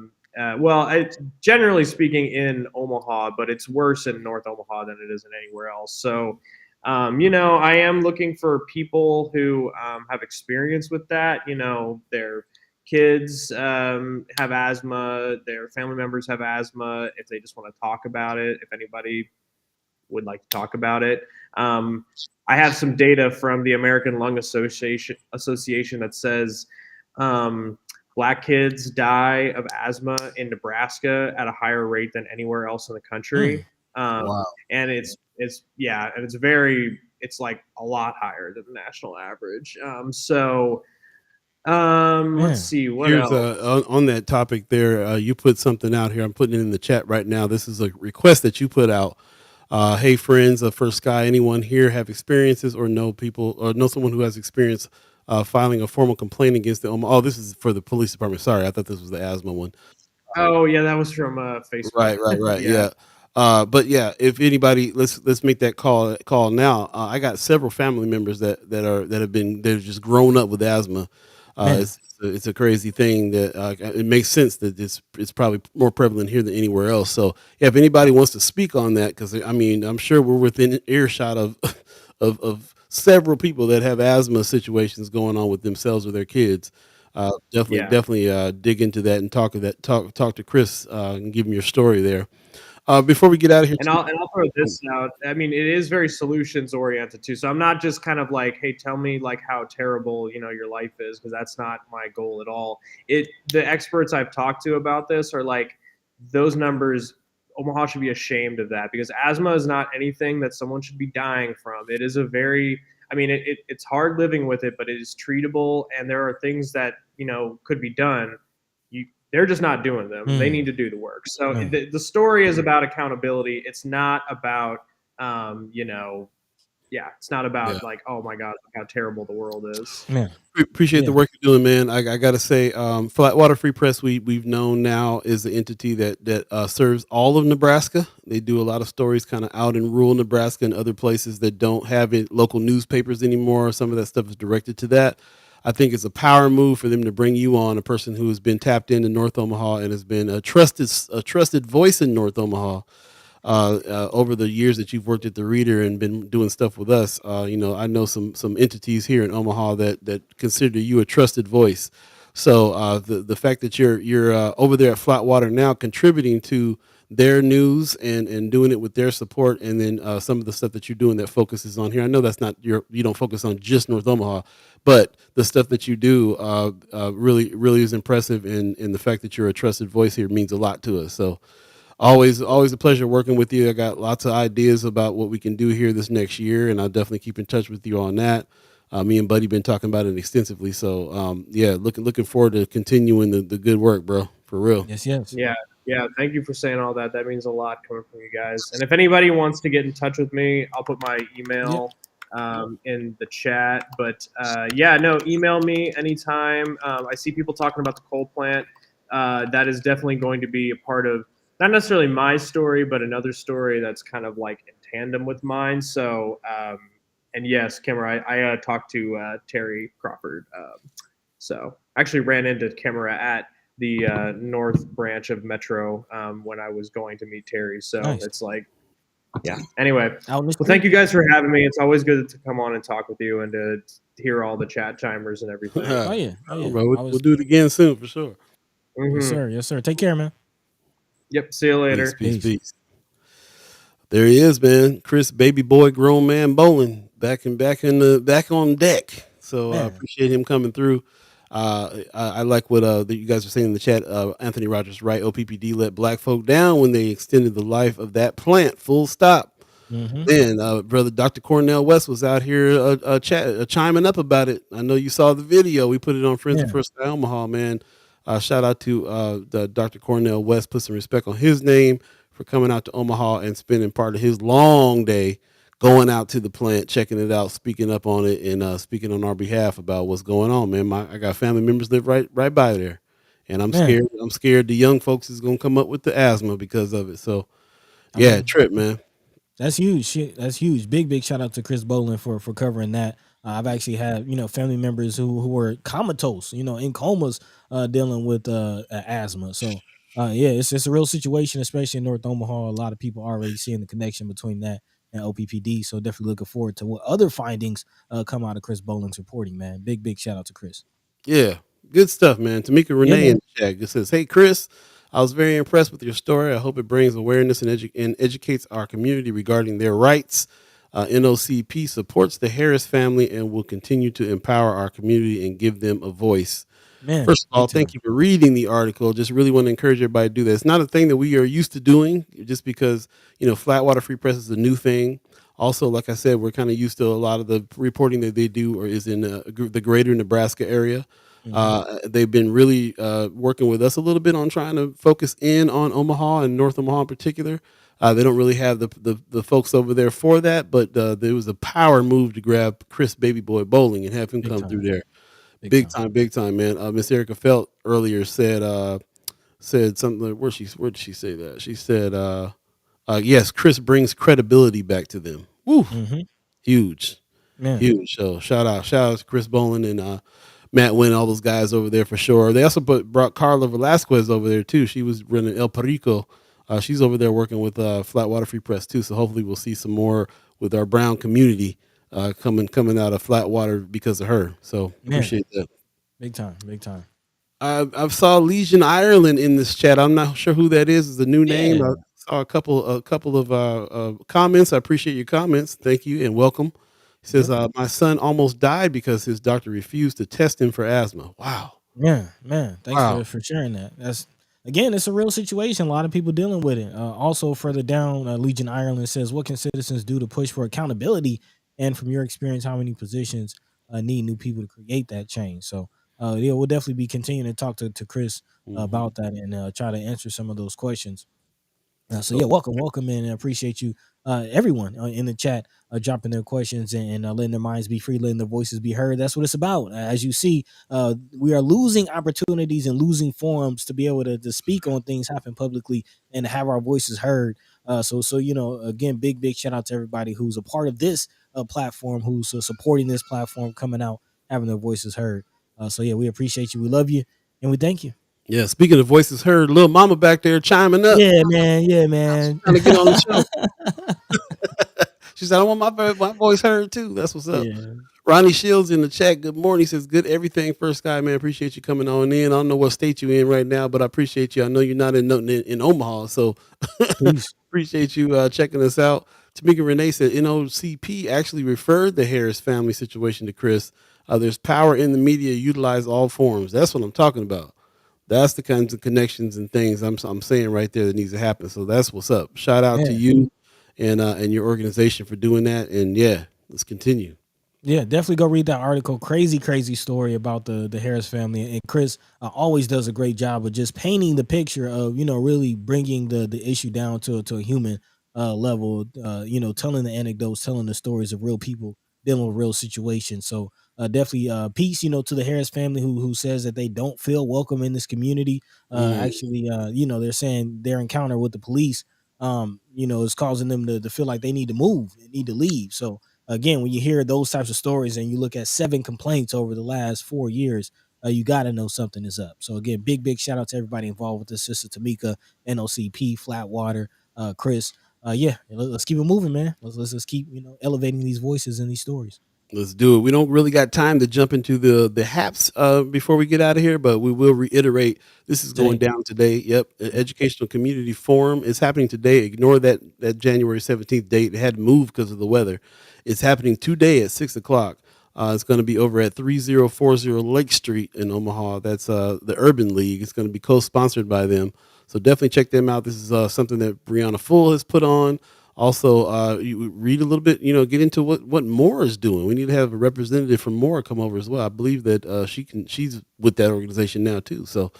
Generally speaking, in Omaha, but it's worse in North Omaha than it is in anywhere else. So, I am looking for people who have experience with that. Their kids have asthma, their family members have asthma. If they just want to talk about it, if anybody would like to talk about it. I have some data from the American Lung Association that says black kids die of asthma in Nebraska at a higher rate than anywhere else in the country. Wow. And it's like a lot higher than the national average. Let's see what Here's else. on that topic there. You put something out here. I'm putting it in the chat right now. This is a request that you put out. Hey friends of First Sky, anyone here have experiences or know people or know someone who has experience filing a formal complaint against the Omaha? Oh, this is for the police department. Sorry, I thought this was the asthma one. Oh yeah, that was from Facebook. Right. Yeah. But yeah, if anybody, let's make that call now. I got several family members that have just grown up with asthma. It's a crazy thing that it makes sense that it's probably more prevalent here than anywhere else. So yeah, if anybody wants to speak on that, because I mean, I'm sure we're within earshot of of several people that have asthma situations going on with themselves or their kids. Definitely dig into that and talk to Chris and give him your story there. Before we get out of here, And I'll throw this out. I mean, it is very solutions oriented too. So I'm not just kind of like, hey, tell me like how terrible your life is, because that's not my goal at all. The experts I've talked to about this are like, those numbers, Omaha should be ashamed of that, because asthma is not anything that someone should be dying from. It is it's hard living with it, but it is treatable, and there are things that could be done. They're just not doing them. They need to do the work. So the story is about accountability. It's not about, it's not about like, oh my God, look how terrible the world is. Yeah. Appreciate the work you're doing, man. I got to say, Flatwater Free Press, we've known now is the entity that serves all of Nebraska. They do a lot of stories kind of out in rural Nebraska and other places that don't have local newspapers anymore. Some of that stuff is directed to that. I think it's a power move for them to bring you on, a person who has been tapped into North Omaha and has been a trusted voice in North Omaha over the years that you've worked at the Reader and been doing stuff with us. I know some entities here in Omaha that consider you a trusted voice. So the fact that you're over there at Flatwater now, contributing to their news and doing it with their support, and then some of the stuff that you're doing that focuses on here. I know that's not you don't focus on just North Omaha, but the stuff that you do really is impressive, and the fact that you're a trusted voice here means a lot to us. So always a pleasure working with you. I got lots of ideas about what we can do here this next year, and I'll definitely keep in touch with you on that. Me and Buddy been talking about it extensively. So looking forward to continuing the good work, bro. For real. Yes. Yeah. Thank you for saying all that. That means a lot coming from you guys. And if anybody wants to get in touch with me, I'll put my email in the chat. But email me anytime. I see people talking about the coal plant. That is definitely going to be a part of not necessarily my story, but another story that's kind of like in tandem with mine. So, and yes, Kimara, I talked to Terry Crawford. So I actually ran into Kimara at the North branch of Metro when I was going to meet Terry. So It's like, Anyway, well, thank you guys for having me. It's always good to come on and talk with you and to hear all the chat chimers and everything. Bro, we'll do it again soon for sure. Mm-hmm. Yes, sir. Take care, man. Yep. See you later. Peace. There he is, man. Chris, baby boy, grown man, bowling back on deck. So I appreciate him coming through. I like what you guys are saying in the chat. Anthony Rogers, right? OPPD let black folk down when they extended the life of that plant. Full stop. Then brother Dr. Cornell West was out here chiming up about it. I know you saw the video. We put it on Friends of First Sky Omaha, man. Shout out to the Dr. Cornell West. Put some respect on his name for coming out to Omaha and spending part of his long day going out to the plant, checking it out, speaking up on it, and speaking on our behalf about what's going on, man. I got family members live right by there, and I'm Man, scared. I'm scared the young folks is gonna come up with the asthma because of it. So I yeah, mean, trip, man. that's huge. Shit, that's huge. Big shout out to Chris Boland for covering that. I've actually had family members who were comatose, in comas, dealing with asthma. So yeah, it's a real situation, especially in North Omaha. A lot of people already seeing the connection between that and OPPD. So definitely looking forward to what other findings come out of Chris Boland's reporting. Man, big shout out to Chris. Yeah, good stuff, man. Tamika Yeah, Renee in man. the chat just says, "Hey, Chris, I was very impressed with your story. I hope it brings awareness and educates our community regarding their rights. NOCP supports the Harris family and will continue to empower our community and give them a voice." Man, First of all, big thank time. you for reading the article. Just really want to encourage everybody to do that. It's not a thing that we are used to doing just because, Flatwater Free Press is a new thing. Also, like I said, we're kind of used to a lot of the reporting that they do or is in the greater Nebraska area. Hmm. They've been really working with us a little bit on trying to focus in on Omaha and North Omaha in particular. They don't really have the folks over there for that, but there was a power move to grab Chris Baby Boy Bowling and have him Big come through time. there. Big time. Big time, man. Miss Erica Felt earlier said something. Where did she say that? She said, yes, Chris brings credibility back to them. Woo, Hmm. huge, Man. huge. So shout out to Chris Boland and Matt Wynn, all those guys over there for sure. They also brought Carla Velasquez over there too. She was running El Perico. She's over there working with Flatwater Free Press too. So hopefully we'll see some more with our brown community coming out of Flatwater because of her. So Man. appreciate that. Big time. Big time. I saw Legion Ireland in this chat. I'm not sure who that is. It's a new name. I Yeah. saw a couple of comments. I appreciate your comments. Thank you and welcome. He says, Yep. my son almost died because his doctor refused to test him for asthma. Wow. Yeah, man. Thanks Wow. for sharing that. That's again, it's a real situation. A lot of people dealing with it. Also, further down, Legion Ireland says, "What can citizens do to push for accountability? And from your experience, how many positions need new people to create that change?" So, yeah, we'll definitely be continuing to talk to Chris Hmm. about that and try to answer some of those questions. So So yeah, welcome, and I appreciate you, everyone in the chat, dropping their questions and letting their minds be free, letting their voices be heard. That's what it's about. As you see, we are losing opportunities and losing forums to be able to speak on things, happen publicly, and have our voices heard. So again, big shout out to everybody who's a part of this platform, who's supporting this platform, coming out, having their voices heard. So yeah, we appreciate you, we love you, and we thank you. yeah, speaking of voices heard, little mama back there chiming up. Yeah, man. Yeah, She's man. trying to get on the show. She said, I want my voice heard too. That's what's up. Yeah. Ronnie Shields in the chat. Good morning. He says, good everything first guy, man. Appreciate you coming on in. I don't know what state you in right now, but I appreciate you. I know you're not in Omaha, so Peace. appreciate you checking us out. Tamika Renee said NOCP actually referred the Harris family situation to Chris. There's power in the media. Utilize all forms. That's what I'm talking about. That's the kinds of connections and things I'm saying right there that needs to happen. So that's what's up. Shout out to Yeah. you and your organization for doing that. And yeah, let's continue. Yeah, definitely go read that article. Crazy story about the Harris family. And Chris always does a great job of just painting the picture of, really bringing the issue down to a human level, telling the anecdotes, telling the stories of real people dealing with real situations. So definitely peace, to the Harris family who says that they don't feel welcome in this community. Mm, Actually, they're saying their encounter with the police, is causing them to feel like they need to move, they need to leave. So again, when you hear those types of stories and you look at 7 complaints over the last 4 years, you got to know something is up. So again, big shout out to everybody involved with this. Sister Tamika, NOCP, Flatwater, Chris. Yeah, let's keep it moving, man. Let's keep elevating these voices and these stories. let's do it. We don't really got time to jump into the haps before we get out of here, but we will reiterate this is going Today. down today. Yep, Educational Community Forum is happening today. Ignore that January 17th date. It had moved because of the weather. It's happening today at 6 o'clock. It's going to be over at 3040 Lake Street in Omaha. That's the Urban League. It's going to be co-sponsored by them. So definitely check them out. This is something that Brianna Full has put on. Also, you read a little bit, get into what Moore is doing. We need to have a representative from Moore come over as well. I believe that she's with that organization now too. So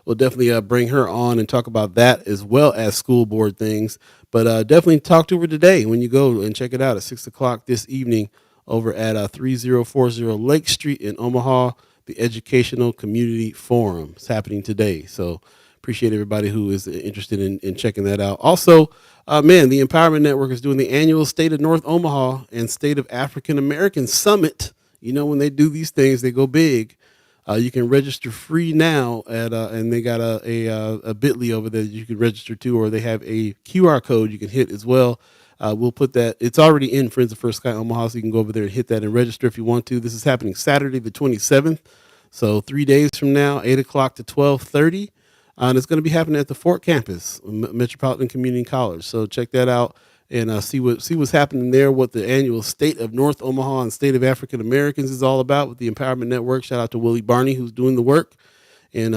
we'll definitely bring her on and talk about that as well as school board things. But definitely talk to her today when you go and check it out at 6 o'clock this evening over at 3040 Lake Street in Omaha. The Educational Community Forum is happening today. So appreciate everybody who is interested in checking that out. Also, man, the Empowerment Network is doing the annual State of North Omaha and State of African American Summit. When they do these things, they go big. You can register free now and they got a Bitly over there that you can register to, or they have a QR code you can hit as well. We'll put that. It's already in Friends of First Sky Omaha, so you can go over there and hit that and register if you want to. This is happening Saturday the 27th, so 3 days from now, 8 o'clock to 12:30. And it's going to be happening at the Fort Campus, Metropolitan Community College. So check that out and see what's happening there. What the annual State of North Omaha and State of African Americans is all about with the Empowerment Network. Shout out to Willie Barney, who's doing the work and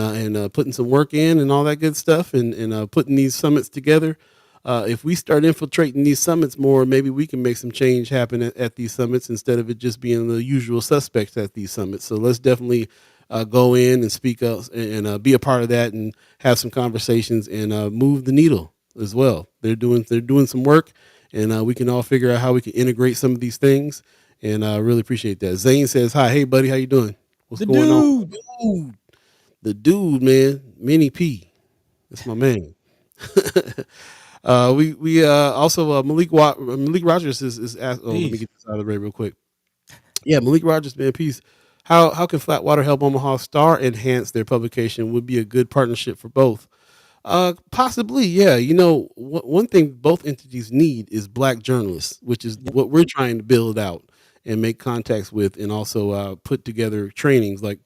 putting some work in and all that good stuff, and putting these summits together. If we start infiltrating these summits more, maybe we can make some change happen at these summits instead of it just being the usual suspects at these summits. So let's definitely go in and speak up and be a part of that and have some conversations and move the needle as well. They're doing some work, and we can all figure out how we can integrate some of these things. And I really appreciate that. Zane says, "Hi, hey buddy, how you doing? What's The going on?" dude. The dude, man, Mini P. That's my man. We also Malik Rogers is asked. Oh, let me Peace. get this out of the way real quick. Yeah, Malik Rogers, man, peace. How can Flatwater help Omaha Star enhance their publication? Would be a good partnership for both. Possibly, yeah. One thing both entities need is black journalists, which is Yep. what we're trying to build out and make contacts with, and also put together trainings like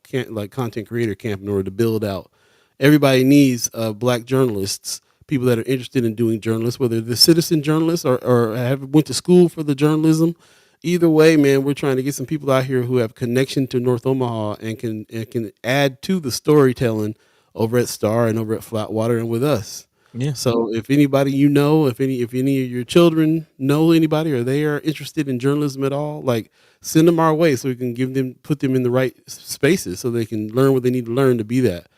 content creator camp in order to build out. Everybody needs black journalists, people that are interested in doing journalists, whether they're citizen journalists or have went to school for the journalism. Either way, man, we're trying to get some people out here who have connection to North Omaha and can add to the storytelling over at Star and over at Flatwater and with us. Yeah. So if anybody if any of your children know anybody or they are interested in journalism at all, like send them our way so we can put them in the right spaces so they can learn what they need to learn to be that.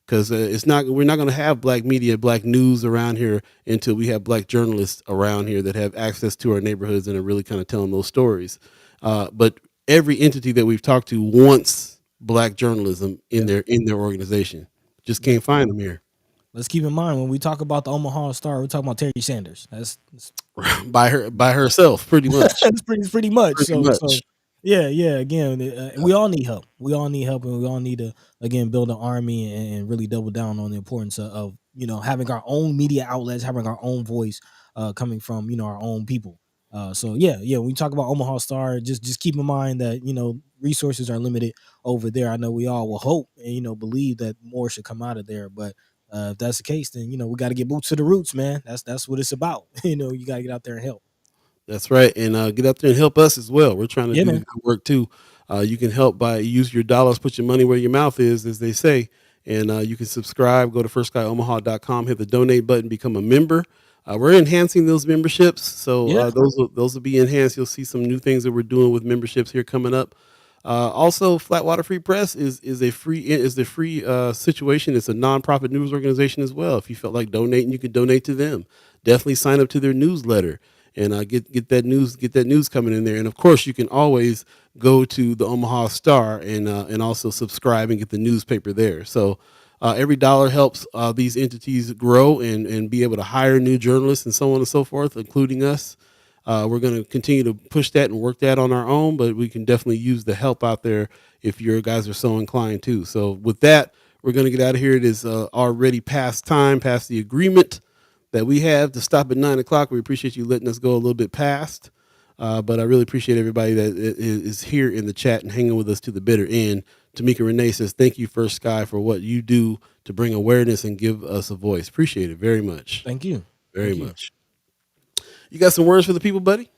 Because we're not going to have black media, black news around here until we have black journalists around here that have access to our neighborhoods and are really kind of telling those stories. But every entity that we've talked to wants black journalism in Yeah. their organization. Just Yeah. can't find them here. Let's keep in mind when we talk about the Omaha Star, we're talking about Terry Sanders. That's By herself, pretty much. that's pretty much. Pretty So much. yeah. Again, we all need help. We all need help, and we all need to again build an army and really double down on the importance of having our own media outlets, having our own voice, coming from our own people. So yeah. When we talk about Omaha Star, just keep in mind that resources are limited over there. I know we all will hope and believe that more should come out of there, but if that's the case, then we got to get boots to the roots, man. That's what it's about. You got to get out there and help. That's right. And get out there and help us as well. We're trying to Yeah, do the man. good work too. You can help by use your dollars, put your money where your mouth is, as they say. And you can subscribe, go to firstsky.omaha.com, hit the donate button, become a member. We're enhancing those memberships. So Yeah. those will be enhanced. You'll see some new things that we're doing with memberships here coming up. Also, Flatwater Free Press is the free situation. It's a nonprofit news organization as well. If you felt like donating, you can donate to them. Definitely sign up to their newsletter and get that news coming in there. And of course, you can always go to the Omaha Star and also subscribe and get the newspaper there. So every dollar helps these entities grow and be able to hire new journalists and so on and so forth, including us. We're going to continue to push that and work that on our own, but we can definitely use the help out there if your guys are so inclined to. So with that, we're going to get out of here. It is already past time, past the agreement that we have to stop at 9 o'clock. We appreciate you letting us go a little bit past, but I really appreciate everybody that is here in the chat and hanging with us to the bitter end. Tamika Renee says, "Thank you, First Sky, for what you do to bring awareness and give us a voice. Appreciate it very much, Thank you. very Thank you. much." You got some words for the people, buddy?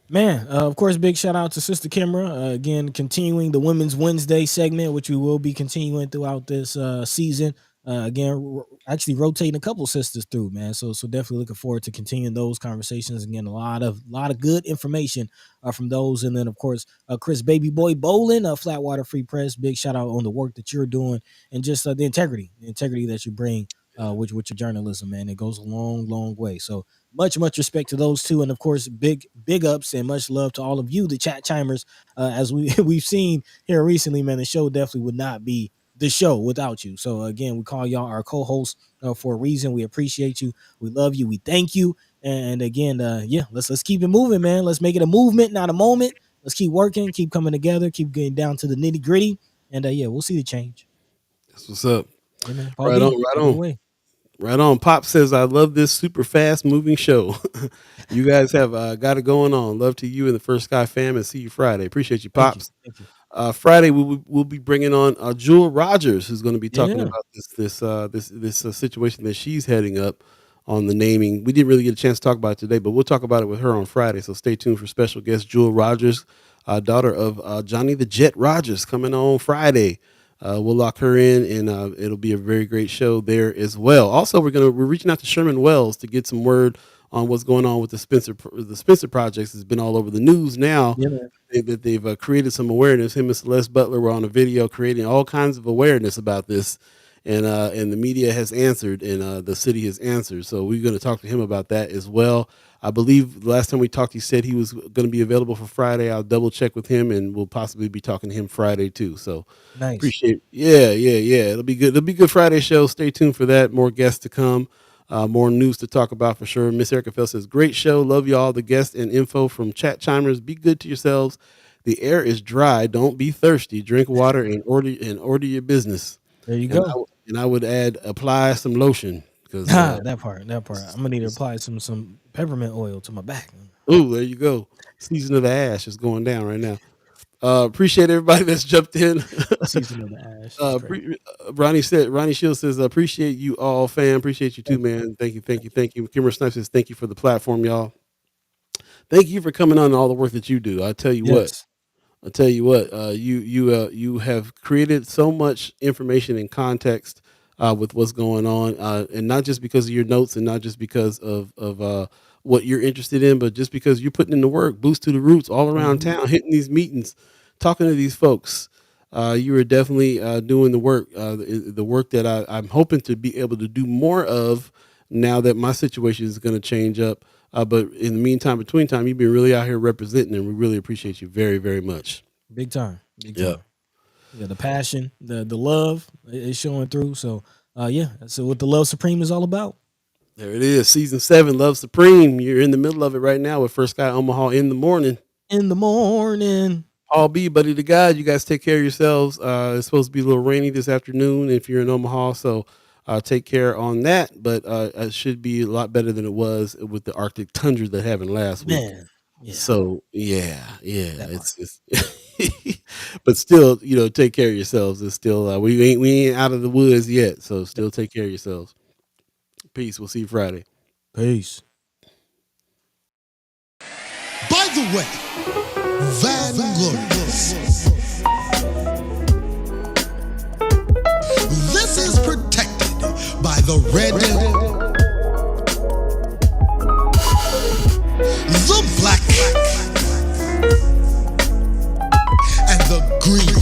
Man, of course, big shout out to Sister Kimara. Again, continuing the Women's Wednesday segment, which we will be continuing throughout this season. again, actually rotating a couple sisters through, man. So definitely looking forward to continuing those conversations. Again, a lot of good information from those, and then of course Chris Baby Boy Bolin, Flatwater Free Press. Big shout out on the work that you're doing and just the integrity that you bring with your journalism, man. It goes a long way. So much respect to those two, and of course big ups and much love to all of you, the chat chimers. As we've seen here recently, man, the show definitely would not be the show without you. So again, we call y'all our co-hosts for a reason. We appreciate you. We love you. We thank you. And again, let's keep it moving, man. Let's make it a movement, not a moment. Let's keep working, keep coming together, keep getting down to the nitty gritty. And we'll see the change. That's what's up. Yeah, man. Paul Right B, on, right on. Right on. Pop says, I love this super fast moving show. You guys have got it going on. Love to you and the First Sky fam, and see you Friday. Appreciate you, Pops. Thank you. Friday we'll be bringing on Jewel Rogers, who's going to be talking about this situation that she's heading up on the naming. We didn't really get a chance to talk about it today, but we'll talk about it with her on Friday. So stay tuned for special guest Jewel Rogers, daughter of Johnny the Jet Rogers, coming on Friday. We'll lock her in, and it'll be a very great show there as well. Also, we're reaching out to Sherman Wells to get some word on what's going on with the Spencer projects. It's been all over the news now. Yeah, that they've created some awareness. Him and Celeste Butler were on a video creating all kinds of awareness about this, and the media has answered, and the city has answered. So we're going to talk to him about that as well. I believe the last time we talked, he said he was going to be available for Friday. I'll double check with him, and we'll possibly be talking to him Friday too. So nice. Appreciate. Yeah. It'll be good. It'll be a good Friday show. Stay tuned for that. More guests to come. More news to talk about for sure. Miss Erica Fell says, great show. Love you all. The guests and info from chat chimers. Be good to yourselves. The air is dry. Don't be thirsty. Drink water and order your business. There you go. And I would add, apply some lotion. Because that part. I'm gonna need to apply some peppermint oil to my back. Oh, there you go. Season of the ash is going down right now. Appreciate everybody that's jumped in. Season of the ash. Ronnie Shields says, appreciate you all, fam. Appreciate you too, man. Thank you. Kimara Snipes says, thank you for the platform, y'all. Thank you for coming on and all the work that you do. I tell you what, you have created so much information and context with what's going on, and not just because of your notes, and not just because of what you're interested in, but just because you're putting in the work. Boost to the roots all around town, hitting these meetings, talking to these folks. You are definitely doing the work, the work that I'm hoping to be able to do more of now that my situation is going to change up. But in the meantime, between time, you've been really out here representing, and we really appreciate you very, very much. Big time. Yeah, the passion, the love is showing through. So, so what the Love Supreme is all about. There it is, season 7, Love Supreme. You're in the middle of it right now with First Sky Omaha in the morning. Paul B, buddy to God, you guys take care of yourselves. It's supposed to be a little rainy this afternoon if you're in Omaha, so take care on that. But it should be a lot better than it was with the Arctic tundra that happened last week. Yeah. So it's but still, take care of yourselves. It's still we ain't out of the woods yet, so still take care of yourselves. Peace. We'll see you Friday. Peace. By the way, Vanglorious. This is protected by the red, the black, and the green.